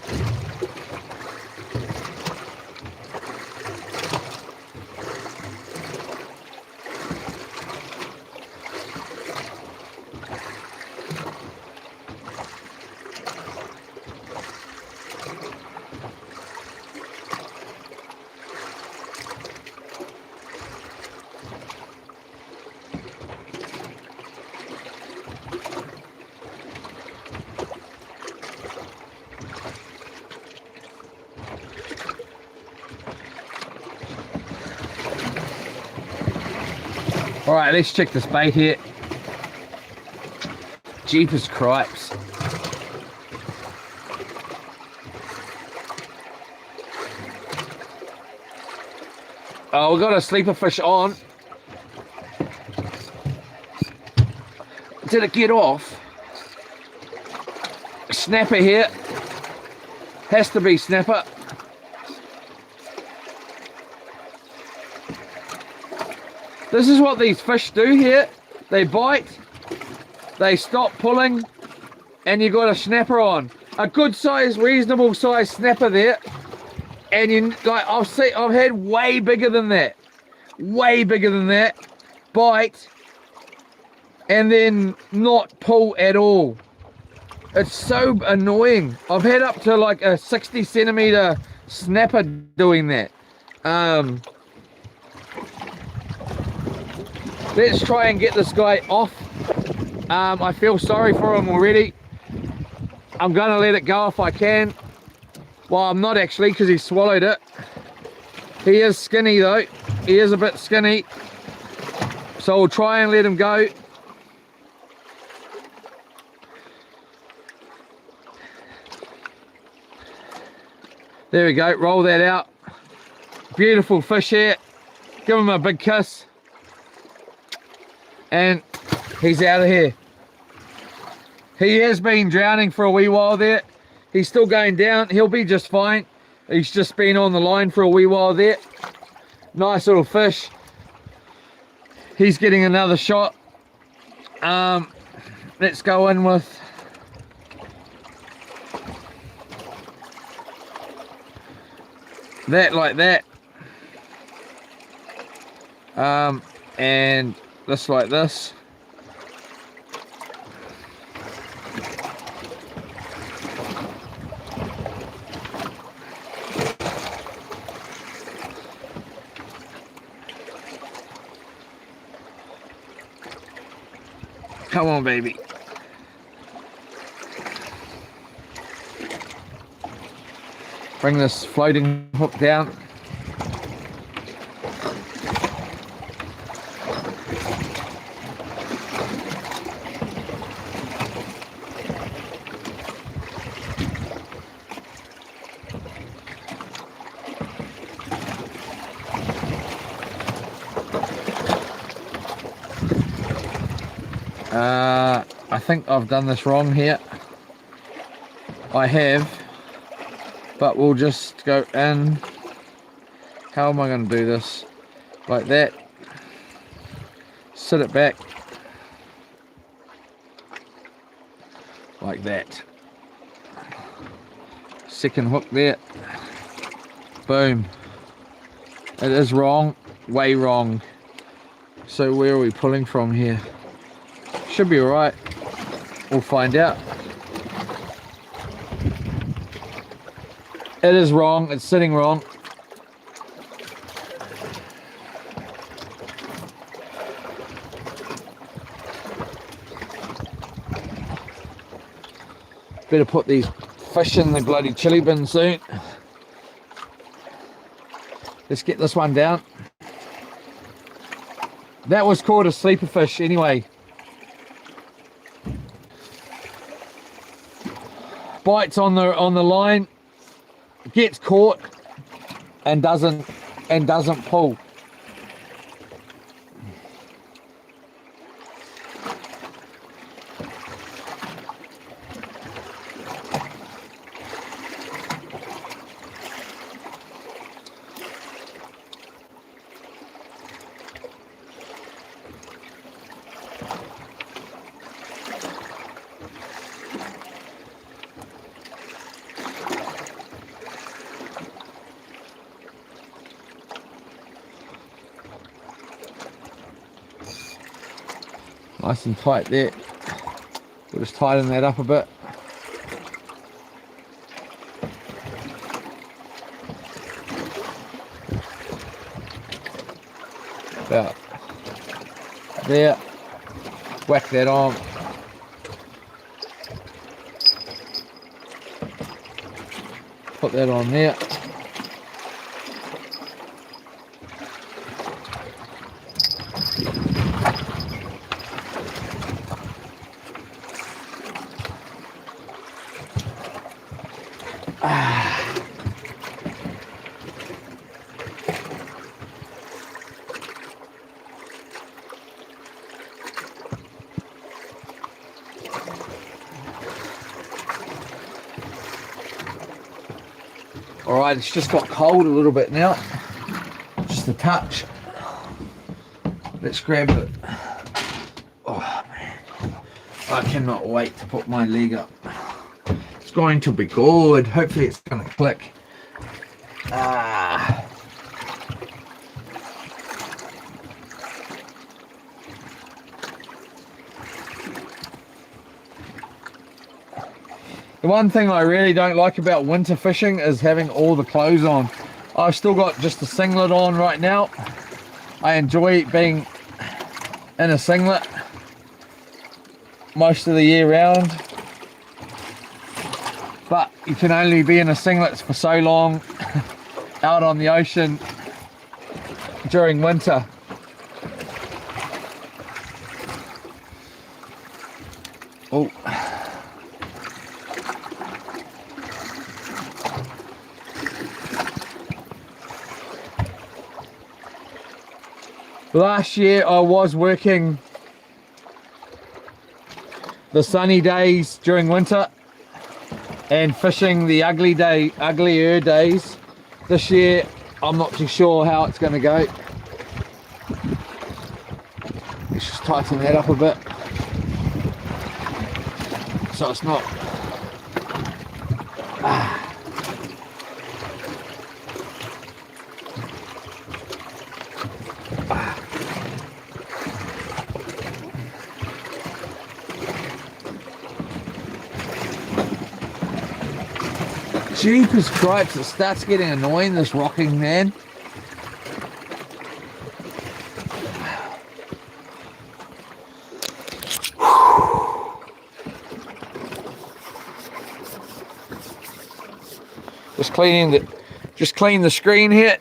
All right, let's check this bait here. Jeepers cripes. Oh, we've got a sleeper fish on. Did it get off? Snapper here. Has to be snapper. This is what these fish do here. They bite, they stop pulling, and you got a snapper on. A good size, reasonable size snapper there. And you like, I've had way bigger than that. Way bigger than that. Bite and then not pull at all. It's so annoying. I've had up to like a 60 centimeter snapper doing that. Let's try and get this guy off. I feel sorry for him already. I'm gonna let it go if I can. Well, I'm not actually, because he swallowed it. He is skinny though. He is a bit skinny. So we'll try and let him go. There we go, roll that out. Beautiful fish here. Give him a big kiss. And he's out of here. He has been drowning for a wee while there. He's still going down. He'll be just fine. He's just been on the line for a wee while there. Nice little fish. He's getting another shot. Let's go in with that, like that. And this like this. Come on, baby. Bring this floating hook down. I think I've done this wrong here. I have, but we'll just go in. How am I going to do this? Like that. Sit it back. Like that. Second hook there. Boom. It is wrong. Way wrong. So where are we pulling from here? Should be alright. We'll find out. It is wrong. It's sitting wrong. Better put these fish in the bloody chili bin soon. Let's get this one down. That was called a sleeper fish anyway. Bites on the line, gets caught and doesn't pull. Nice and tight there. We'll just tighten that up a bit. About there. Whack that on. Put that on there. Alright, it's just got cold a little bit now. Just a touch. Let's grab it. Oh man. I cannot wait to put my leg up. It's going to be good. Hopefully it's going to click. The one thing I really don't like about winter fishing is having all the clothes on. I've still got just a singlet on right now. I enjoy being in a singlet most of the year round. But you can only be in a singlet for so long out on the ocean during winter. Oh. Last year I was working the sunny days during winter and fishing the uglier days. This year I'm not too sure how it's going to go. Let's just tighten that up a bit so it's not Jeepers cripes, it starts getting annoying, this rocking, man. Just clean the screen here.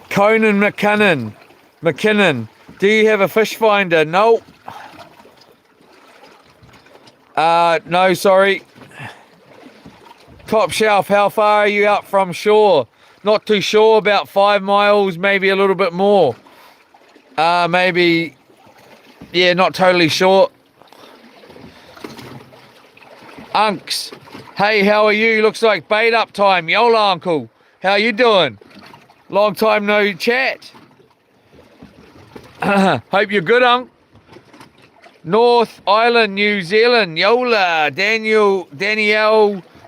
Conan McKinnon, do you have a fish finder? No. No, sorry. Top Shelf, how far are you out from shore? Not too sure, about 5 miles, maybe a little bit more. Maybe, yeah, not totally sure. Unks, hey, how are you? Looks like bait up time. Yola, uncle. How you doing? Long time no chat. Hope you're good, Unc. North Island, New Zealand. Yola. Danielle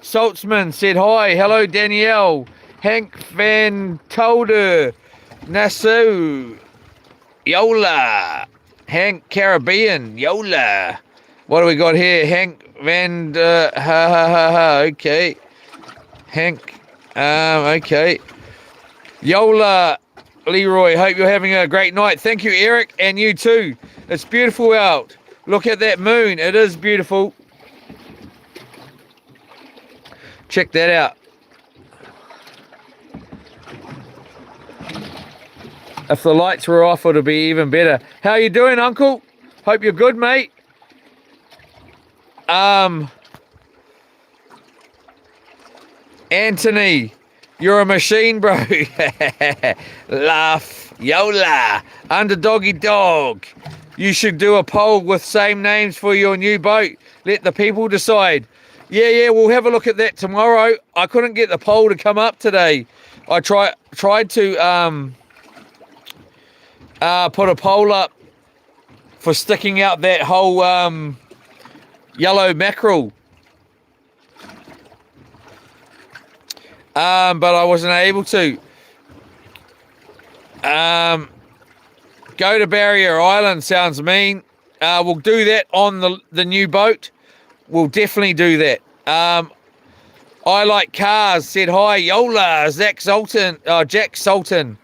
Saltzman said hi. Hello, Danielle. Hank Van Tolder. Nassau. Yola. Hank Caribbean. Yola. What do we got here? Hank Van... okay. Hank... okay. Yola, Leroy, hope you're having a great night. Thank you, Eric, and you too. It's beautiful out. Look at that moon. It is beautiful. Check that out. If the lights were off, it would be even better. How you doing, Uncle? Hope you're good, mate. Anthony, you're a machine, bro. Laugh. Yola. Underdoggy dog. You should do a poll with same names for your new boat. Let the people decide. Yeah, we'll have a look at that tomorrow. I couldn't get the poll to come up today. I tried to put a poll up for sticking out that whole yellow mackerel. But I wasn't able to. Go to Barrier Island sounds mean. We'll do that on the new boat. We'll definitely do that. I like cars said hi. Yola, Jack Sultan.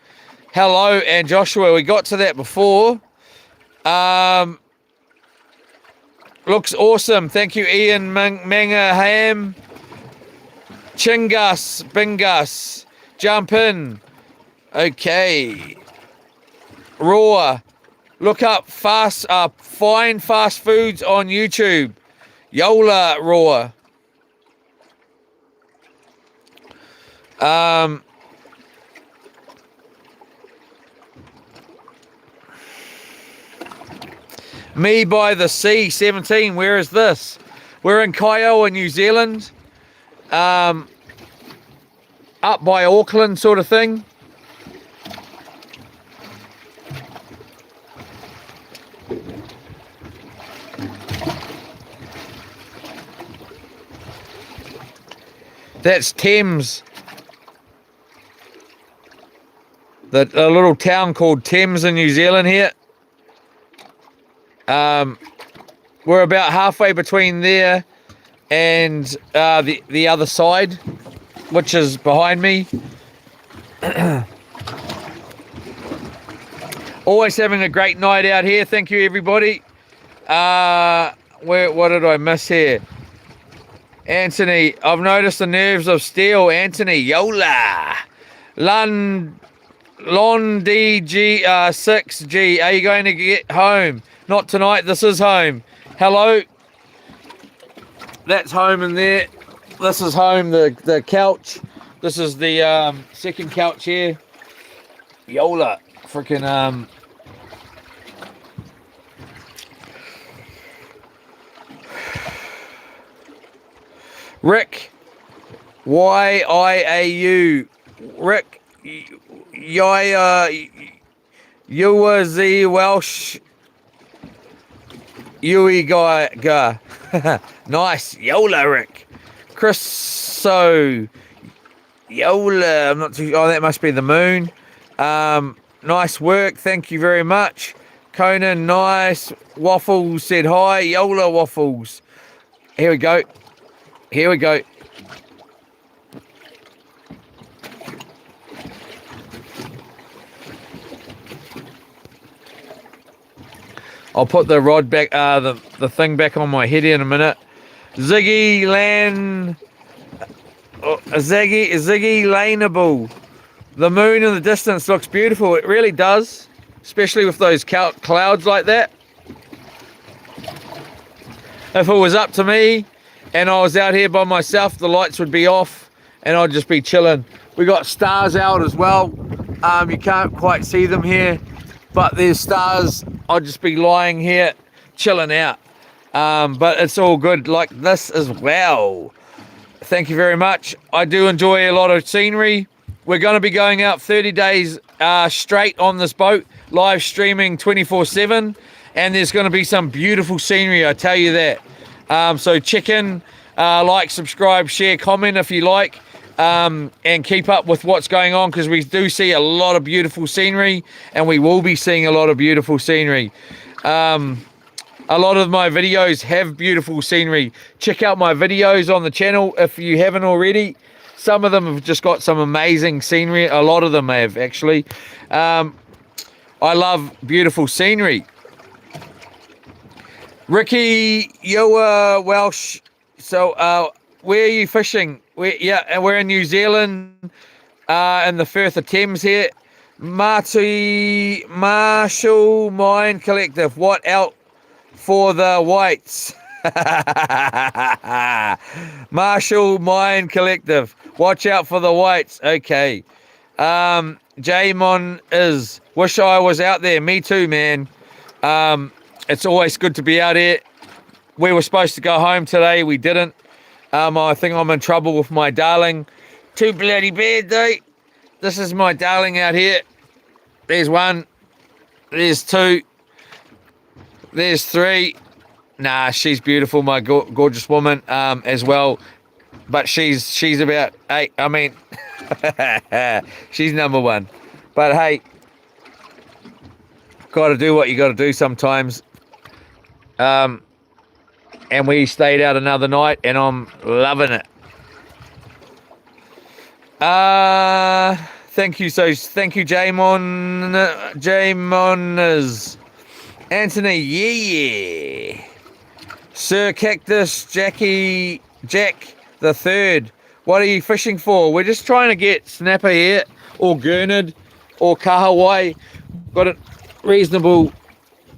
Hello, and Joshua. We got to that before. Looks awesome. Thank you, Ian Mangaham. Chingus, Bingus, jump in. Okay. Raw. Look up fine fast foods on YouTube. Yola Raw. Me by the Sea 17. Where is this? We're in Kiowa, New Zealand. Up by Auckland sort of thing. That's Thames. A little town called Thames in New Zealand here. We're about halfway between there and the other side, which is behind me. Always having a great night out here. Thank you, everybody. What did I miss here? Anthony, I've noticed the nerves of steel. Anthony, Yola. Lon DG 6G. Are you going to get home? Not tonight. This is home. Hello. that's home in there. This is home, the couch. This is the second couch here. Yola, freaking Rick, YIAU, Rick, you were the Welsh Yui guy. Nice, Yola, Rick. Chris, so Yola, I'm not too. Oh, that must be the moon. Nice work, thank you very much. Conan, nice. Waffles said hi. Yola Waffles. Here we go. Here we go. I'll put the rod back, the thing back on my head in a minute. Ziggy Laneable. The moon in the distance looks beautiful. It really does, especially with those clouds like that. If it was up to me and I was out here by myself, the lights would be off and I'd just be chilling. We got stars out as well. You can't quite see them here, but there's stars. I'd just be lying here chilling out. But it's all good like this as well. Thank you very much. I do enjoy a lot of scenery. We're going to be going out 30 days straight on this boat, live streaming 24/7, and there's going to be some beautiful scenery, I tell you that. So check in, like, subscribe, share, comment if you like, and keep up with what's going on, because we do see a lot of beautiful scenery, and we will be seeing a lot of beautiful scenery. A lot of my videos have beautiful scenery. Check out my videos on the channel if you haven't already. Some of them have just got some amazing scenery. A lot of them have, actually. I love beautiful scenery. Ricky, you're Welsh. So, where are you fishing? We're in New Zealand, in the Firth of Thames here. Marshall Mine Collective. What out for the whites? Marshall Mine Collective. Watch out for the whites. Okay. Jamon is. Wish I was out there. Me too, man. It's always good to be out here. We were supposed to go home today. We didn't. I think I'm in trouble with my darling. Too bloody bad, though. This is my darling out here. There's one. There's two. There's three. Nah, she's beautiful, my gorgeous woman, as well. But she's about 8. I mean, she's number 1. But hey, got to do what you got to do sometimes. And we stayed out another night, and I'm loving it. Thank you, Jamoners. Anthony, yeah. Sir Cactus, Jack the Third. What are you fishing for? We're just trying to get snapper here, or gurnard, or kahawai. Got a reasonable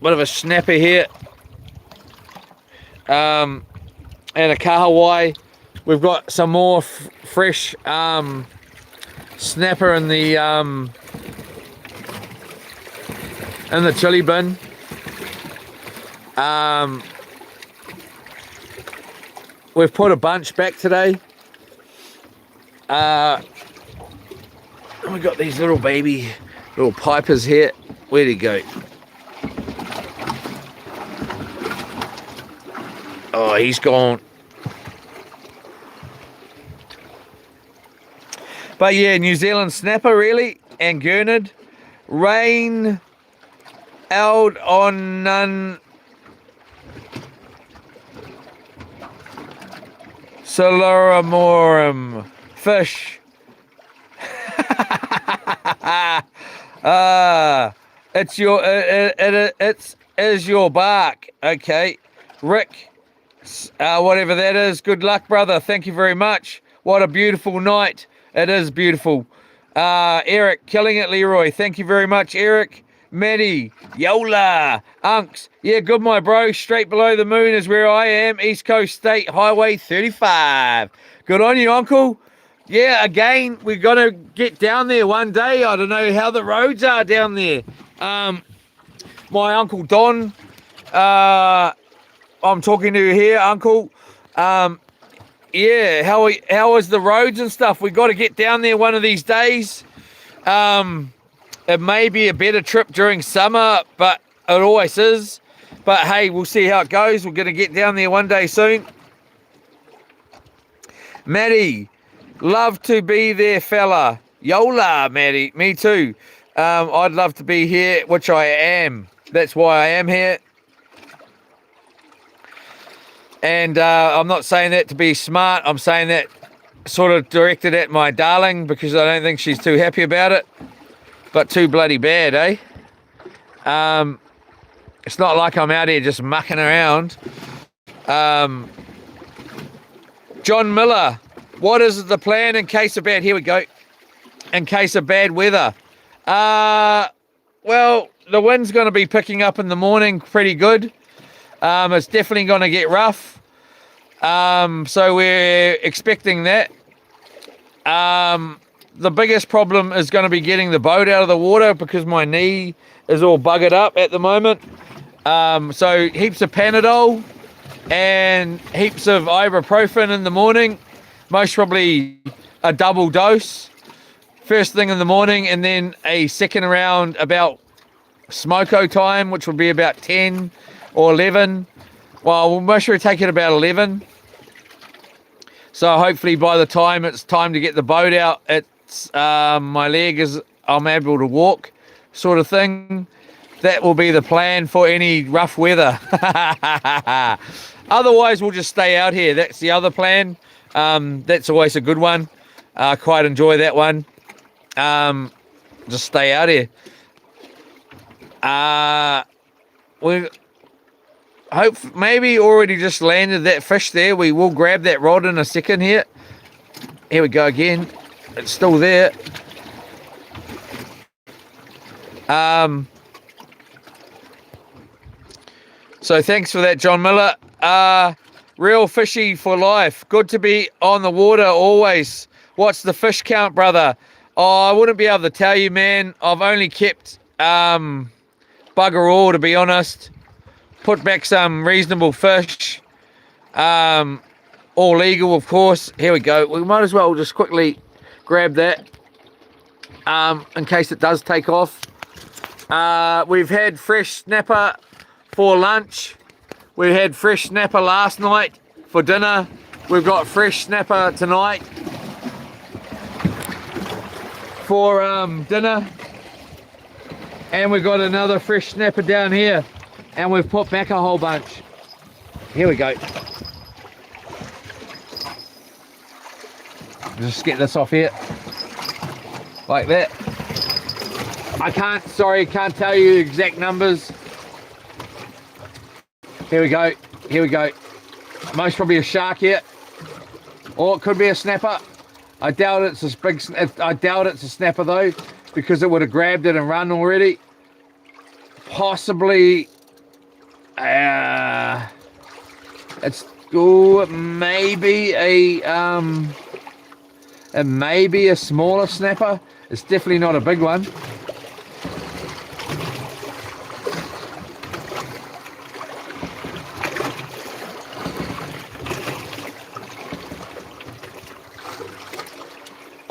bit of a snapper here. And a kahawai. We've got some more fresh snapper in the chili bin. We've put a bunch back today. And we got these little pipers here. Where'd he go? Oh, he's gone. But yeah, New Zealand snapper really, and gurnard. Rain out on none. Solaramorum fish. It's your it is your bark. Okay, Rick, whatever that is. Good luck, brother. Thank you very much. What a beautiful night. It is beautiful. Eric, killing it, Leroy. Thank you very much, Eric. Maddie, Yola, Unks. Yeah, good, my bro. Straight below the moon is where I am. East Coast State Highway 35. Good on you, Uncle. Yeah, again, we're going to get down there one day. I don't know how the roads are down there. My Uncle Don, I'm talking to you here, Uncle. Yeah, how is the roads and stuff? We got to get down there one of these days. It may be a better trip during summer, but it always is. But hey, we'll see how it goes. We're going to get down there one day soon. Maddie, love to be there, fella. Yola, Maddie, me too. I'd love to be here, which I am. That's why I am here. And I'm not saying that to be smart. I'm saying that sort of directed at my darling because I don't think she's too happy about it. But too bloody bad, eh? It's not like I'm out here just mucking around. John Miller, what is the plan in case of bad... Here we go. In case of bad weather. Well, the wind's going to be picking up in the morning pretty good. It's definitely going to get rough. So we're expecting that. The biggest problem is going to be getting the boat out of the water because my knee is all buggered up at the moment. So heaps of Panadol and heaps of ibuprofen in the morning. Most probably a double dose. First thing in the morning and then a second round about smoko time, which will be about 10 or 11. Well, we'll most probably take it about 11. So hopefully by the time it's time to get the boat out, it's my leg is, I'm able to walk sort of thing. That will be the plan for any rough weather. Otherwise, we'll just stay out here. That's the other plan. That's always a good one. I quite enjoy that one. Just stay out here. We hope maybe already just landed that fish there. We will grab that rod in a second here. Here we go again. It's still there. So thanks for that, John Miller. Real fishy for life. Good to be on the water always. What's the fish count, brother? Oh, I wouldn't be able to tell you, man. I've only kept bugger all, to be honest. Put back some reasonable fish. All legal, of course. Here we go. We might as well just quickly grab that in case it does take off. We've had fresh snapper for lunch. We had fresh snapper last night for dinner. We've got fresh snapper tonight for dinner. And we've got another fresh snapper down here. And we've put back a whole bunch. Here we go. Just get this off here. Like that. I can't tell you exact numbers. Here we go. Here we go. Most probably a shark here. Or it could be a snapper. I doubt it's a big. I doubt it's a snapper though, because it would have grabbed it and run already. Possibly. It's maybe it may be a smaller snapper. It's definitely not a big one.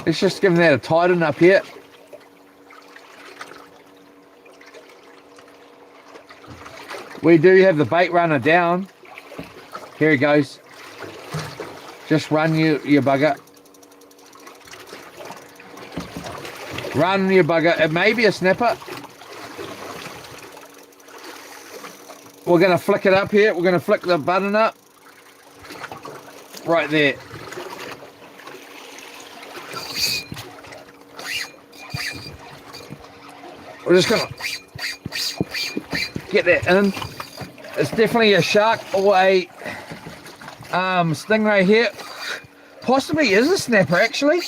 Let's just give that a tighten up here. We do have the bait runner down. Here he goes. Just run your bugger. Run your bugger. It may be a snapper. We're going to flick it up here. We're going to flick the button up. Right there. We're just going to get that in. It's definitely a shark or a stingray here. Possibly is a snapper actually.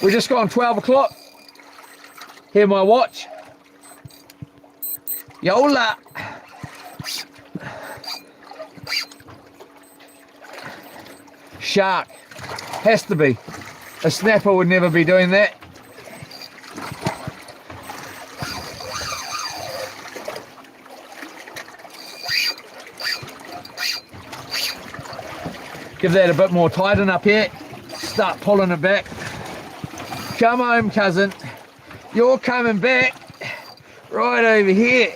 We just got on 12 o'clock. Hear my watch? Yola! Shark. Has to be. A snapper would never be doing that. Give that a bit more tighten up here. Start pulling it back. Come home, cousin. You're coming back. Right over here.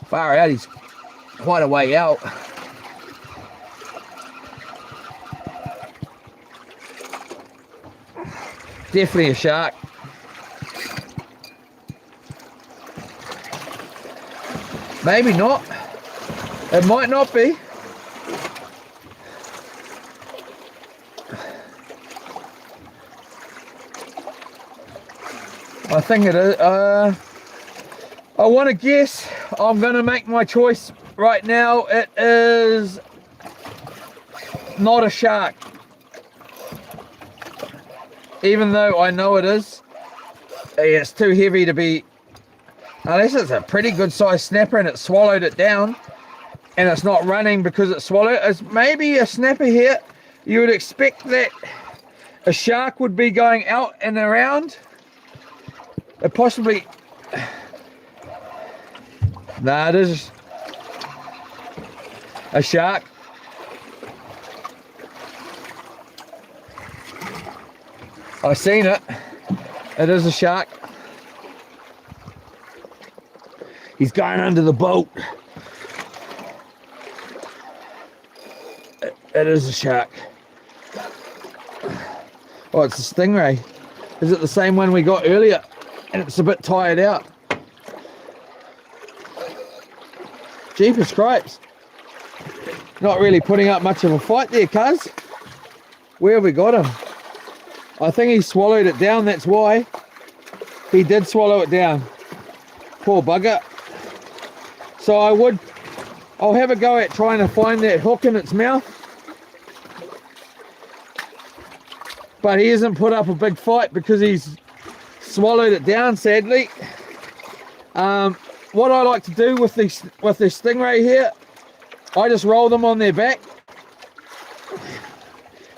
Far out, he's quite a way out. Definitely a shark. Maybe not. It might not be. I think it is. I want to guess. I'm going to make my choice right now. It is not a shark. Even though I know it is. It's too heavy to be. Unless it's a pretty good sized snapper and it swallowed it down. And it's not running because it swallowed. It's maybe a snapper here. You would expect that a shark would be going out and around. It possibly. Nah, it is a shark. I've seen it. It is a shark. He's going under the boat. It is a shark. Oh, it's a stingray. Is it the same one we got earlier? And it's a bit tired out. Jeepers cripes. Not really putting up much of a fight there, cuz. Where have we got him? I think he swallowed it down, that's why. He did swallow it down. Poor bugger. So I'll have a go at trying to find that hook in its mouth. But he hasn't put up a big fight because he's swallowed it down, sadly. What I like to do with this stingray here, I just roll them on their back.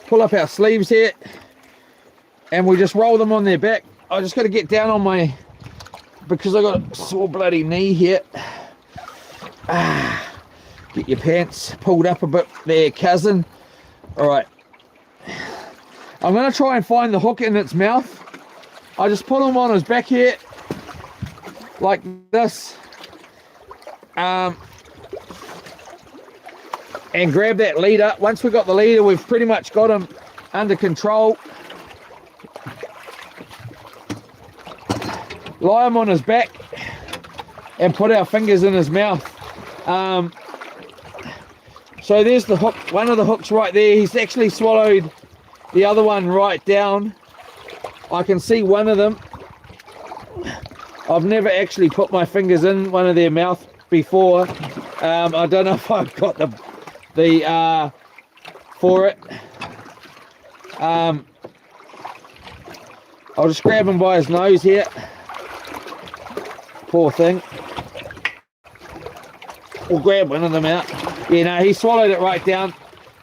Pull up our sleeves here. And we just roll them on their back. I just got to get down on my, because I got a sore bloody knee here. Get your pants pulled up a bit there, cousin. All right. I'm going to try and find the hook in its mouth. I just put him on his back here, like this. And grab that leader. Once we got the leader, we've pretty much got him under control. Lie him on his back and put our fingers in his mouth. So there's the hook, one of the hooks right there. He's actually swallowed the other one right down. I can see one of them. I've never actually put my fingers in one of their mouth before. I don't know if I've got the for it. I'll just grab him by his nose here. Poor thing. We'll grab one of them out. Yeah, no, he swallowed it right down.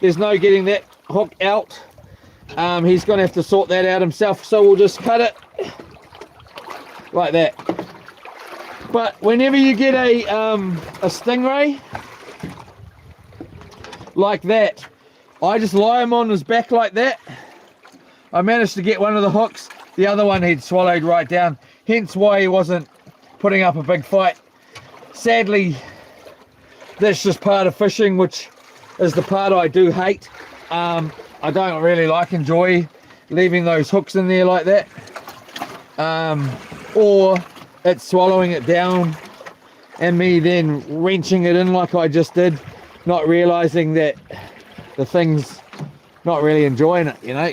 There's no getting that hook out. He's going to have to sort that out himself. So we'll just cut it like that. But whenever you get a stingray like that, I just lie him on his back like that. I managed to get one of the hooks. The other one he'd swallowed right down. Hence why he wasn't putting up a big fight. Sadly, that's just part of fishing, which is the part I do hate. I don't really enjoy leaving those hooks in there like that. Or it's swallowing it down and me then wrenching it in like I just did, not realizing that the thing's not really enjoying it, you know.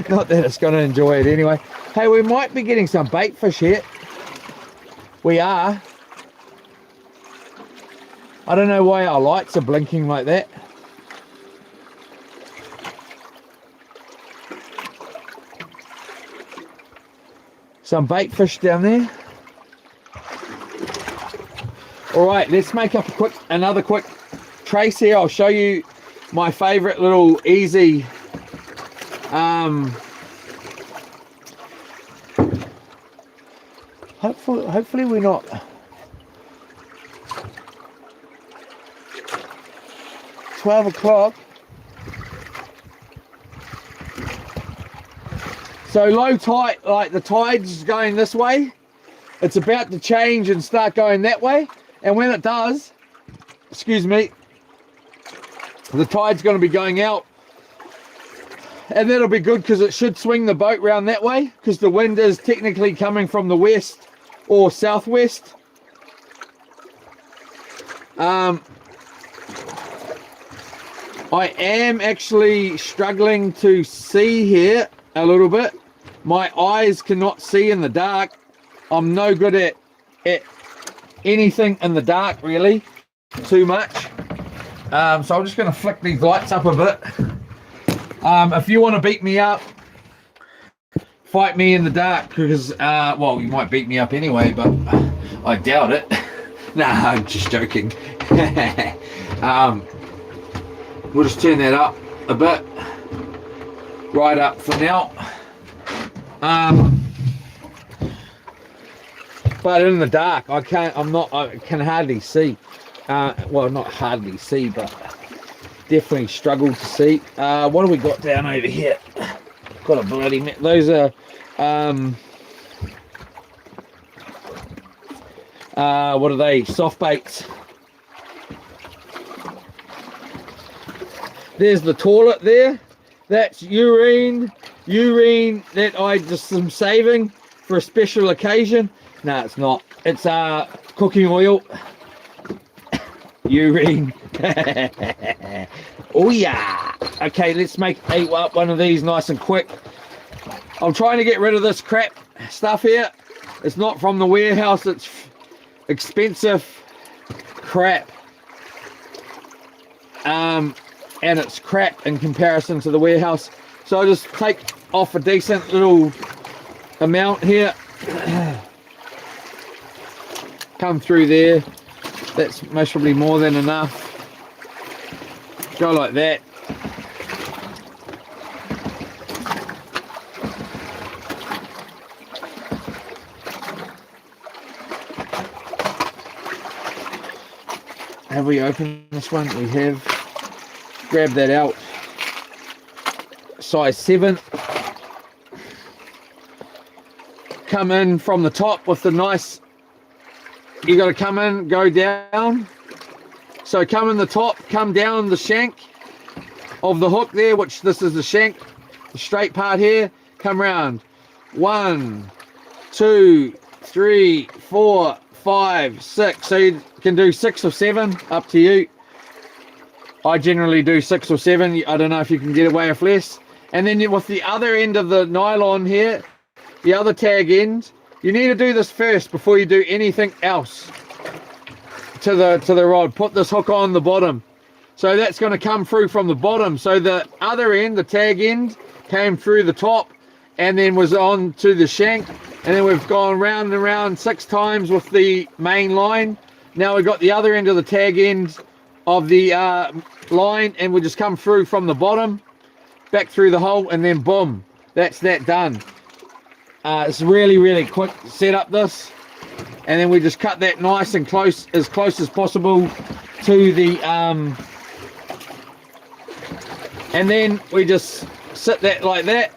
Not that it's going to enjoy it anyway. Hey, we might be getting some bait fish here. We are. I don't know why our lights are blinking like that. some bait fish down there. All right, let's make up another quick trace here. I'll show you my favorite little easy hopefully we're not $12 so low tide, like the tide's going this way, it's about to change and start going that way, and when it does, excuse me, the tide's going to be going out, and that'll be good because it should swing the boat round that way, because the wind is technically coming from the west or southwest. I am actually struggling to see here a little bit. My eyes cannot see in the dark. I'm no good at anything in the dark, really, too much. So I'm just going to flick these lights up a bit. If you want to beat me up, fight me in the dark, because, well, you might beat me up anyway, but I doubt it. Nah, I'm just joking. We'll just turn that up a bit, right up for now. But in the dark, I can hardly see. Well, not hardly see, but definitely struggle to see. What do we got down over here? Got a bloody those are what are they? Soft baits. There's the toilet there. That's urine that I just am saving for a special occasion. No, it's not. It's cooking oil. Urine. Oh yeah. Okay, let's make up one of these nice and quick. I'm trying to get rid of this crap stuff here. It's not from the warehouse. It's expensive crap. And it's crap in comparison to the warehouse. So I'll just take off a decent little amount here. Come through there. That's most probably more than enough. Go like that. Have we opened this one? We have. Grab that out. Size 7. Come in from the top with the nice, you got to come in, go down. So come in the top, come down the shank of the hook there, which this is the shank, the straight part here. Come round. 1, 2, 3, 4, 5, 6. So you can do 6 or 7, up to you. I generally do 6 or 7. I don't know if you can get away with less. And then with the other end of the nylon here, the other tag end, you need to do this first before you do anything else to the rod. Put this hook on the bottom. So that's going to come through from the bottom. So the other end, the tag end, came through the top and then was on to the shank. And then we've gone round and round 6 times with the main line. Now we've got the other end of the tag end of the line, and we'll just come through from the bottom, back through the hole, and then boom, that's that done. It's really quick to set up this, and then we just cut that nice and close as possible to the and then we just sit that like that,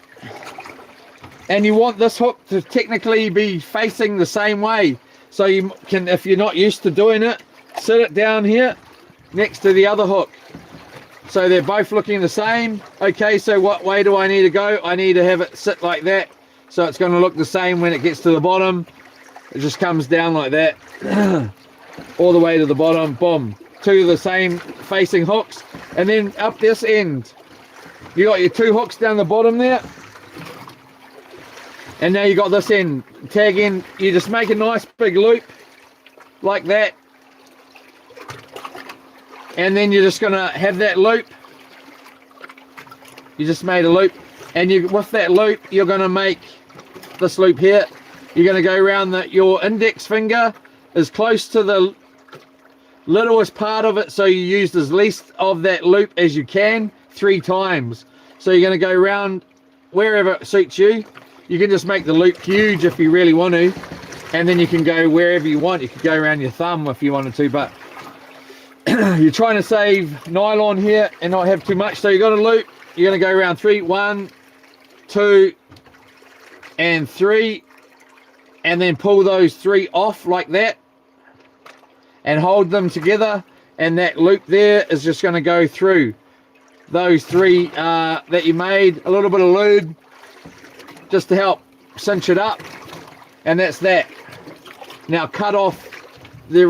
and you want this hook to technically be facing the same way, so you can, if you're not used to doing it, sit it down here next to the other hook, so they're both looking the same. Okay, so what way do I need to go? I need to have it sit like that, so it's going to look the same when it gets to the bottom. It just comes down like that all the way to the bottom, boom, to the same facing hooks. And then up this end, you got your 2 hooks down the bottom there, and now you got this end, tag end. You just make a nice big loop like that, and then you're just gonna have that loop. You just made a loop, and you, with that loop, you're gonna make this loop here. you're going to go around your index finger as close to the littlest part of it, so you use as least of that loop as you can 3 times. So you're going to go around wherever it suits you. You can just make the loop huge if you really want to, and then you can go wherever you want. You could go around your thumb if you wanted to, but you're trying to save nylon here and not have too much. So you got a loop, you're going to go around 3, 1, 2 and 3, and then pull those 3 off like that and hold them together, and that loop there is just going to go through those 3 that you made. A little bit of lube just to help cinch it up, and that's that. Now cut off the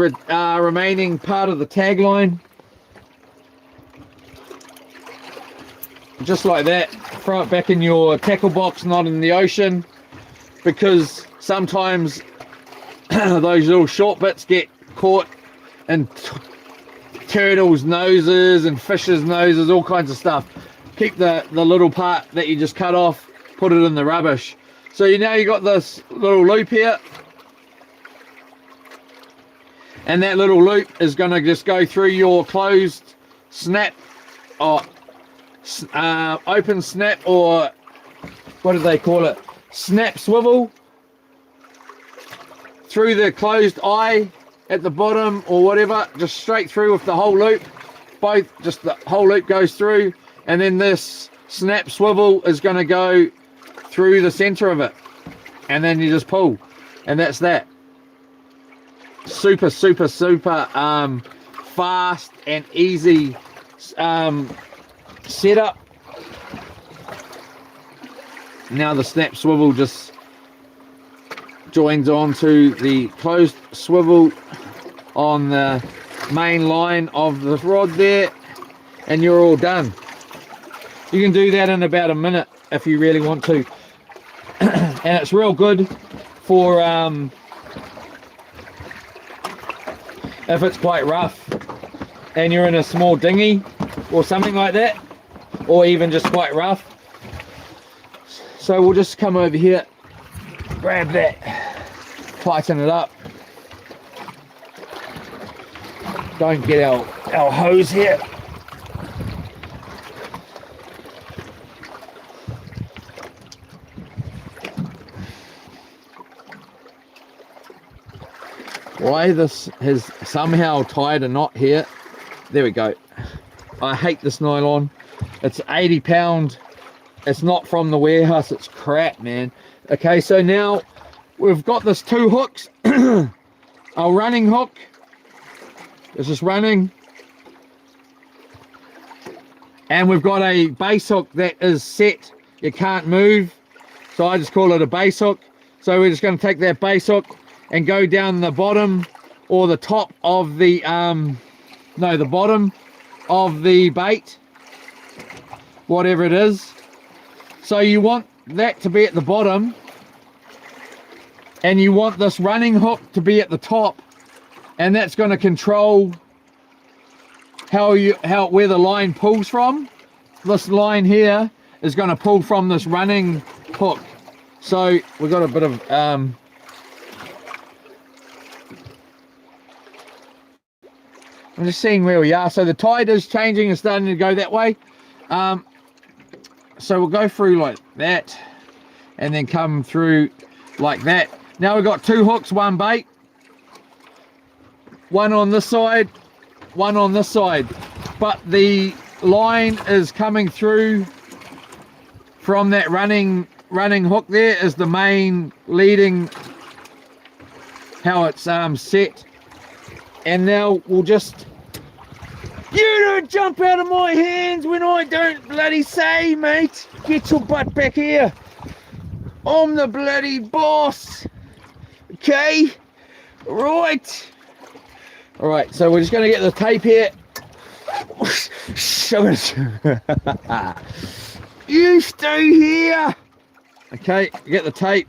remaining part of the tagline, just like that. Throw it back in your tackle box, not in the ocean, because sometimes those little short bits get caught in turtles' noses and fish's noses, all kinds of stuff. Keep the little part that you just cut off, put it in the rubbish. So you got this little loop here, and that little loop is going to just go through your closed snap, or open snap, or what do they call it, snap swivel, through the closed eye at the bottom or whatever, just straight through with the whole loop. Just the whole loop goes through, and then this snap swivel is going to go through the center of it, and then you just pull, and that's that. Super fast and easy setup. Now the snap swivel just joins onto the closed swivel on the main line of the rod there, and you're all done. You can do that in about a minute if you really want to. And it's real good for if it's quite rough and you're in a small dinghy or something like that, or even just quite rough. So we'll just come over here, grab that, tighten it up. Don't get our hose here. Why this has somehow tied a knot here. There we go. I hate this nylon. It's 80 pound. It's not from the warehouse. It's crap, man. Okay, so now we've got this 2 hooks. A running hook. It's just running. And we've got a base hook that is set. You can't move. So I just call it a base hook. So we're just going to take that base hook and go down the bottom or the top of the the bottom of the bait, whatever it is. So you want that to be at the bottom, and you want this running hook to be at the top, and that's going to control where the line pulls from. This line here is going to pull from this running hook. So we've got a bit of I'm just seeing where we are. So the tide is changing and starting to go that way. So we'll go through like that and then come through like that. Now we've got 2 hooks, 1 bait. One on this side, one on this side. But the line is coming through from that running hook there is the main leading, how it's set. And now we'll just, you don't jump out of my hands when I don't bloody say, mate. Get your butt back here. I'm the bloody boss. Okay? Right. Alright, so we're just going to get the tape here. You stay here. Okay, get the tape.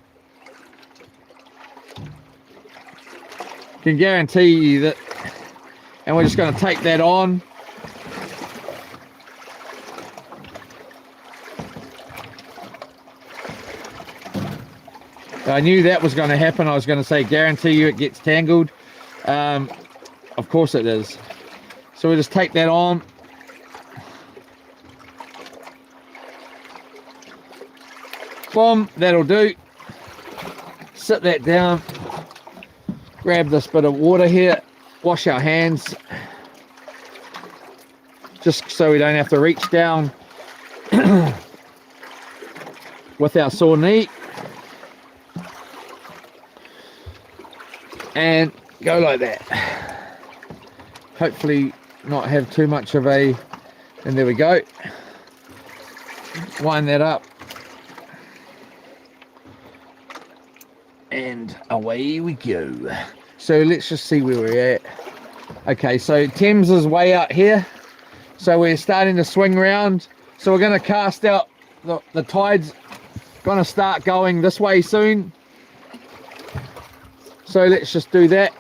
Can guarantee you that, and we're just going to tape that on. I knew that was going to happen. I was going to say, guarantee you it gets tangled. Of course it is. So we just take that on. Boom, that'll do. Sit that down. Grab this bit of water here. Wash our hands. Just so we don't have to reach down with our sore knee. And go like that. Hopefully not have too much of a, and there we go. Wind that up. And away we go. So let's just see where we're at. Okay, so Thames is way out here. So we're starting to swing round. So we're going to cast out, the tide's going to start going this way soon. So let's just do that.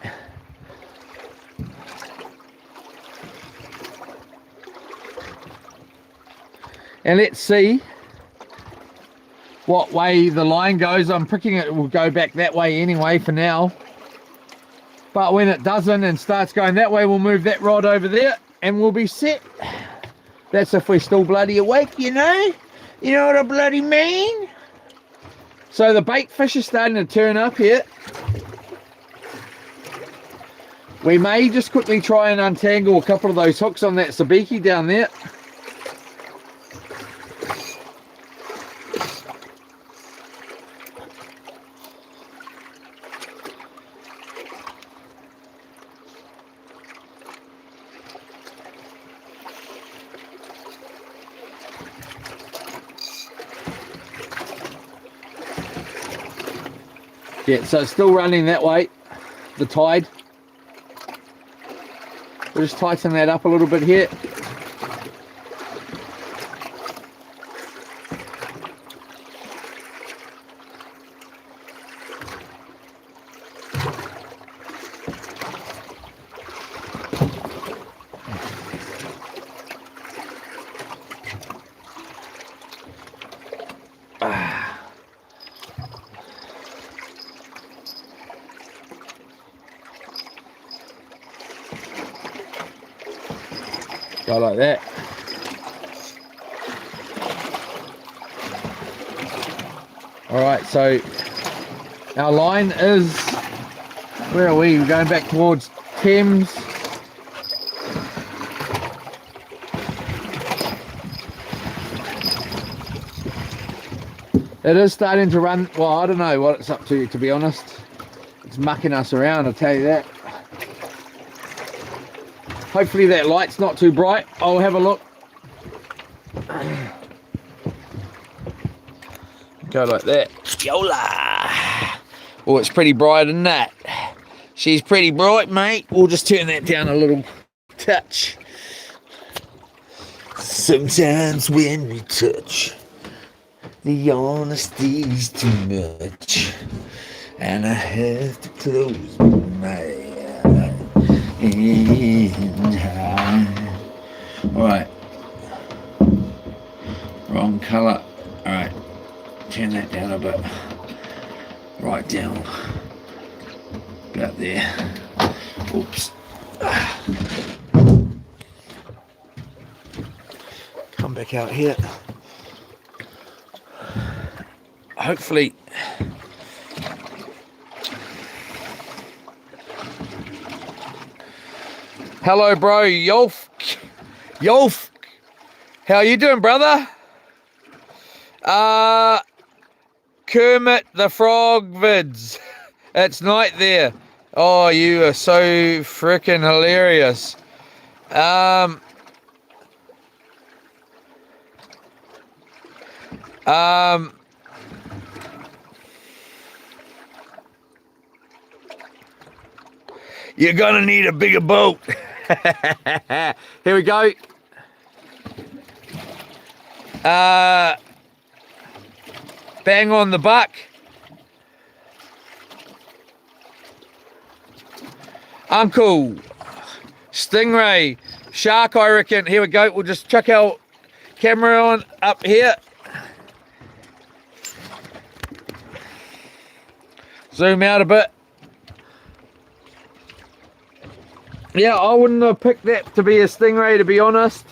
And let's see what way the line goes. I'm pricking it will go back that way anyway for now. But when it doesn't and starts going that way, we'll move that rod over there and we'll be set. That's if we're still bloody awake, you know? You know what I bloody mean? So the bait fish is starting to turn up here. We may just quickly try and untangle a couple of those hooks on that sabiki down there. Yeah, so it's still running that way, the tide. We'll just tighten that up a little bit here. Go like that. All right, so our line is, where are we? We're going back towards Thames. It is starting to run. Well, I don't know what it's up to be honest. It's mucking us around, I'll tell you that. Hopefully that light's not too bright. I'll have a look. Go like that. Yola! Oh, it's pretty bright in that. She's pretty bright, mate. We'll just turn that down a little touch. Sometimes when we touch, the honesty's too much. And I have to close my eyes. Alright, wrong colour. Alright, turn that down a bit, right down, about there. Oops. Come back out here. Hopefully hello, bro. Yolf. How you doing, brother? Kermit the Frog vids. It's night there. Oh, you are so freaking hilarious. You're gonna need a bigger boat. Here we go. Bang on the buck. Uncle. Stingray. Shark, I reckon. Here we go. We'll just chuck our camera on up here. Zoom out a bit. Yeah, I wouldn't have picked that to be a stingray, to be honest.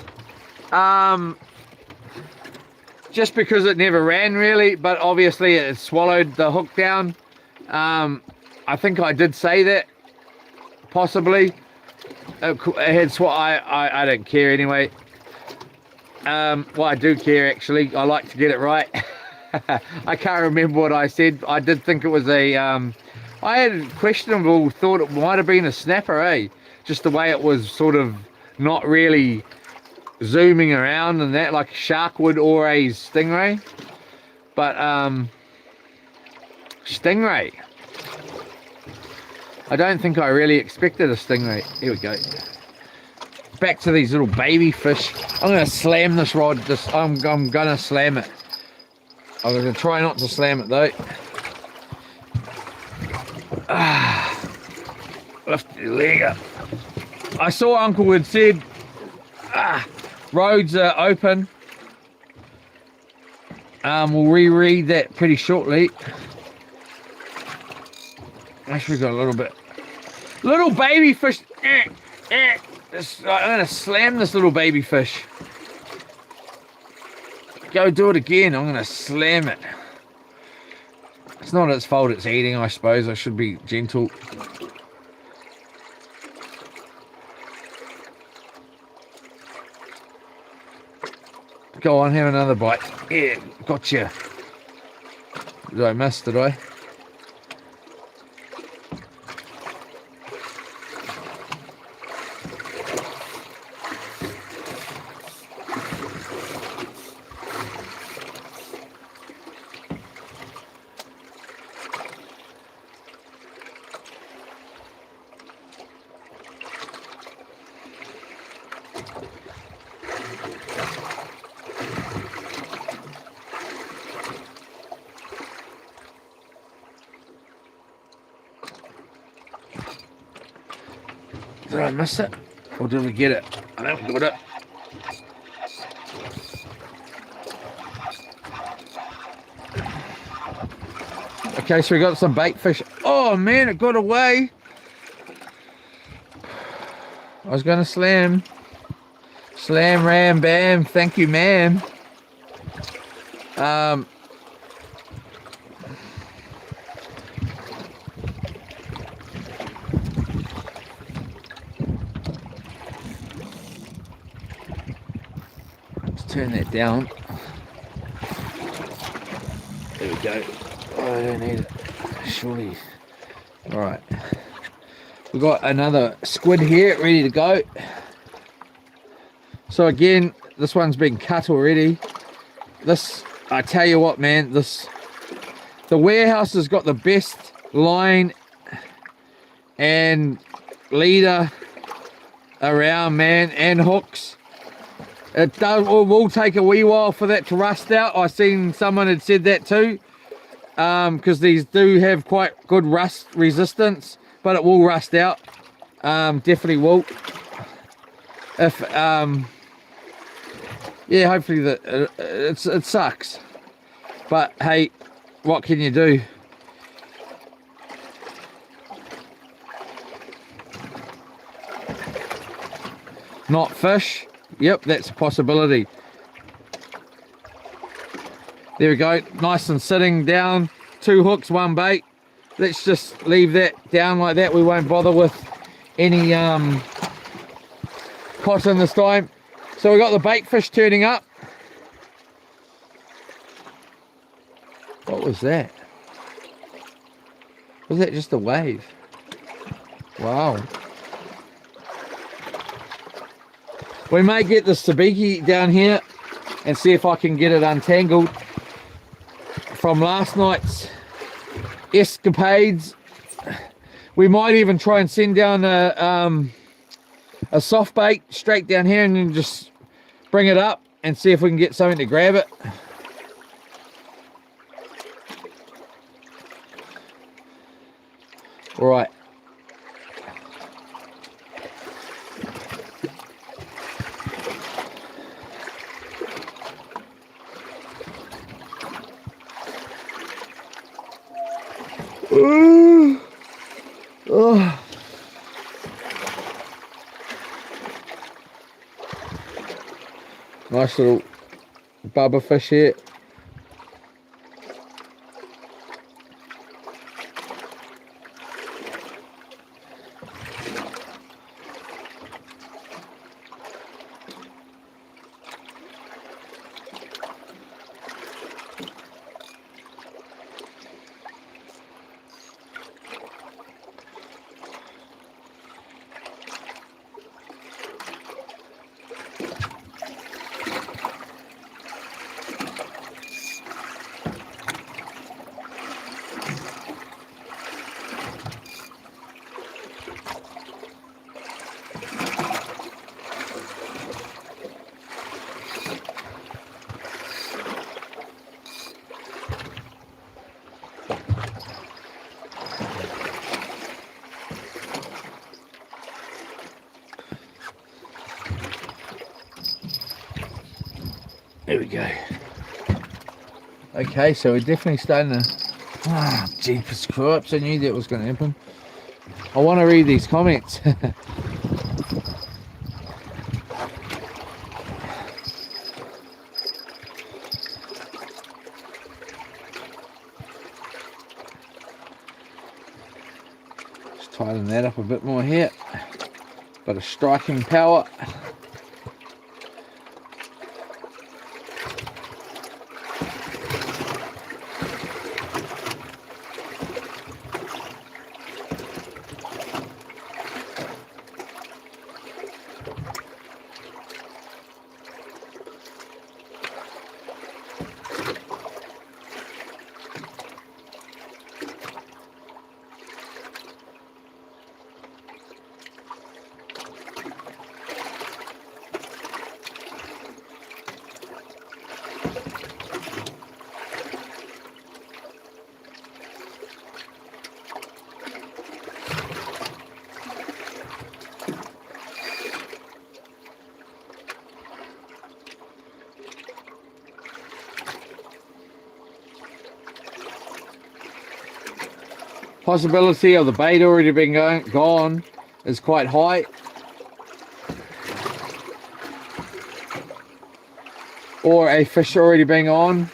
Just because it never ran really, but obviously it swallowed the hook down. I think I did say that, possibly. It had I don't care anyway. Well, I do care actually. I like to get it right. I can't remember what I said. I did think it was a. I had questionable thought it might have been a snapper, eh? Just the way it was sort of not really zooming around and that, like a shark would, or a stingray. But stingray. I don't think I really expected a stingray. Here we go. Back to these little baby fish. I'm gonna slam this rod. I'm gonna slam it. I'm gonna try not to slam it though. Lift the leg up. I saw Uncle had said roads are open. We'll reread that pretty shortly. Actually, got a little baby fish. I'm gonna slam this little baby fish. Go do it again. I'm gonna slam it. It's not its fault it's eating, I suppose. I should be gentle. Go on, have another bite. Yeah, gotcha. Did I miss, did I? Did I miss it? Or did we get it? I think we got it. Okay, so we got some bait fish. Oh man, it got away. I was gonna slam. Slam, ram, bam. Thank you, ma'am. Turn that down. There we go. Oh, I don't need it. Surely. Alright. We've got another squid here ready to go. So again, this one's been cut already. This, I tell you what, man, the warehouse has got the best line and leader around, man, and hooks. It will take a wee while for that to rust out. I seen someone had said that too, because these do have quite good rust resistance, but it will rust out. Definitely will. If yeah, hopefully it sucks, but hey, what can you do? Not fish. Yep, that's a possibility. There we go, nice and sitting down. 2 hooks, 1 bait. Let's just leave that down like that. We won't bother with any cotton this time. So we got the bait fish turning up. What was that? Was that just a wave? Wow. We may get the sabiki down here and see if I can get it untangled from last night's escapades. We might even try and send down a soft bait straight down here and then just bring it up and see if we can get something to grab it. All right. Ooh. Oh. Nice little bubba fish here. There we go. Okay, so we're definitely starting to... Ah, jeepers cripes, I knew that was going to happen. I want to read these comments. Just tighten that up a bit more here. Bit of striking power. Possibility of the bait already being gone is quite high. Or a fish already being on.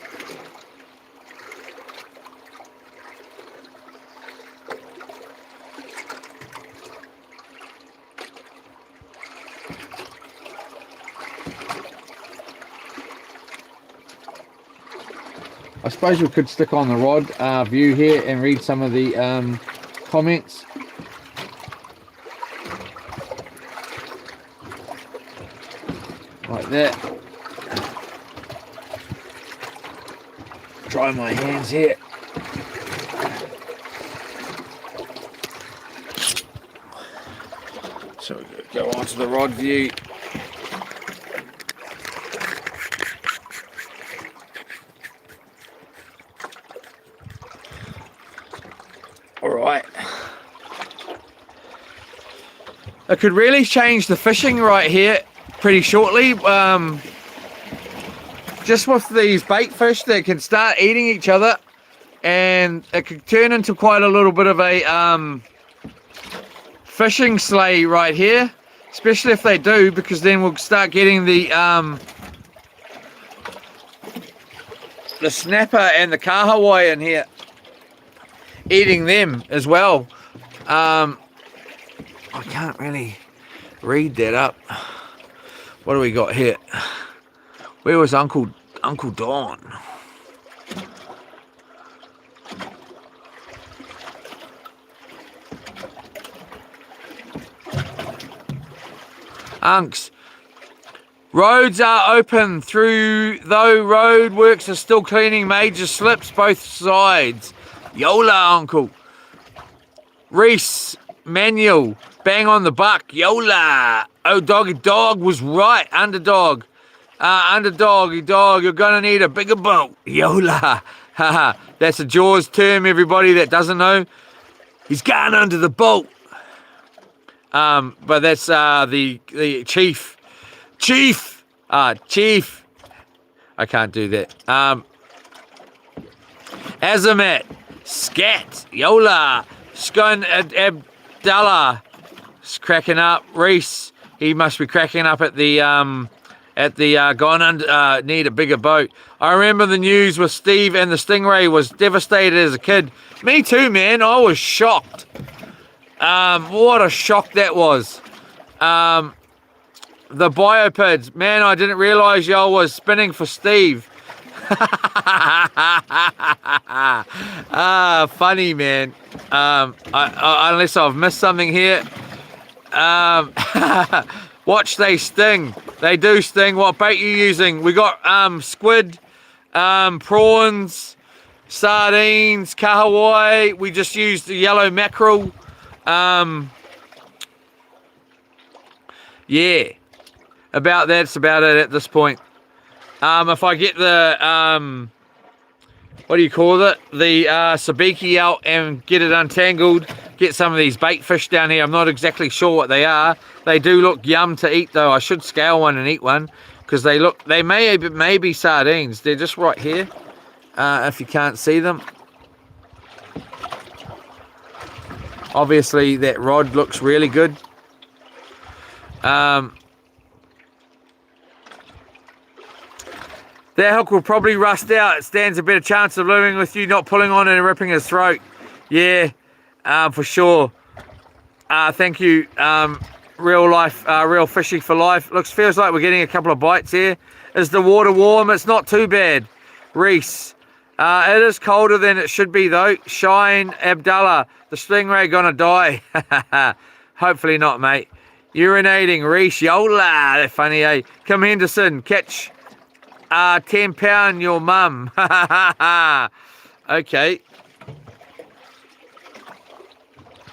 I suppose we could stick on the rod view here and read some of the comments. Like that. Dry my hands here. So we go on to the rod view. Alright. I could really change the fishing right here pretty shortly. Just with these bait fish that can start eating each other, and it could turn into quite a little bit of a fishing sleigh right here, especially if they do, because then we'll start getting the snapper and the kahawai in here, eating them as well. I can't really read that up. What do we got here? Where was Uncle Don? Unks. Roads are open through, though road works are still cleaning major slips both sides. Yola, Uncle. Reese, Manuel, bang on the buck. Yola. Oh, doggy dog was right. Underdog. Underdoggy dog, you're gonna need a bigger boat. Yola. Haha. That's a Jaws term, everybody that doesn't know. He's gone under the boat. But that's the chief. Chief. Chief. I can't do that. Azamat. Scat. Yola. Skun Abdallah is cracking up. Reese, he must be cracking up at the gone under, need a bigger boat. I remember the news with Steve and the Stingray was devastated as a kid. Me too, man. I was shocked. What a shock that was. The biopids, man, I didn't realize y'all was spinning for Steve. Funny, man. Unless I've missed something here. Watch, they sting. They do sting. What bait you using? We got squid, prawns, sardines, kahawai. We just used the yellow mackerel. Yeah, that's about it at this point. If I get the what do you call it, the sabiki out and get it untangled, get some of these bait fish down here. I'm not exactly sure what they are. They do look yum to eat though. I should scale one and eat one because they may be sardines. They're just right here, if you can't see them. Obviously that rod looks really good. That hook will probably rust out. It stands a better chance of living with you not pulling on it and ripping his throat. Yeah, for sure. Thank you, real fishy for life. Feels like we're getting a couple of bites here. Is the water warm? It's not too bad. Reese. It is colder than it should be though. Shine Abdallah. The Stingray gonna die. Hopefully not, mate. Urinating. Reese. Yola. They're funny, eh? Kim Henderson. Catch 10 pound your mum. Okay.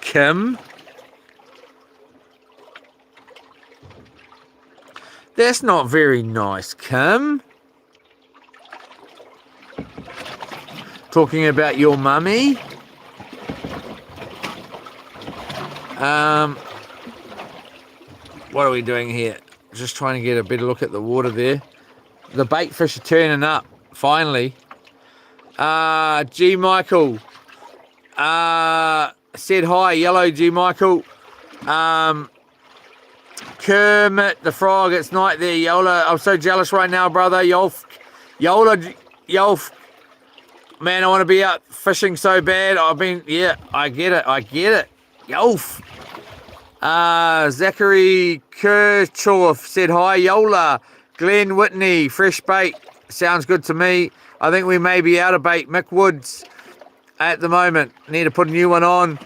Kim. That's not very nice, Kim. Talking about your mummy. What are we doing here? Just trying to get a better look at the water there. The bait fish are turning up, finally. G. Michael. Said hi, yellow G. Michael. Kermit the Frog, it's night there, Yola. I'm so jealous right now, brother. Yolf. Man, I want to be out fishing so bad. Yeah, I get it. Yolf. Zachary Kirchhoff said hi, Yola. Glenn Whitney, fresh bait. Sounds good to me. I think we may be out of bait. Mick Woods at the moment. Need to put a new one on.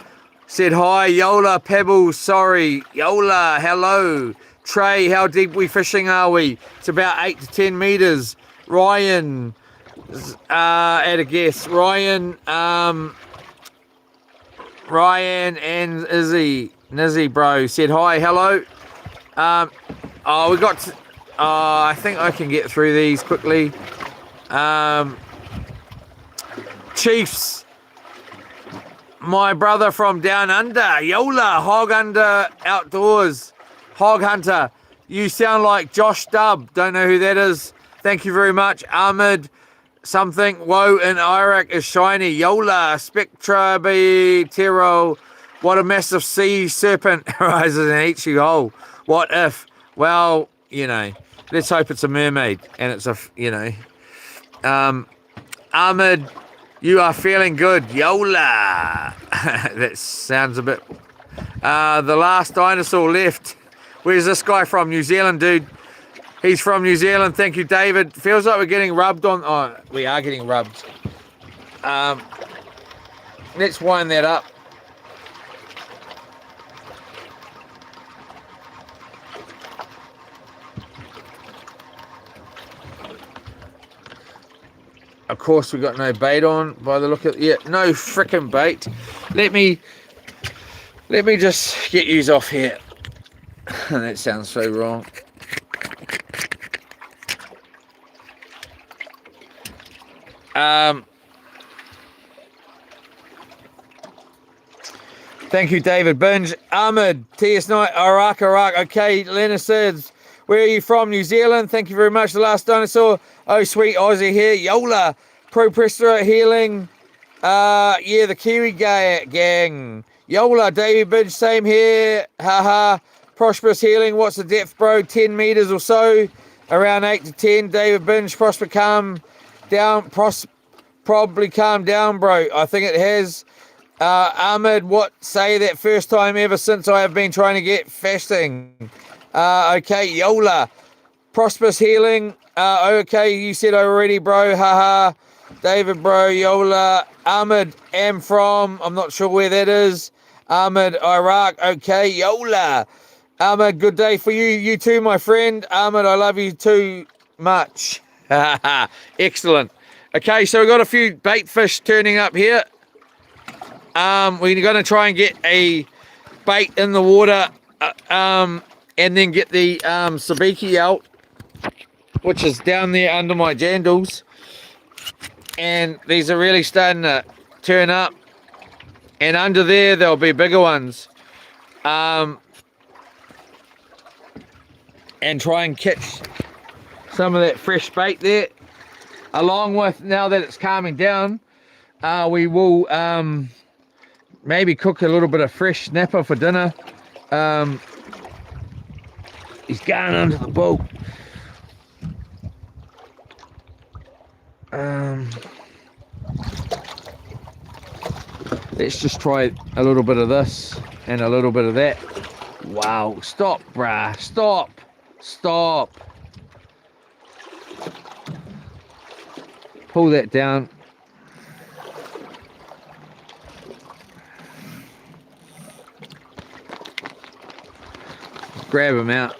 Said hi, Yola. Pebbles, sorry. Yola, hello. Trey, how deep we are we? It's about 8 to 10 meters. Ryan, at a guess. Ryan and Nizzy, bro, said hi, hello. We got to, I think I can get through these quickly. Chiefs, my brother from down under, Yola, Hog Under Outdoors, Hog Hunter. You sound like Josh Dubb. Don't know who that is. Thank you very much. Ahmed something. Whoa, in Iraq is shiny. Yola, Spectra B Tero. What a massive sea serpent rises and eats you whole. What if? Well, let's hope it's a mermaid and it's Ahmed, you are feeling good. Yola. That sounds a bit. The last dinosaur left. Where's this guy from? New Zealand, dude. He's from New Zealand. Thank you, David. Feels like we're getting rubbed on. Oh, we are getting rubbed. Let's wind that up. Of course, we got no bait on by the look of no frickin' bait. Let me just get yous off here. That sounds so wrong. Thank you, David Binge. Ahmed, TS Knight, Iraq. Okay, Lena says, where are you from? New Zealand. Thank you very much. The last dinosaur. Oh, sweet Aussie here. Yola. Pro Prester Healing. Yeah, the Kiwi gang. Yola, Davey Bidge, same here. Haha. Prosperous Healing, what's the depth, bro? 10 meters or so. Around 8 to 10. David Binge, Prosper, calm down. Probably calm down, bro. I think it has. Ahmed, what say that first time ever since I have been trying to get fasting? Okay, Yola. Prosperous Healing. Okay, you said already, bro. Haha. David, bro. Yola. Ahmed, am from. I'm not sure where that is. Ahmed, Iraq. Okay, Yola. Ahmed, good day for you. You too, my friend. Ahmed, I love you too much. Excellent. Okay, so we've got a few bait fish turning up here. We're going to try and get a bait in the water and then get the sabiki out, which is down there under my jandals. And these are really starting to turn up. And under there, there'll be bigger ones. And try and catch some of that fresh bait there. Along with, now that it's calming down, we will maybe cook a little bit of fresh snapper for dinner. He's going under the boat. Let's just try a little bit of this and a little bit of that. Wow, stop, bruh, stop. Stop. Pull that down. Grab him out.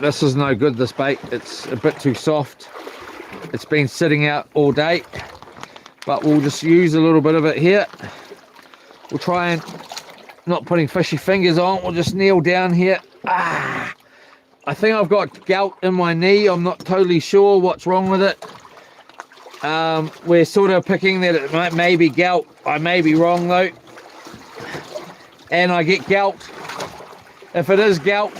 This is no good, this bait. It's a bit too soft. It's been sitting out all day. But we'll just use a little bit of it here. We'll try and, not putting fishy fingers on, we'll just kneel down here. I think I've got gout in my knee. I'm not totally sure what's wrong with it. We're sort of picking that it may be gout. I may be wrong though. And I get gout. If it is gout,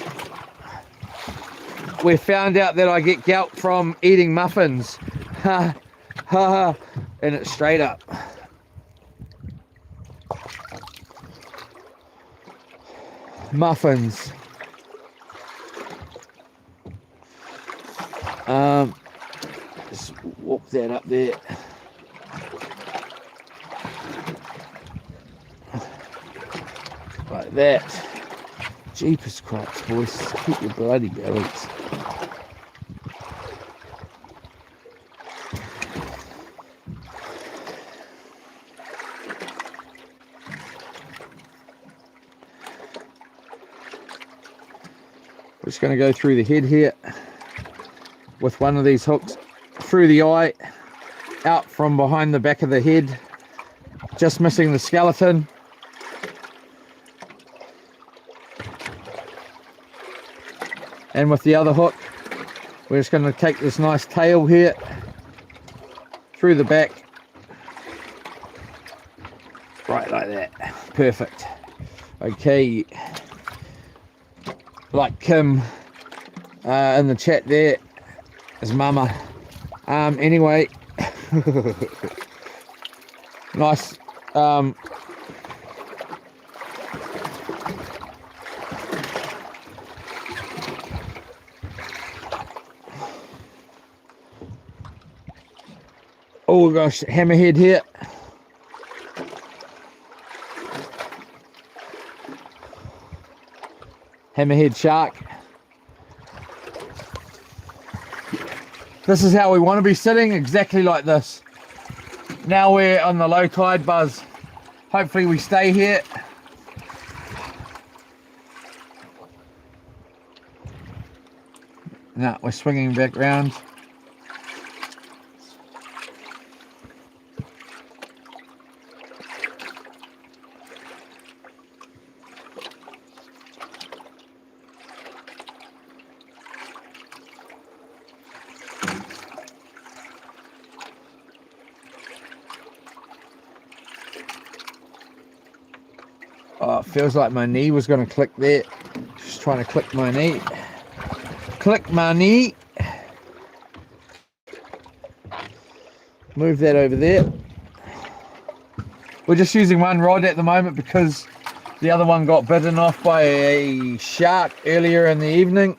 we found out that I get gout from eating muffins. Ha ha, and it's straight up. Muffins. Just walk that up there. Like that. Jeepers crops, boys. Keep your bloody bellies. We're just going to go through the head here with one of these hooks through the eye, out from behind the back of the head, just missing the skeleton. And with the other hook, we're just going to take this nice tail here through the back, right like that. Perfect. Okay. Like Kim in the chat there is mama. Anyway, nice. Oh gosh, hammerhead here. Hammerhead shark. This is how we want to be sitting, exactly like this. Now we're on the low tide buzz. Hopefully we stay here. Now we're swinging back round. Oh, it feels like my knee was going to click there. Just trying to click my knee. Click my knee. Move that over there. We're just using one rod at the moment because the other one got bitten off by a shark earlier in the evening.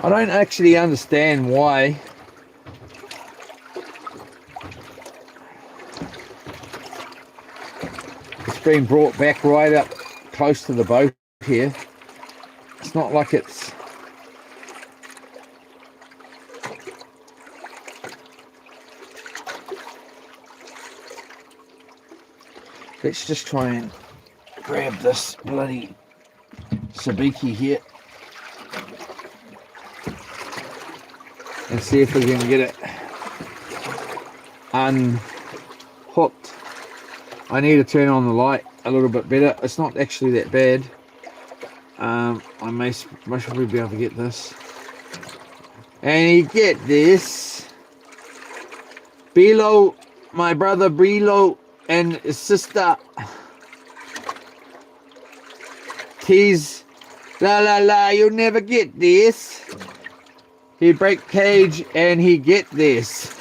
I don't actually understand why it's been brought back right up close to the boat here. It's not like it's let's just try and grab this bloody sabiki here and see if we can get it unhooked. I need to turn on the light a little bit better. It's not actually that bad. I may probably be able to get this. And you get this. Bilo, my brother Brilo and his sister. Tease. La la la, you'll never get this. He break cage and he get this.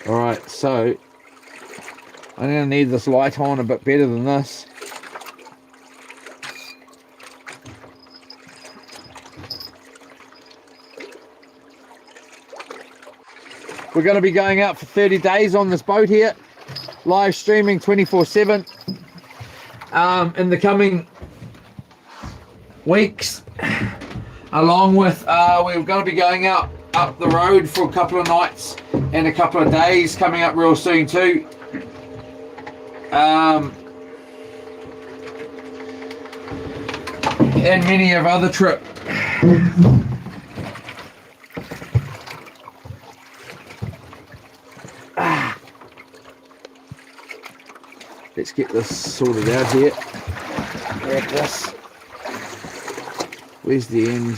Alright, so I'm going to need this light on a bit better than this. We're going to be going out for 30 days on this boat here, live streaming 24/7 in the coming weeks, along with we're going to be going out up the road for a couple of nights and a couple of days coming up real soon too. And many of other trips. Let's get this sorted out here. Grab this. Where's the end?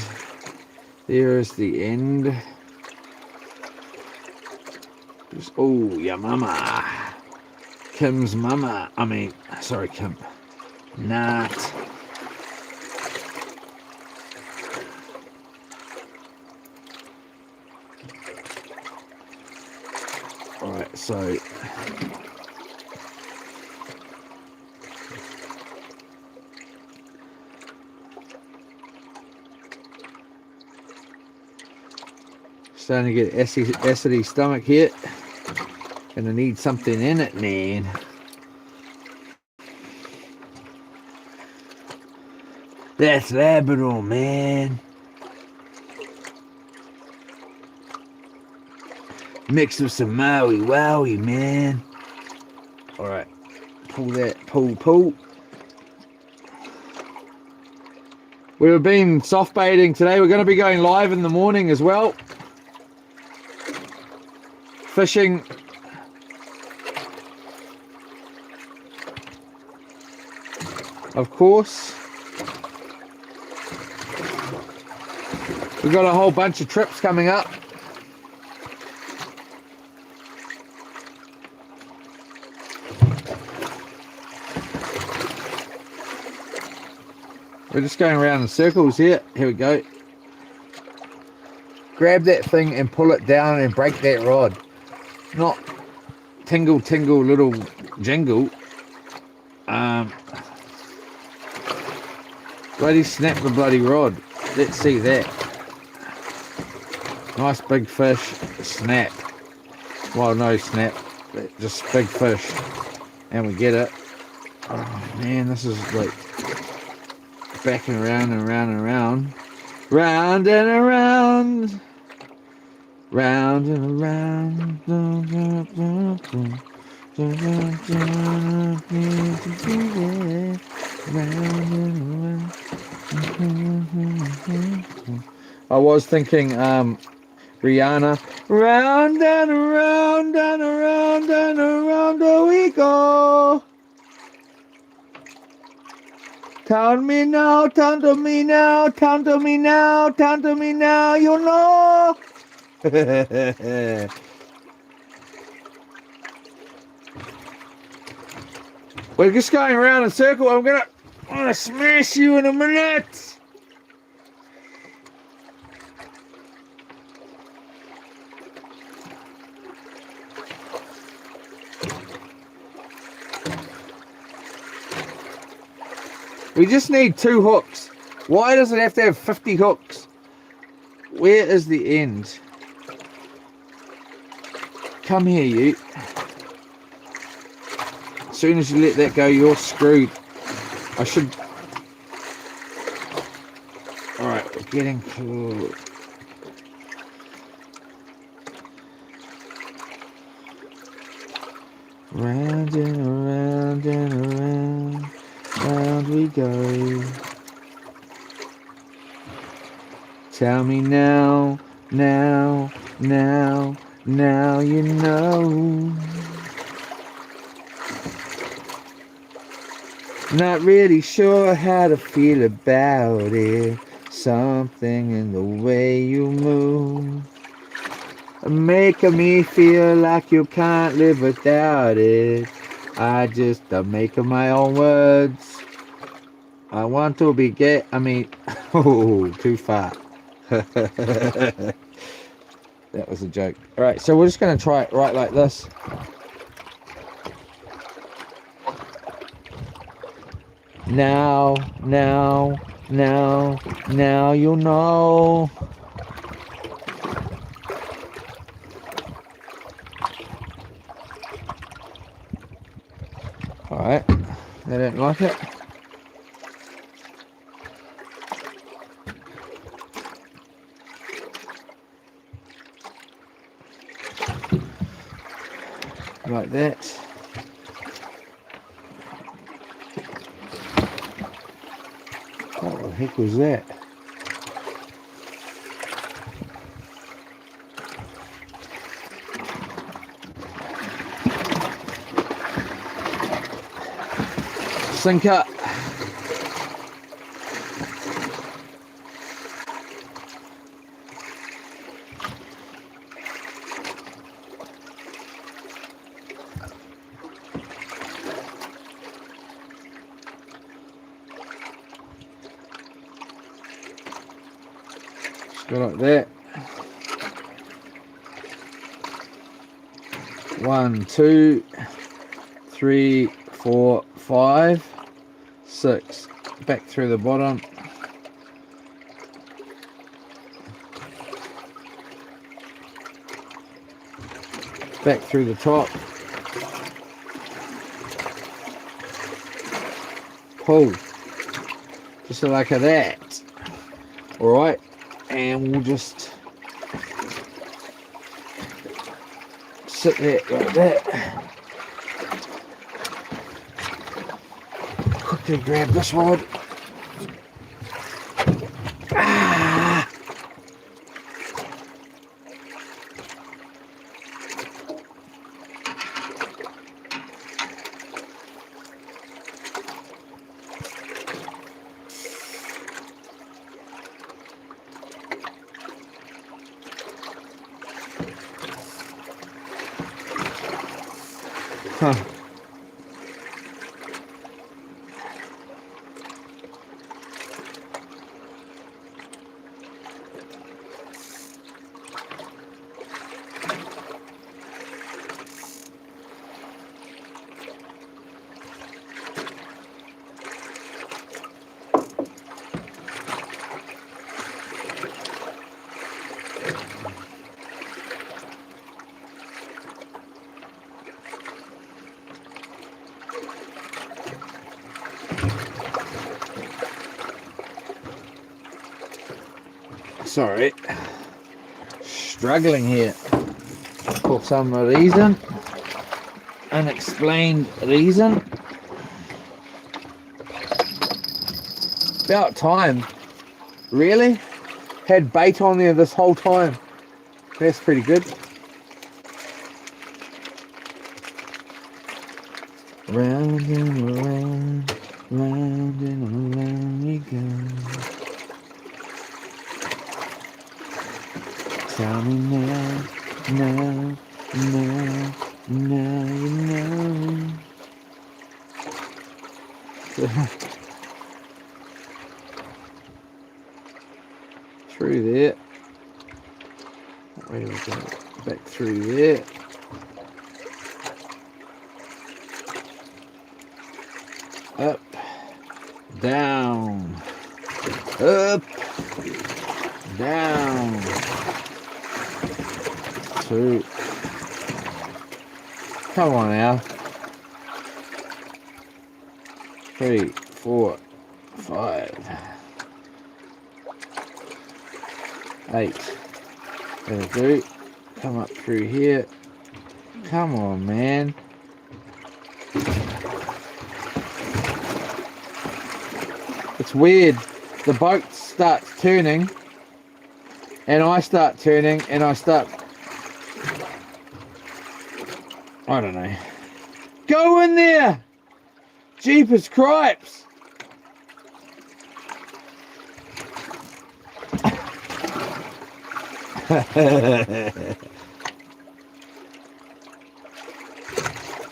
There is the end. Oh, your mama. Kim's mama. Sorry, Kim. Nat. Alright, so starting to get acidy stomach here. Gonna need something in it, man. That's Labrador, man. Mixed with some Maui Wowie, man. Alright. Pull that. Pull. We've been soft baiting today. We're going to be going live in the morning as well. Fishing. Of course. We've got a whole bunch of trips coming up. We're just going around in circles here. Here we go. Grab that thing and pull it down and break that rod. Not tingle little jingle. Bloody snap the bloody rod. Let's see that. Nice big fish. Snap. Well, no snap. Just big fish. And we get it. Oh man, this is like backing around and around and around. Round and around. Round and around. I was thinking Rihanna. Round and around and around and around we go. Tell me now, tell to me now, tell to me now, tell to me now, you know. We're just going around in a circle. I'm gonna smash you in a minute. We just need 2 hooks. Why does it have to have 50 hooks? Where is the end? Come here, you. As soon as you let that go, you're screwed. I should... Alright, we're getting close. Round and around and around. Round we go. Tell me now, now, now, now you know. Not really sure how to feel about it. Something in the way you move, making me feel like you can't live without it. I just am making my own words. I want to be gay. I mean, oh, too far. That was a joke. All right, so we're just going to try it right like this. Now, now, now, now you know. All right, they don't like it. Like that. What the heck was that? Sinker. Go like that. 1, 2, 3, 4, 5, 6. Back through the bottom. Back through the top. Pull. Just like that. Alright. And we'll just sit there like that. Quickly grab this rod. Ah! Huh. Sorry, struggling here for some reason, unexplained reason. About time, really? Had bait on there this whole time. That's pretty good. Round and around, round and around we go. Tell me now, now, now, now you know. Through there. Where do we go? Back through there. Up, down, up, down, two. Come on now. 3, 4, 5, 8. That'll do. Come up through here. Come on, man. It's weird. The boat starts turning, and I start turning, and I don't know. Go in there! Jeepers cripes!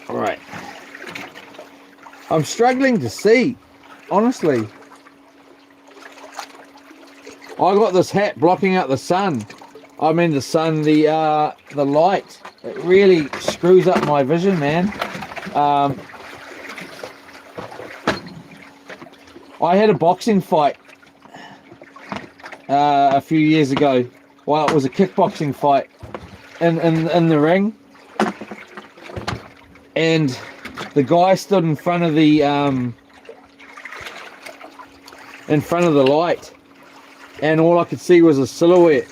Alright. I'm struggling to see, honestly. I got this hat blocking out the sun. I mean the sun, the light. It really screws up my vision, man. I had a boxing fight a few years ago. Well, it was a kickboxing fight in the ring, and the guy stood in front of the light, and all I could see was a silhouette.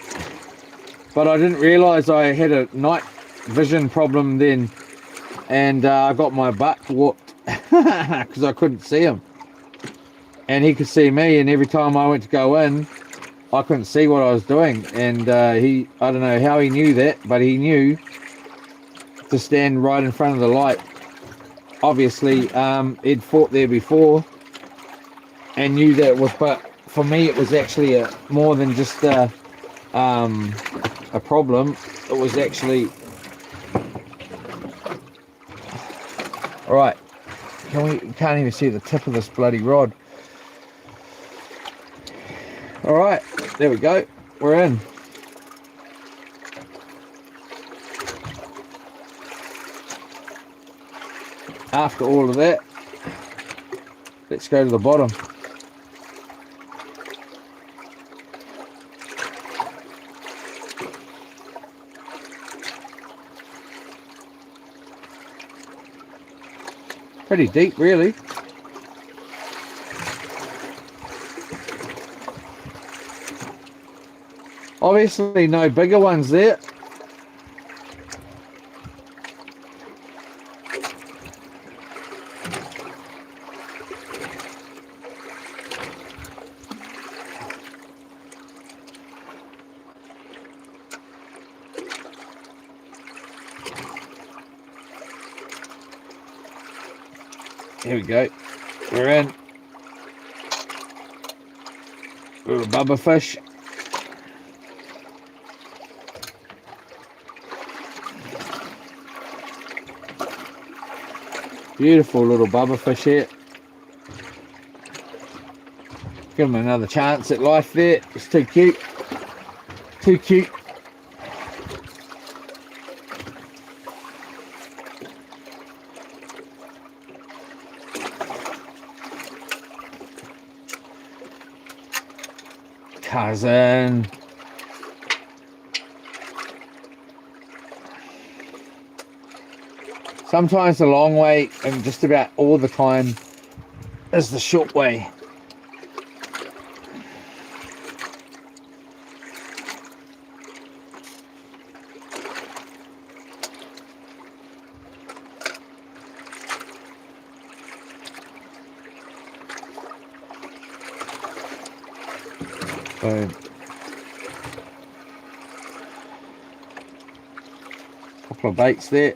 But I didn't realise I had a night vision problem then, and I got my butt whooped because I couldn't see him, and he could see me. And every time I went to go in, I couldn't see what I was doing. And I don't know how he knew that, but he knew to stand right in front of the light. Obviously, he'd fought there before and knew that it was. But for me, it was actually more than just a problem. It was actually all right. Can't even see the tip of this bloody rod. All right, there we go. We're in. After all of that, let's go to the bottom. Pretty deep, really. Obviously, no bigger ones there. Here we go. We're in. Little bubba fish. Beautiful little bubba fish here. Give him another chance at life there. It's too cute. Too cute. Cousin. Sometimes the long way, and just about all the time, is the short way. So, couple of baits there.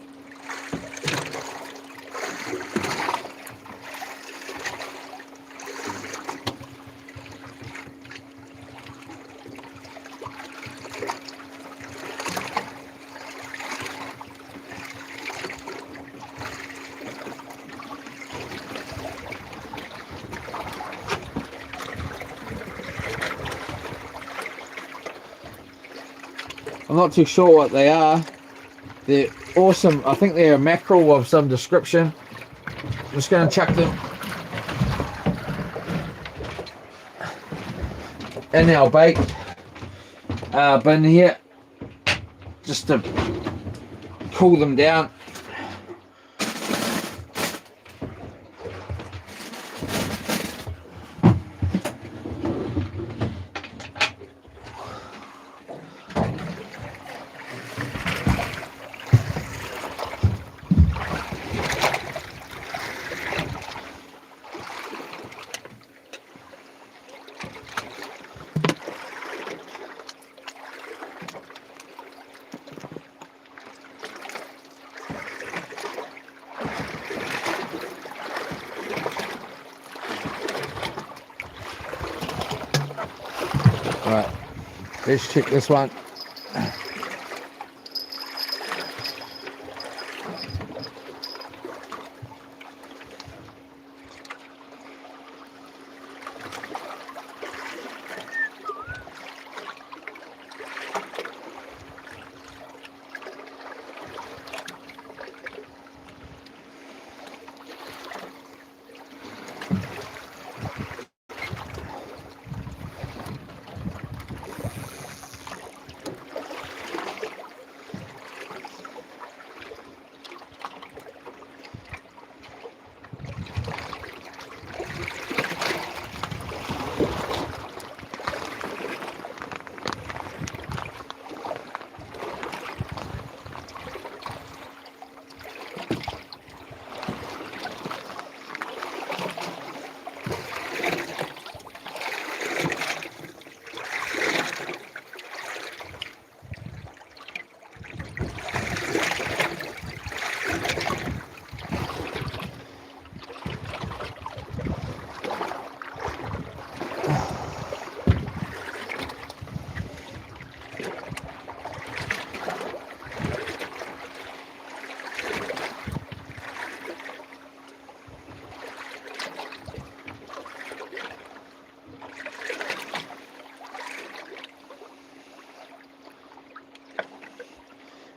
I'm not too sure what they are. They're awesome. I think they're a mackerel of some description. I'm just going to chuck them in our bait bin here, just to cool them down. Right, let's check this one.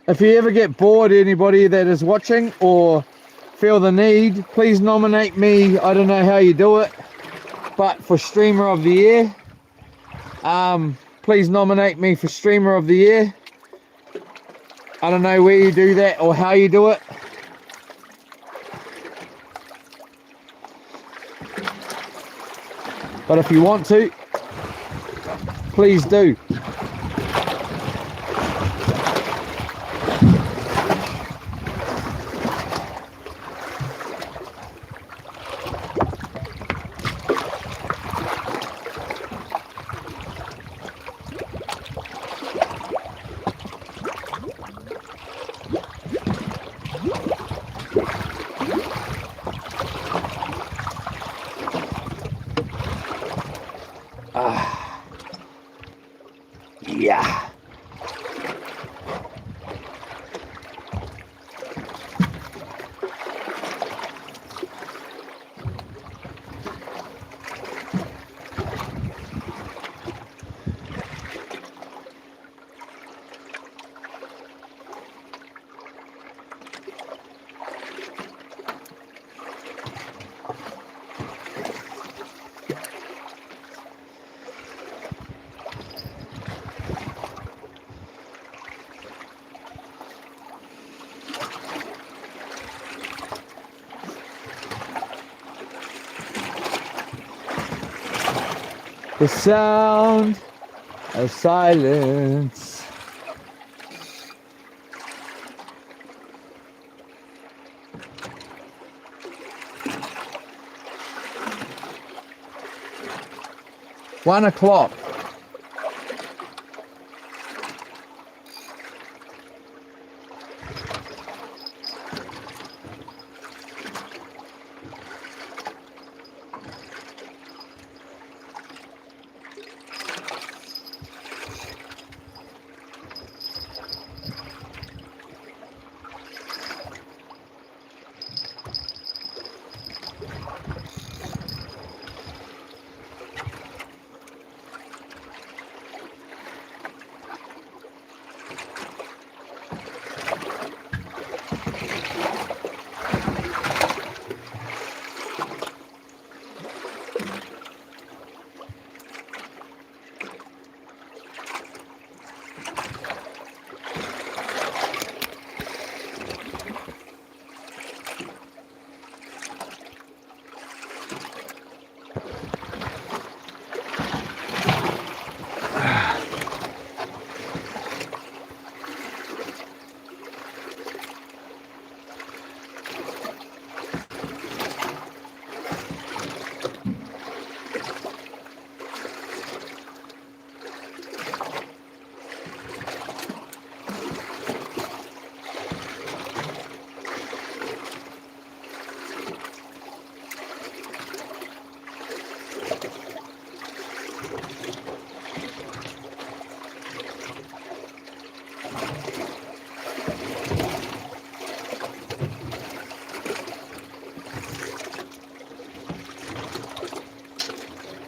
If you ever get bored, anybody that is watching, or feel the need, please nominate me. I don't know how you do it, but for Streamer of the Year. Please nominate me for Streamer of the Year. I don't know where you do that or how you do it. But if you want to, please do. Yeah. The sound of silence. One o'clock.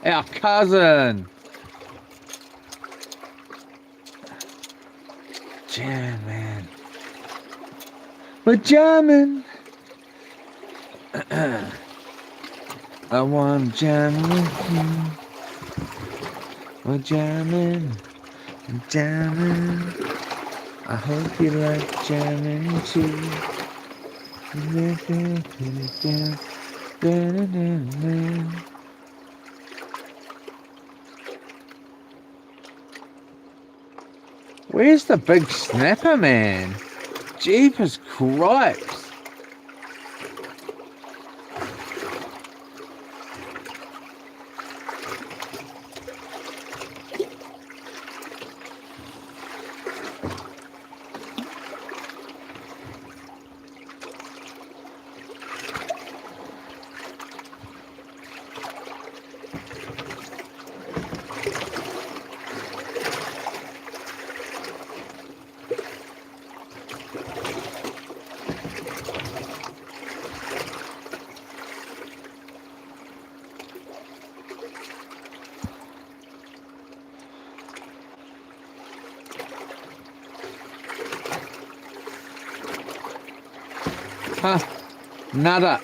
Our cousin. Jam, man. We're jamming. I want to jam with you. We're jamming. I'm jamming. I hope you like jamming too. Where's the big snapper, man? Jeepers Cripes. Huh, nada.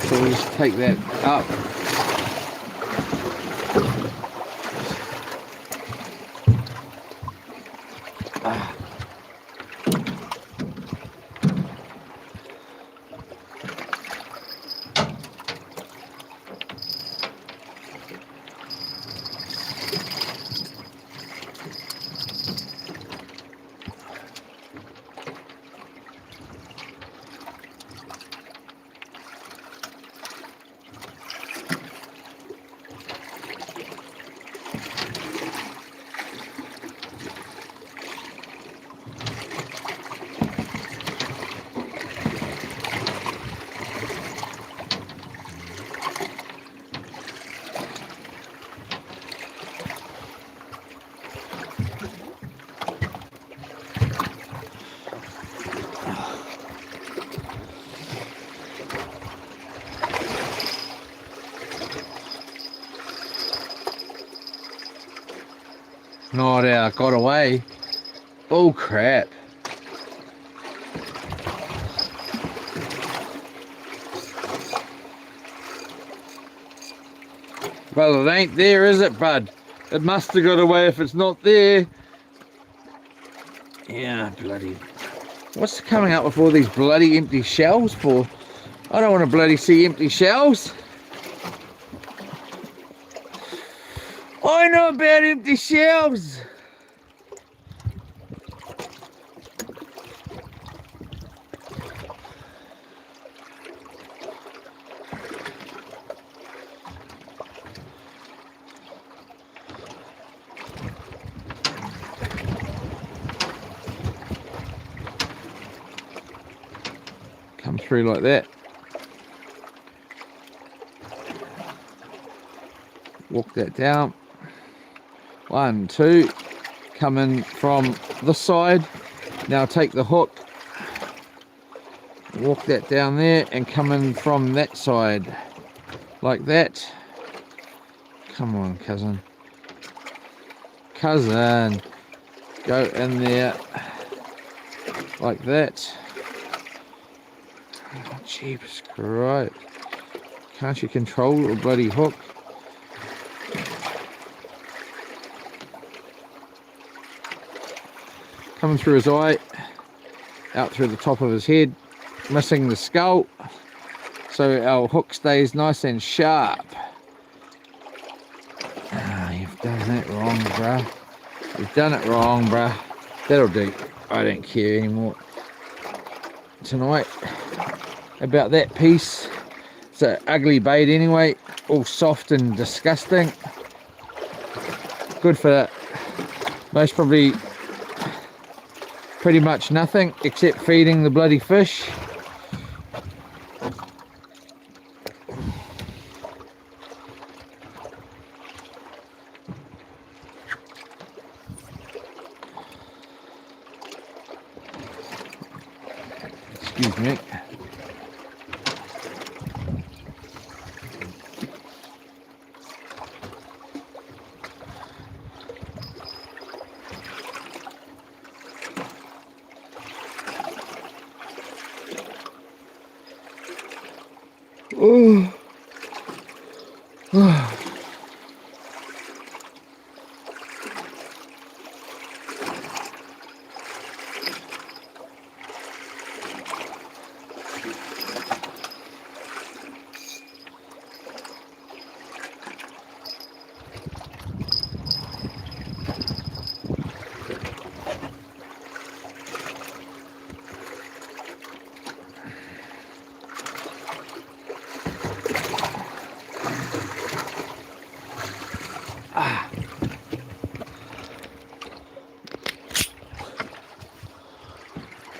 So we'll just take that up. Not out, got away. Oh crap. Well, it ain't there, is it, bud? It must have got away if it's not there. Yeah, bloody. What's coming up with all these bloody empty shells for? I don't want to bloody see empty shells. I know about empty shelves. Come through like that. Walk that down. 1, 2. Come in from this side. Now take the hook. Walk that down there and come in from that side. Like that. Come on, cousin. Cousin. Go in there. Like that. Oh, jeepers, right. Can't you control a bloody hook? Coming through his eye, out through the top of his head, missing the skull, so our hook stays nice and sharp. Ah, you've done that wrong, bruh. You've done it wrong, bruh. That'll do. I don't care anymore tonight about that piece. It's an ugly bait anyway, all soft and disgusting. Good for most probably pretty much nothing except feeding the bloody fish. Excuse me. Oh.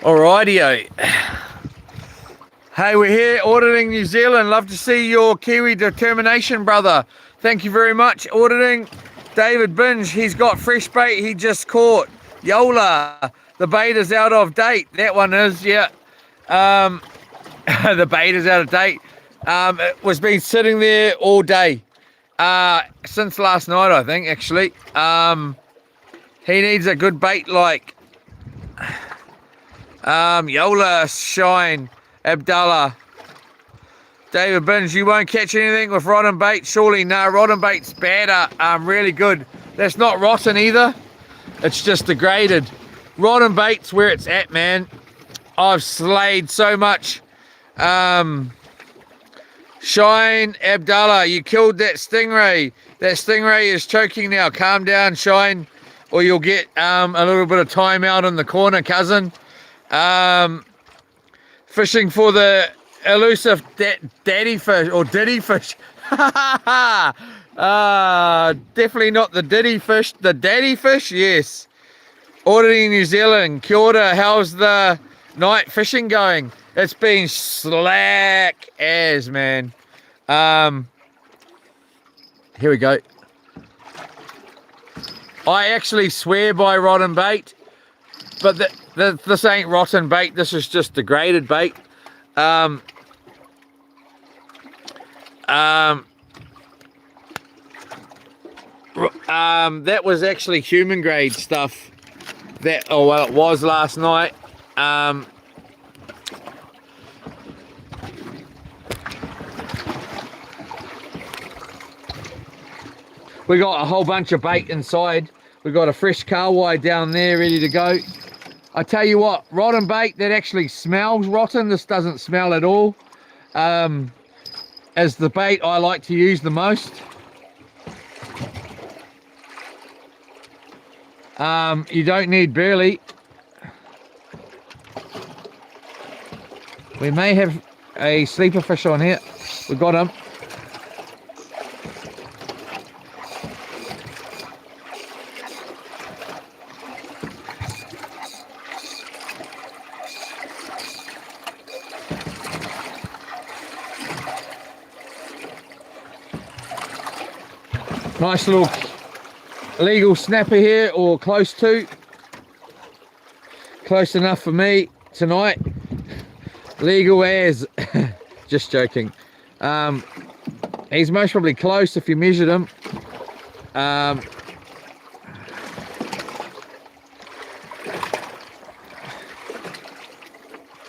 Alrighty-o. Hey, we're here auditing New Zealand. Love to see your Kiwi determination, brother. Thank you very much. Auditing David Binge. He's got fresh bait he just caught. Yola. The bait is out of date. That one is, yeah. The bait is out of date. It was been sitting there all day. Since last night, I think, actually. He needs a good bait like Yola, Shine, Abdallah. David Binge, you won't catch anything with rod and bait, surely? No, rod and bait's better, really good. That's not rotten either, it's just degraded. Rod and bait's where it's at, man. I've slayed so much. Shine, Abdallah, you killed that stingray. That stingray is choking now. Calm down, Shine, or you'll get a little bit of time out in the corner, cousin. Fishing for the elusive daddy fish or diddy fish. Definitely not the diddy fish, the daddy fish, yes. Auditing New Zealand. Kia ora, how's the night fishing going? It's been slack as, man. Here we go. I actually swear by rod and bait, but this ain't rotten bait, this is just degraded bait. That was actually human grade stuff. Well, it was last night. We got a whole bunch of bait inside. We got a fresh kahawai down there ready to go. I tell you what, rotten bait that actually smells rotten, this doesn't smell at all, is the bait I like to use the most. You don't need burley. We may have a sleeper fish on here. We got him. Nice little legal snapper here, or close to. Close enough for me tonight. Legal as. Just joking. He's most probably close if you measured him.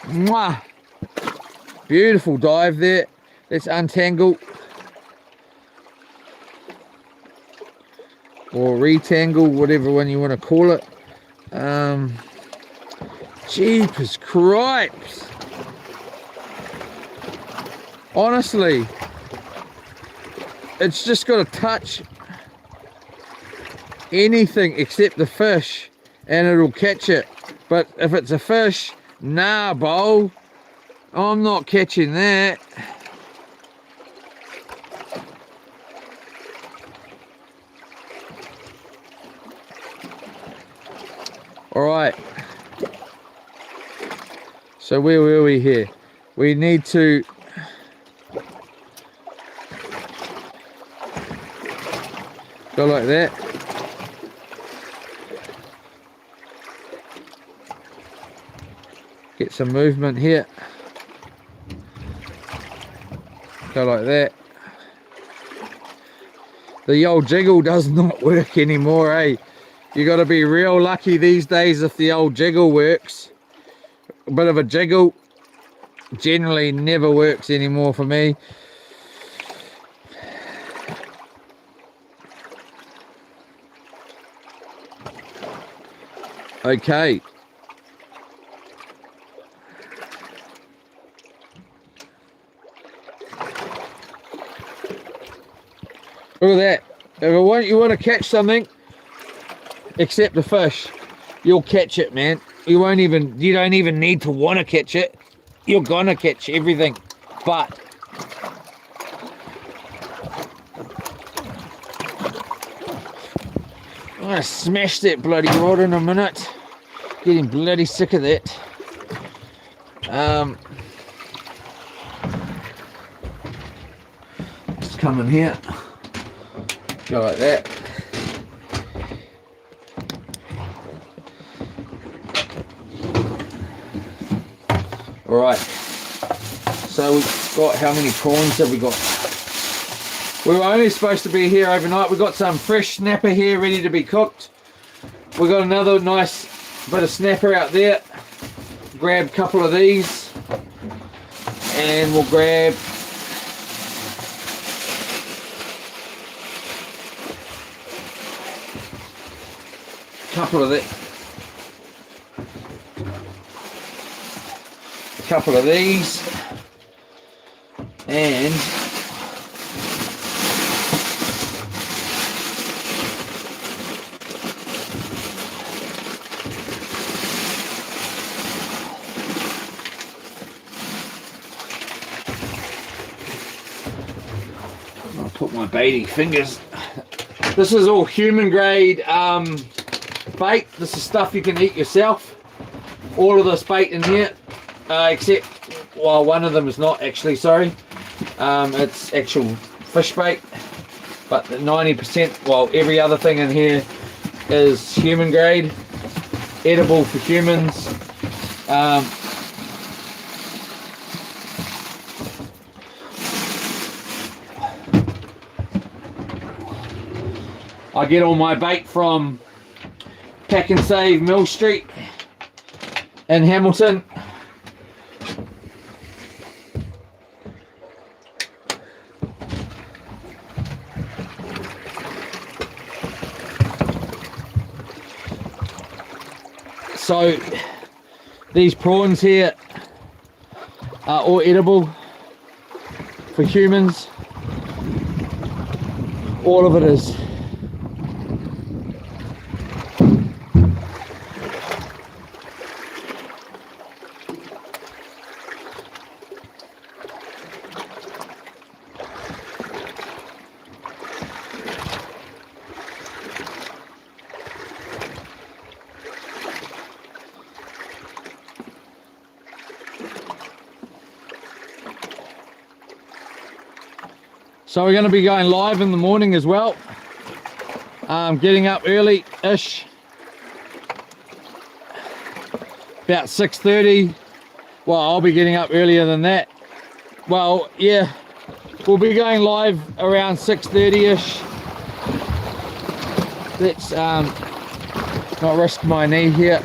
Mwah! Beautiful dive there. Let's untangle. Or retangle, whatever one you want to call it. Jeepers cripes. Honestly, it's just got to touch anything except the fish and it'll catch it. But if it's a fish, nah, bo, I'm not catching that. All right, So where were we here? We need to go like that. Get some movement here. Go like that. The old jiggle does not work anymore, eh? You got to be real lucky these days if the old jiggle works. A bit of a jiggle generally never works anymore for me. Okay. Look at that. If you want to catch something, except the fish, you'll catch it, man. You don't even need to want to catch it. You're gonna catch everything. But I'm gonna smash that bloody rod in a minute. Getting bloody sick of that. Just come in here. Go like that. Alright. So we've got, how many prawns have we got? We were only supposed to be here overnight. We've got some fresh snapper here ready to be cooked. We've got another nice bit of snapper out there. Grab a couple of these. And we'll grab couple of these, and I'll put my baiting fingers. This is all human grade bait. This is stuff you can eat yourself. All of this bait in here, except, well, one of them is not actually, sorry. It's actual fish bait, but 90%, well, every other thing in here is human grade, edible for humans. I get all my bait from Pack and Save Mill Street in Hamilton. So these prawns here are all edible for humans. All of it is. So we're going to be going live in the morning as well. Getting up early-ish. About 6:30. Well, I'll be getting up earlier than that. Well, yeah. We'll be going live around 6:30-ish. Let's not risk my knee here.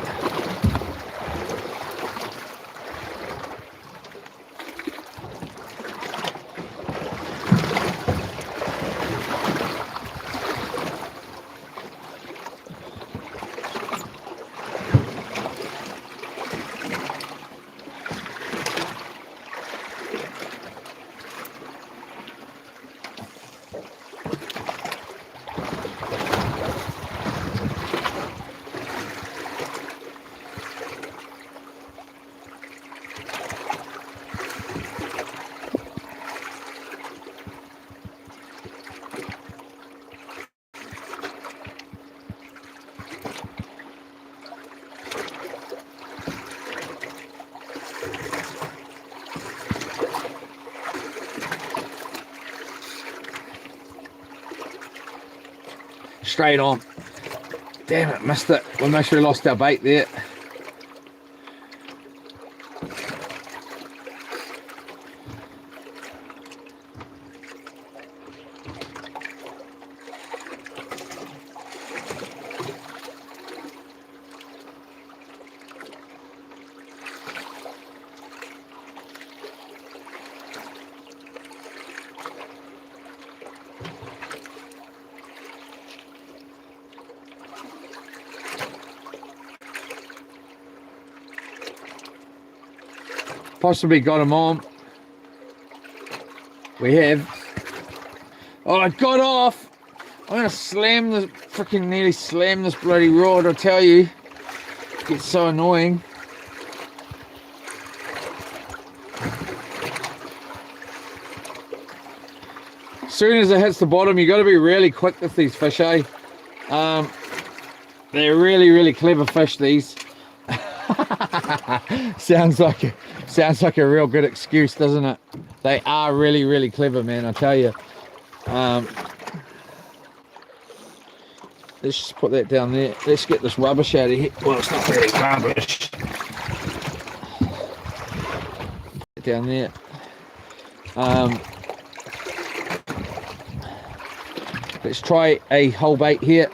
straight on. Damn it, missed it. We most sure lost our bait there. Possibly got him on. We have. Oh, it got off. I'm gonna slam the freaking nearly slam this bloody rod, I tell you. It gets so annoying. As soon as it hits the bottom, you got to be really quick with these fish, eh? They're really, really clever fish, these. sounds like a real good excuse, doesn't it? They are really, really clever, man, I tell you. Let's just put that down there. Let's get this rubbish out of here. Well, it's not really rubbish. Put it down there. Let's try a whole bait here.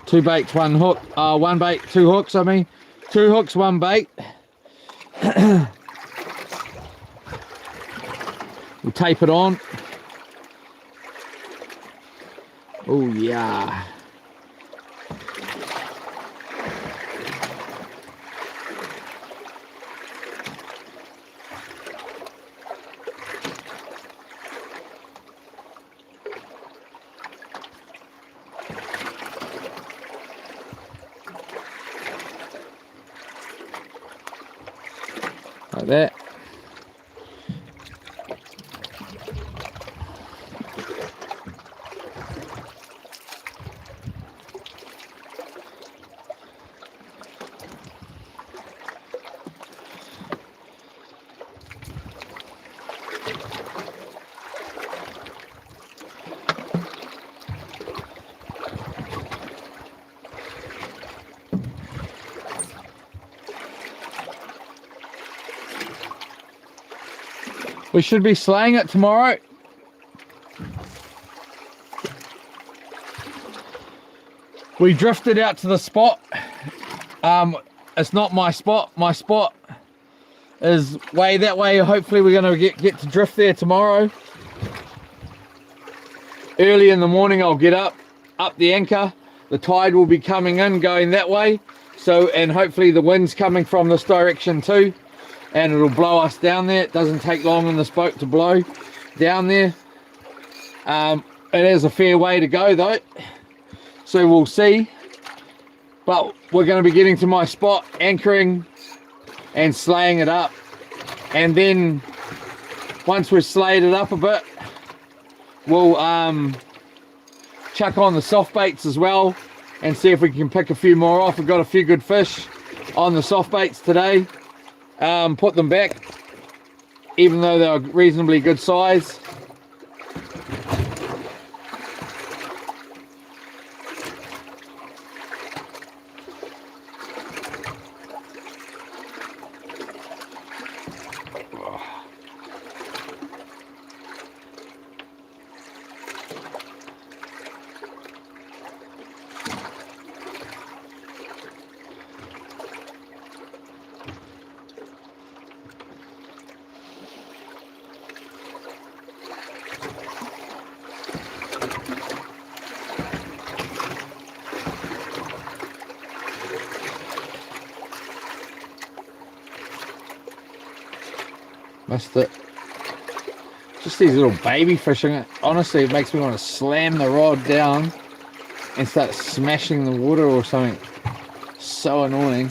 Two baits, one hook. One bait, two hooks, I mean. Two hooks, one bait. We'll tape it on. Oh, yeah. Like that. We should be slaying it tomorrow. We drifted out to the spot. It's not my spot. My spot is way that way. Hopefully we're going to get to drift there tomorrow. Early in the morning I'll get up the anchor. The tide will be coming in, going that way. So, and hopefully the wind's coming from this direction too. And it'll blow us down there. It doesn't take long in this boat to blow down there. It is a fair way to go though, so we'll see. But we're going to be getting to my spot, anchoring and slaying it up, and then once we've slayed it up a bit, we'll chuck on the soft baits as well and see if we can pick a few more off. We've got a few good fish on the soft baits today. Put them back, even though they're reasonably good size. Missed it. Just these little baby fishing. Honestly, it makes me want to slam the rod down and start smashing the water or something. So annoying.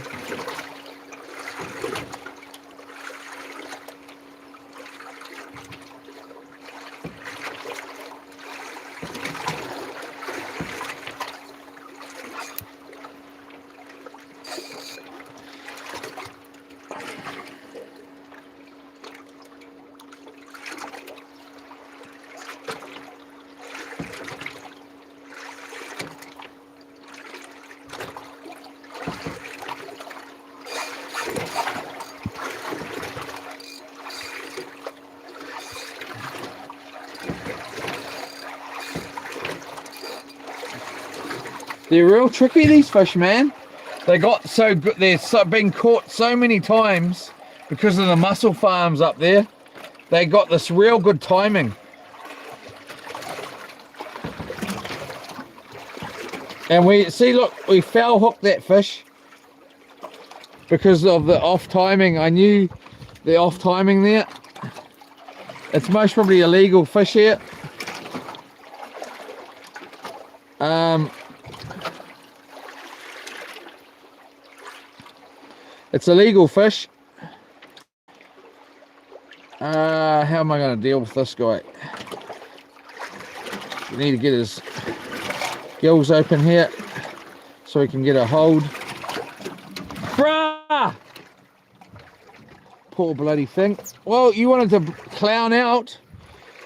They're real tricky, these fish, man. They got so good. They're been caught so many times because of the mussel farms up there. They got this real good timing. And we see, look, we foul hooked that fish because of the off timing. I knew the off timing there. It's most probably illegal fish here. It's illegal fish. How am I going to deal with this guy? We need to get his gills open here so he can get a hold. Bruh! Poor bloody thing. Well, you wanted to clown out.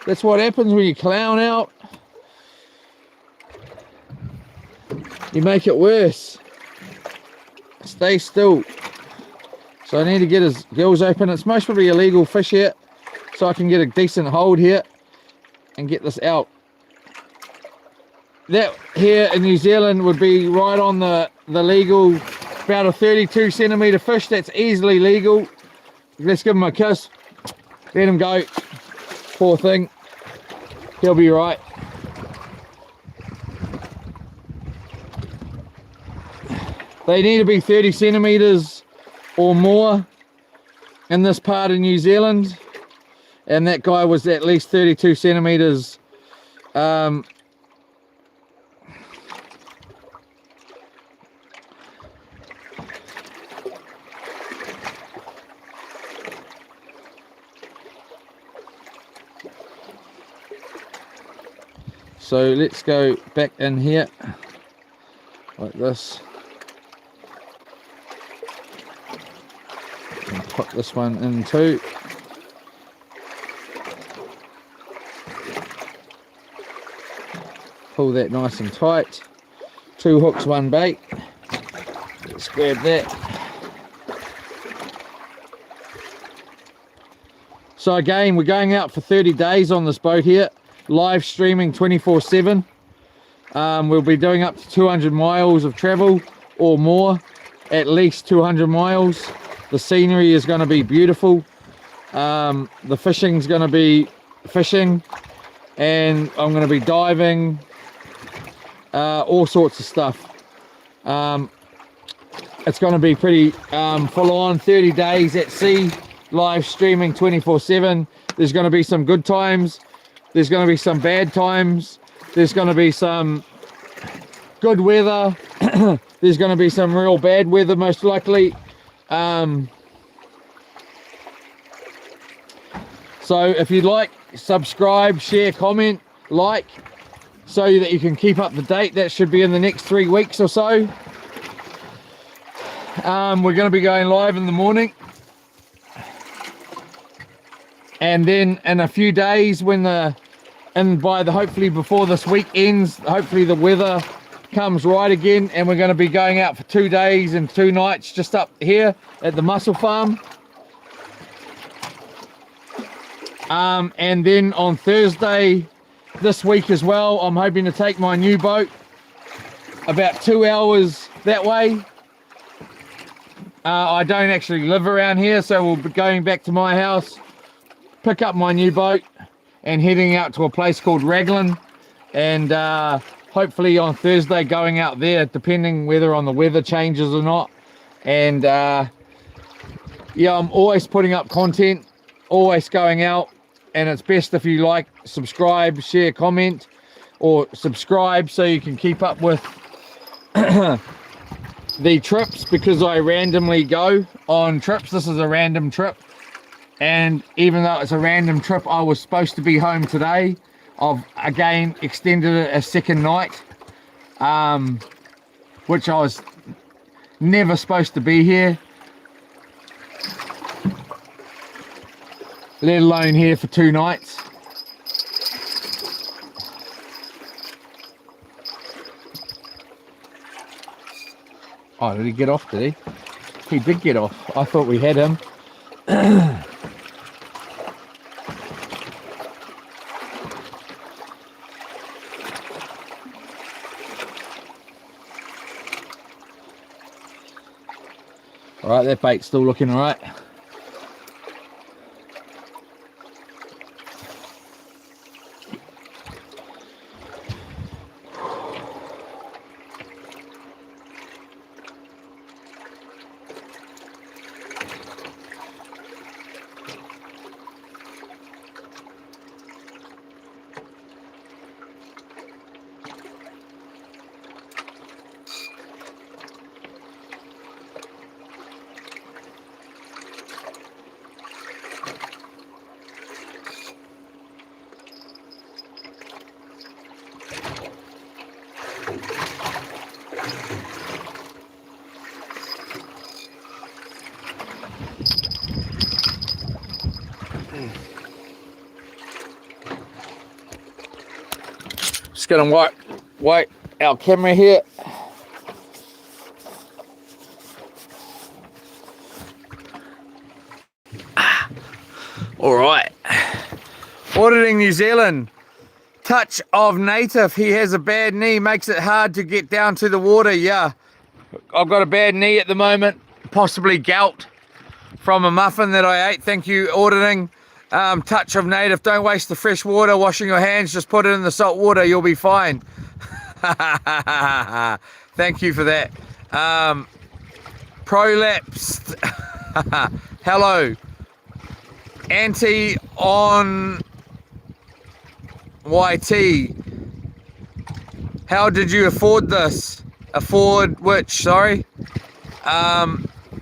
That's what happens when you clown out. You make it worse. Stay still. So I need to get his gills open. It's most probably illegal fish here, so I can get a decent hold here and get this out. That here in New Zealand would be right on the legal, about a 32 centimetre fish. That's easily legal. Let's give him a kiss. Let him go. Poor thing. He'll be right. They need to be 30 centimetres or more in this part of New Zealand, and that guy was at least 32 centimetres. So let's go back in here like this. Put this one in too. Pull that nice and tight. 2 hooks, 1 bait. Let's grab that. So again, we're going out for 30 days on this boat here. Live streaming 24/7. We'll be doing up to 200 miles of travel or more. At least 200 miles. The scenery is going to be beautiful. The fishing's going to be fishing, and I'm going to be diving, all sorts of stuff. It's going to be pretty full on. 30 days at sea, live streaming 24/7. There's going to be some good times. There's going to be some bad times. There's going to be some good weather. There's going to be some real bad weather, most likely. So if you'd like, subscribe, share, comment, like, so that you can keep up to date. That should be in the next 3 weeks or so. We're going to be going live in the morning, and then in a few days, hopefully before this week ends, hopefully the weather comes right again, and we're going to be going out for 2 days and 2 nights just up here at the mussel farm. And then on Thursday this week as well, I'm hoping to take my new boat about 2 hours that way. I don't actually live around here, so we'll be going back to my house, pick up my new boat, and heading out to a place called Raglan, and hopefully on Thursday going out there, depending whether on the weather changes or not. And yeah, I'm always putting up content always going out, and it's best if you like, subscribe, share, comment, or subscribe so you can keep up with the trips, because I randomly go on trips. This is a random trip, and even though it's a random trip, I was supposed to be home today. I've again extended it a second night, which I was never supposed to be here, let alone here for 2 nights. Oh, did he get off, did he? He did get off. I thought we had him. Alright, that bait's still looking alright. Just gonna wipe our camera here. All right. Auditing New Zealand. Touch of native. He has a bad knee, makes it hard to get down to the water. Yeah, I've got a bad knee at the moment, possibly gout from a muffin that I ate. Thank you, auditing. Touch of native. Don't waste the fresh water washing your hands, just put it in the salt water, you'll be fine. Thank you for that. Prolapsed. Hello. Anti on YT. How did you afford this? Afford which? Sorry.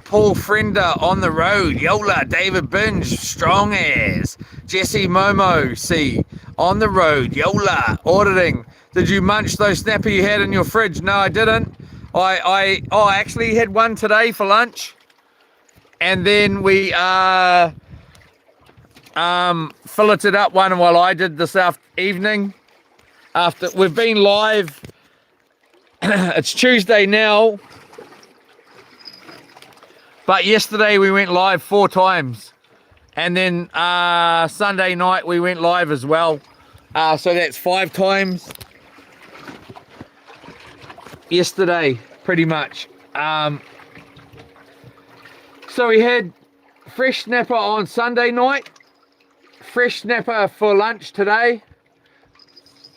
Paul Frender on the road. Yola. David Binge. Strong as. Jesse Momo. C. On the road. Yola. Auditing. Did you munch those snapper you had in your fridge? No, I didn't. I actually had one today for lunch. And then we filleted up one while I did this evening. After we've been live. It's Tuesday now. But yesterday we went live 4 times. And then Sunday night we went live as well. So that's 5 times. Yesterday, pretty much. So we had fresh snapper on Sunday night. Fresh snapper for lunch today.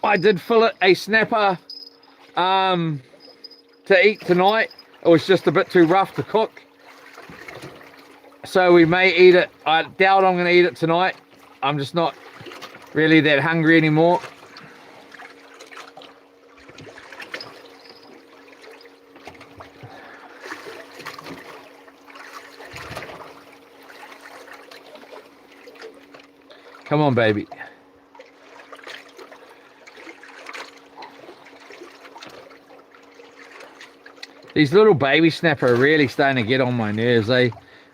I did fillet a snapper to eat tonight. It was just a bit too rough to cook. So we may eat it. I doubt I'm going to eat it tonight. I'm just not really that hungry anymore. Come on, baby. These little baby snapper are really starting to get on my nerves, eh?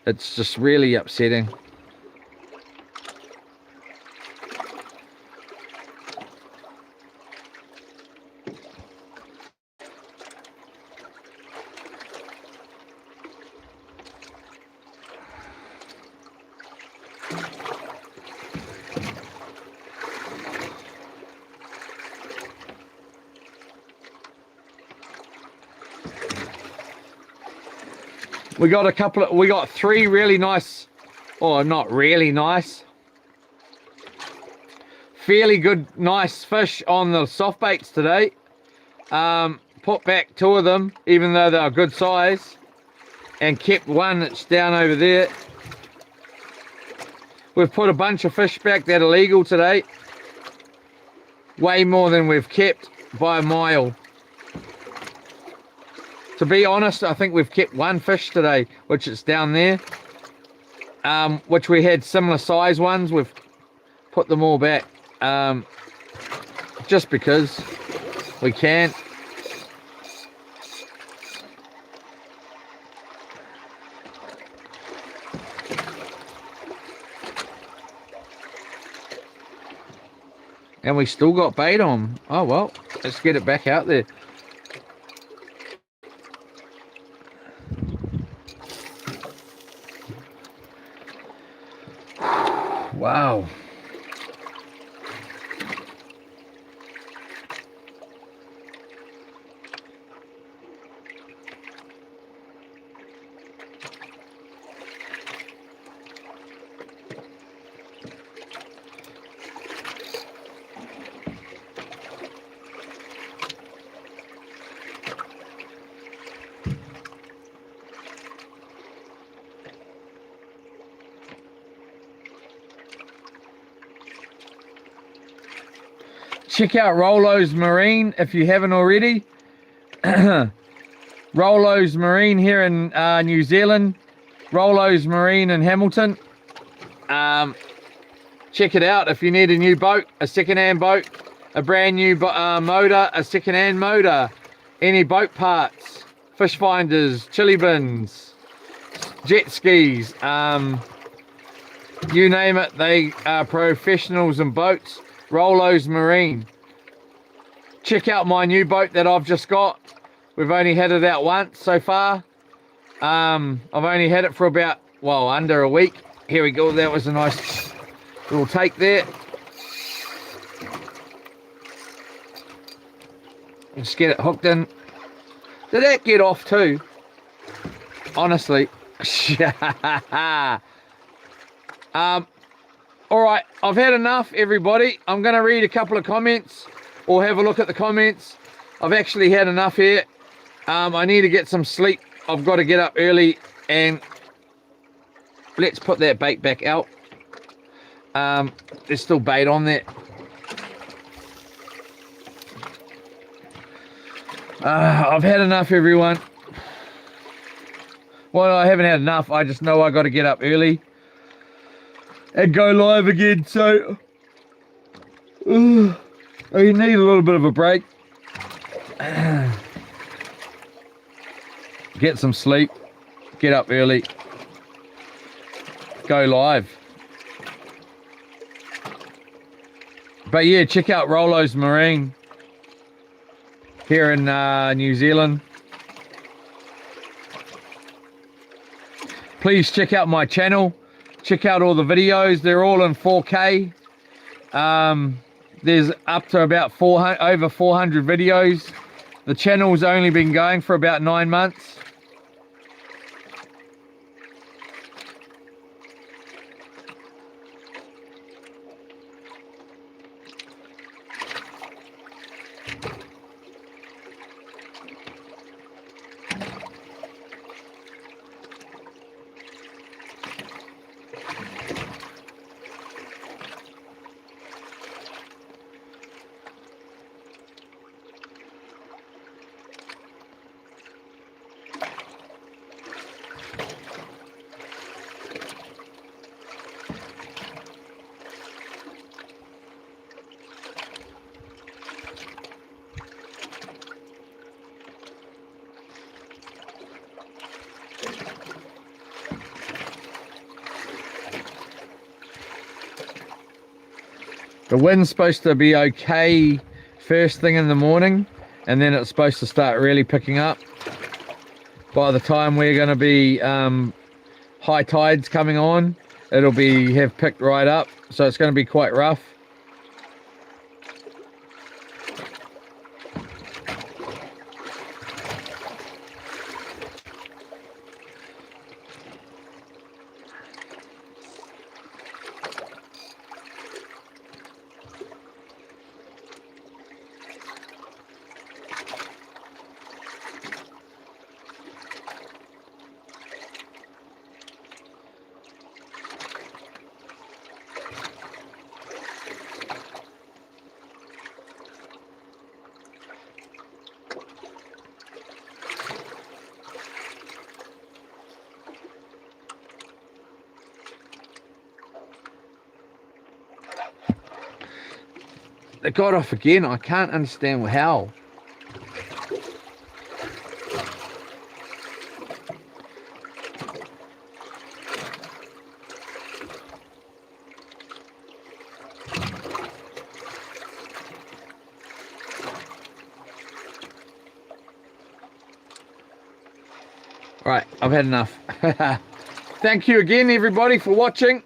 It's just really upsetting. We got 3 really nice, or not really nice, fairly good, nice fish on the soft baits today. Put back 2 of them, even though they're good size, and kept one that's down over there. We've put a bunch of fish back that are legal today. Way more than we've kept by a mile. To be honest, I think we've kept one fish today, which is down there. Which we had similar size ones. We've put them all back. Just because we can. And we still got bait on. Oh well, let's get it back out there. Wow. Check out Rolo's Marine if you haven't already. Rolo's Marine here in New Zealand. Rolo's Marine in Hamilton. Check it out if you need a new boat, a second-hand boat, a brand new motor, a second-hand motor, any boat parts, fish finders, chili bins, jet skis, you name it, they are professionals in boats. Rolo's Marine. Check out my new boat that I've just got. We've only had it out once so far. I've only had it for about, well, under a week. Here we go. That was a nice little take there. Just get it hooked in. Did that get off too? Honestly. Alright, I've had enough, everybody. I'm going to read a couple of comments or have a look at the comments. I've actually had enough here. I need to get some sleep. I've got to get up early, and let's put that bait back out. There's still bait on there. I've had enough, everyone. Well, I haven't had enough. I just know I got to get up early and go live again, so I need a little bit of a break. Get some sleep, get up early, go live. But yeah, check out Rolo's Marine here in New Zealand. Please check out my channel. Check out all the videos. They're all in 4K. There's up to about over 400 videos. The channel's only been going for about 9 months. The wind's supposed to be okay first thing in the morning, and then it's supposed to start really picking up. By the time we're going to be high tides coming on, it'll have picked right up, so it's going to be quite rough. They got off again. I can't understand how. Right, I've had enough. Thank you again, everybody, for watching.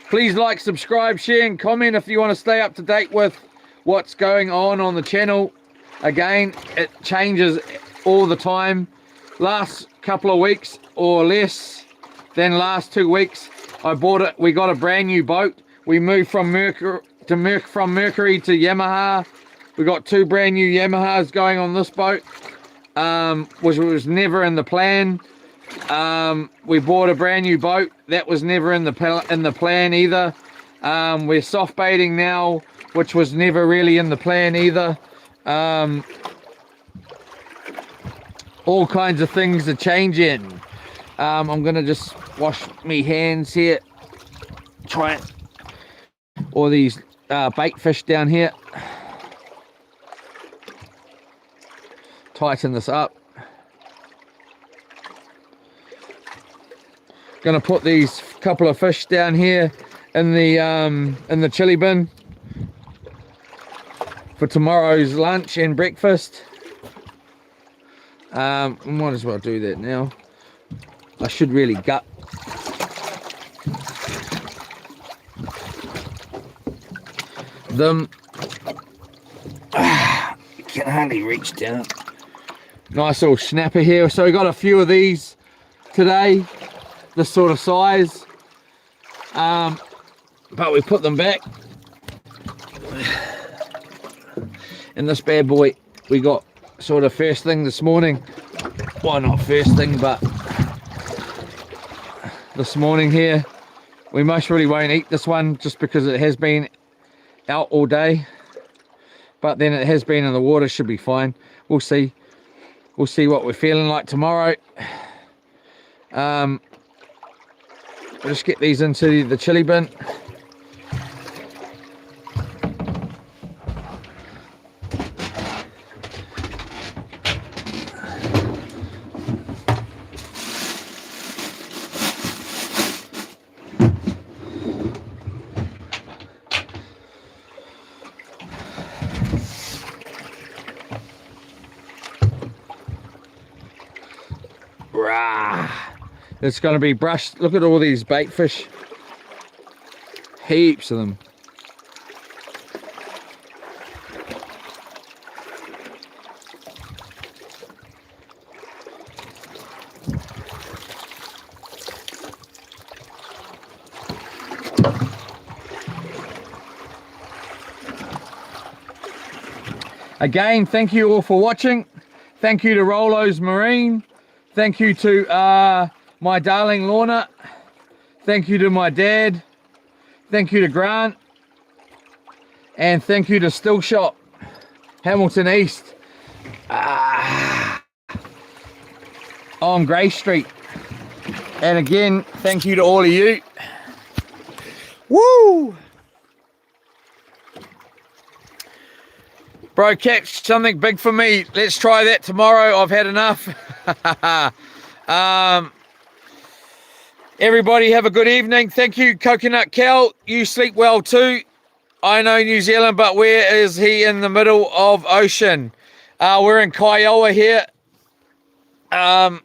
Please like, subscribe, share, and comment if you want to stay up to date with what's going on the channel. Again, it changes all the time. Last couple of weeks or less than last 2 weeks, we got a brand new boat. We moved from Mercury to Yamaha. We got 2 brand new Yamahas going on this boat, which was never in the plan. We bought a brand new boat that was never in the plan either. We're soft baiting now, which was never really in the plan either. All kinds of things are changing. I'm gonna just wash me hands here. Try it. All these bait fish down here. Tighten this up. Gonna put these couple of fish down here in the chili bin for tomorrow's lunch and breakfast. Might as well do that now. I should really gut them. You can hardly reach down. Nice little snapper here. So we got a few of these today, this sort of size, but we put them back. And this bad boy we got sort of first thing this morning. Well, not first thing, but this morning here. We most really won't eat this one just because it has been out all day, but then it has been in the water. Should be fine. We'll see what we're feeling like tomorrow. We'll just get these into the chili bin. It's going to be brushed. Look at all these bait fish. Heaps of them. Again, thank you all for watching. Thank you to Rolo's Marine. Thank you to my darling Lorna. Thank you to my dad. Thank you to Grant. And thank you to Still Shop, Hamilton East, on Grey Street. And again, thank you to all of you. Woo! Bro, catch something big for me. Let's try that tomorrow. I've had enough. Everybody have a good evening. Thank you, Coconut Cal. You sleep well too. I know New Zealand, but where is he in the middle of ocean? We're in Kiowa here. The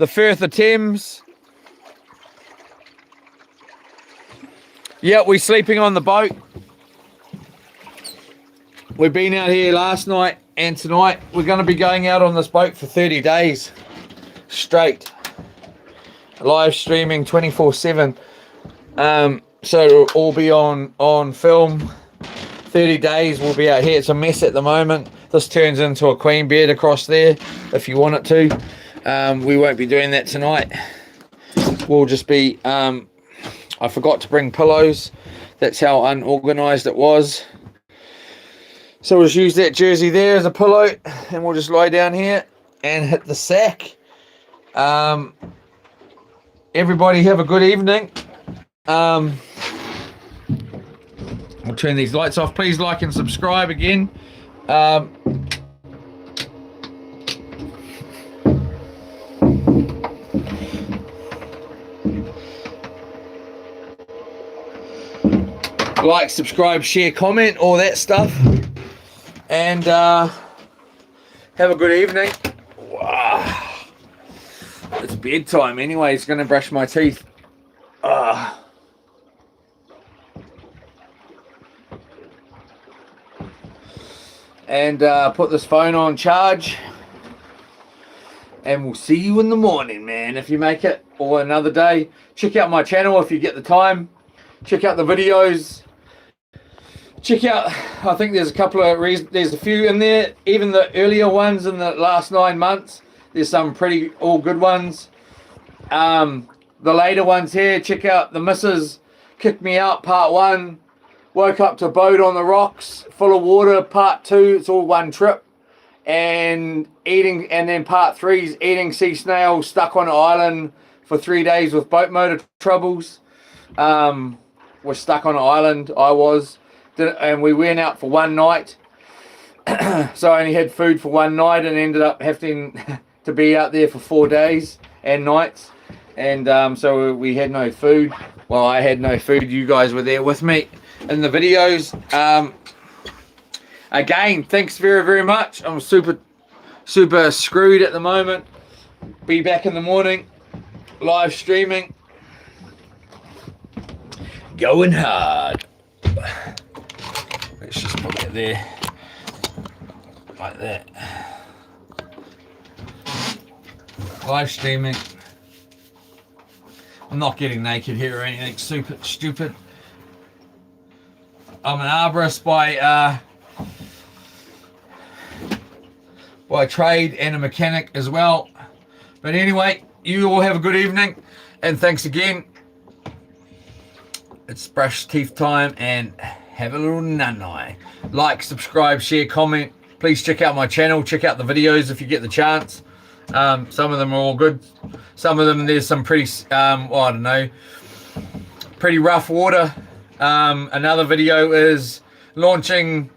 Firth of Thames. Yeah, we're sleeping on the boat. We've been out here last night and tonight. We're going to be going out on this boat for 30 days straight. Live streaming 24/7. So it'll all be on film. 30 days we'll be out here. It's a mess at the moment. This turns into a queen bed across there if you want it to. We won't be doing that tonight. We'll just be I forgot to bring pillows. That's how unorganized it was. So we'll just use that jersey there as a pillow, and we'll just lie down here and hit the sack. Everybody have a good evening. I'll turn these lights off. Please like and subscribe again. Like, subscribe, share, comment, all that stuff. And have a good evening. Wow. It's bedtime anyway. It's going to brush my teeth. And put this phone on charge. And we'll see you in the morning, man, if you make it, or another day. Check out my channel if you get the time. Check out the videos. Check out, I think there's a couple of reasons, there's a few in there, even the earlier ones in the last 9 months. There's some pretty all good ones. The later ones here, check out the Missus Kicked Me Out Part 1. Woke up to a boat on the rocks full of water Part 2. It's all one trip. And then Part 3 is eating sea snails stuck on an island for 3 days with boat motor troubles. We're stuck on an island, I was. And we went out for one night. So I only had food for one night and ended up having to be out there for 4 days and nights. And so we had no food. Well, I had no food. You guys were there with me in the videos. Again, thanks very, very much. I'm super screwed at the moment. Be back in the morning. Live streaming. Going hard. Let's just put it there. Like that. Live streaming. I'm not getting naked here or anything stupid. I'm an arborist by trade and a mechanic as well. But anyway, you all have a good evening and thanks again. It's brush teeth time and have a little nanai. Like, subscribe, share, comment. Please check out my channel. Check out the videos if you get the chance. Some of them are all good. Some of them there's some pretty, I don't know, pretty rough water. Another video is launching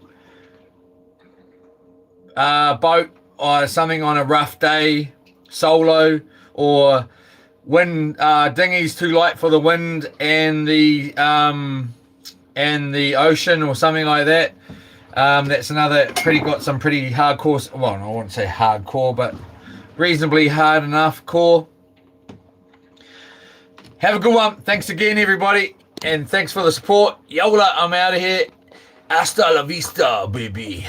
a boat or something on a rough day, solo, or wind dinghy's too light for the wind and the ocean or something like that. That's another got some pretty hardcore, well, I wouldn't say hardcore, but reasonably hard enough core. Have a good one. Thanks again, everybody, and thanks for the support. Yola, I'm out of here. Hasta la vista, baby.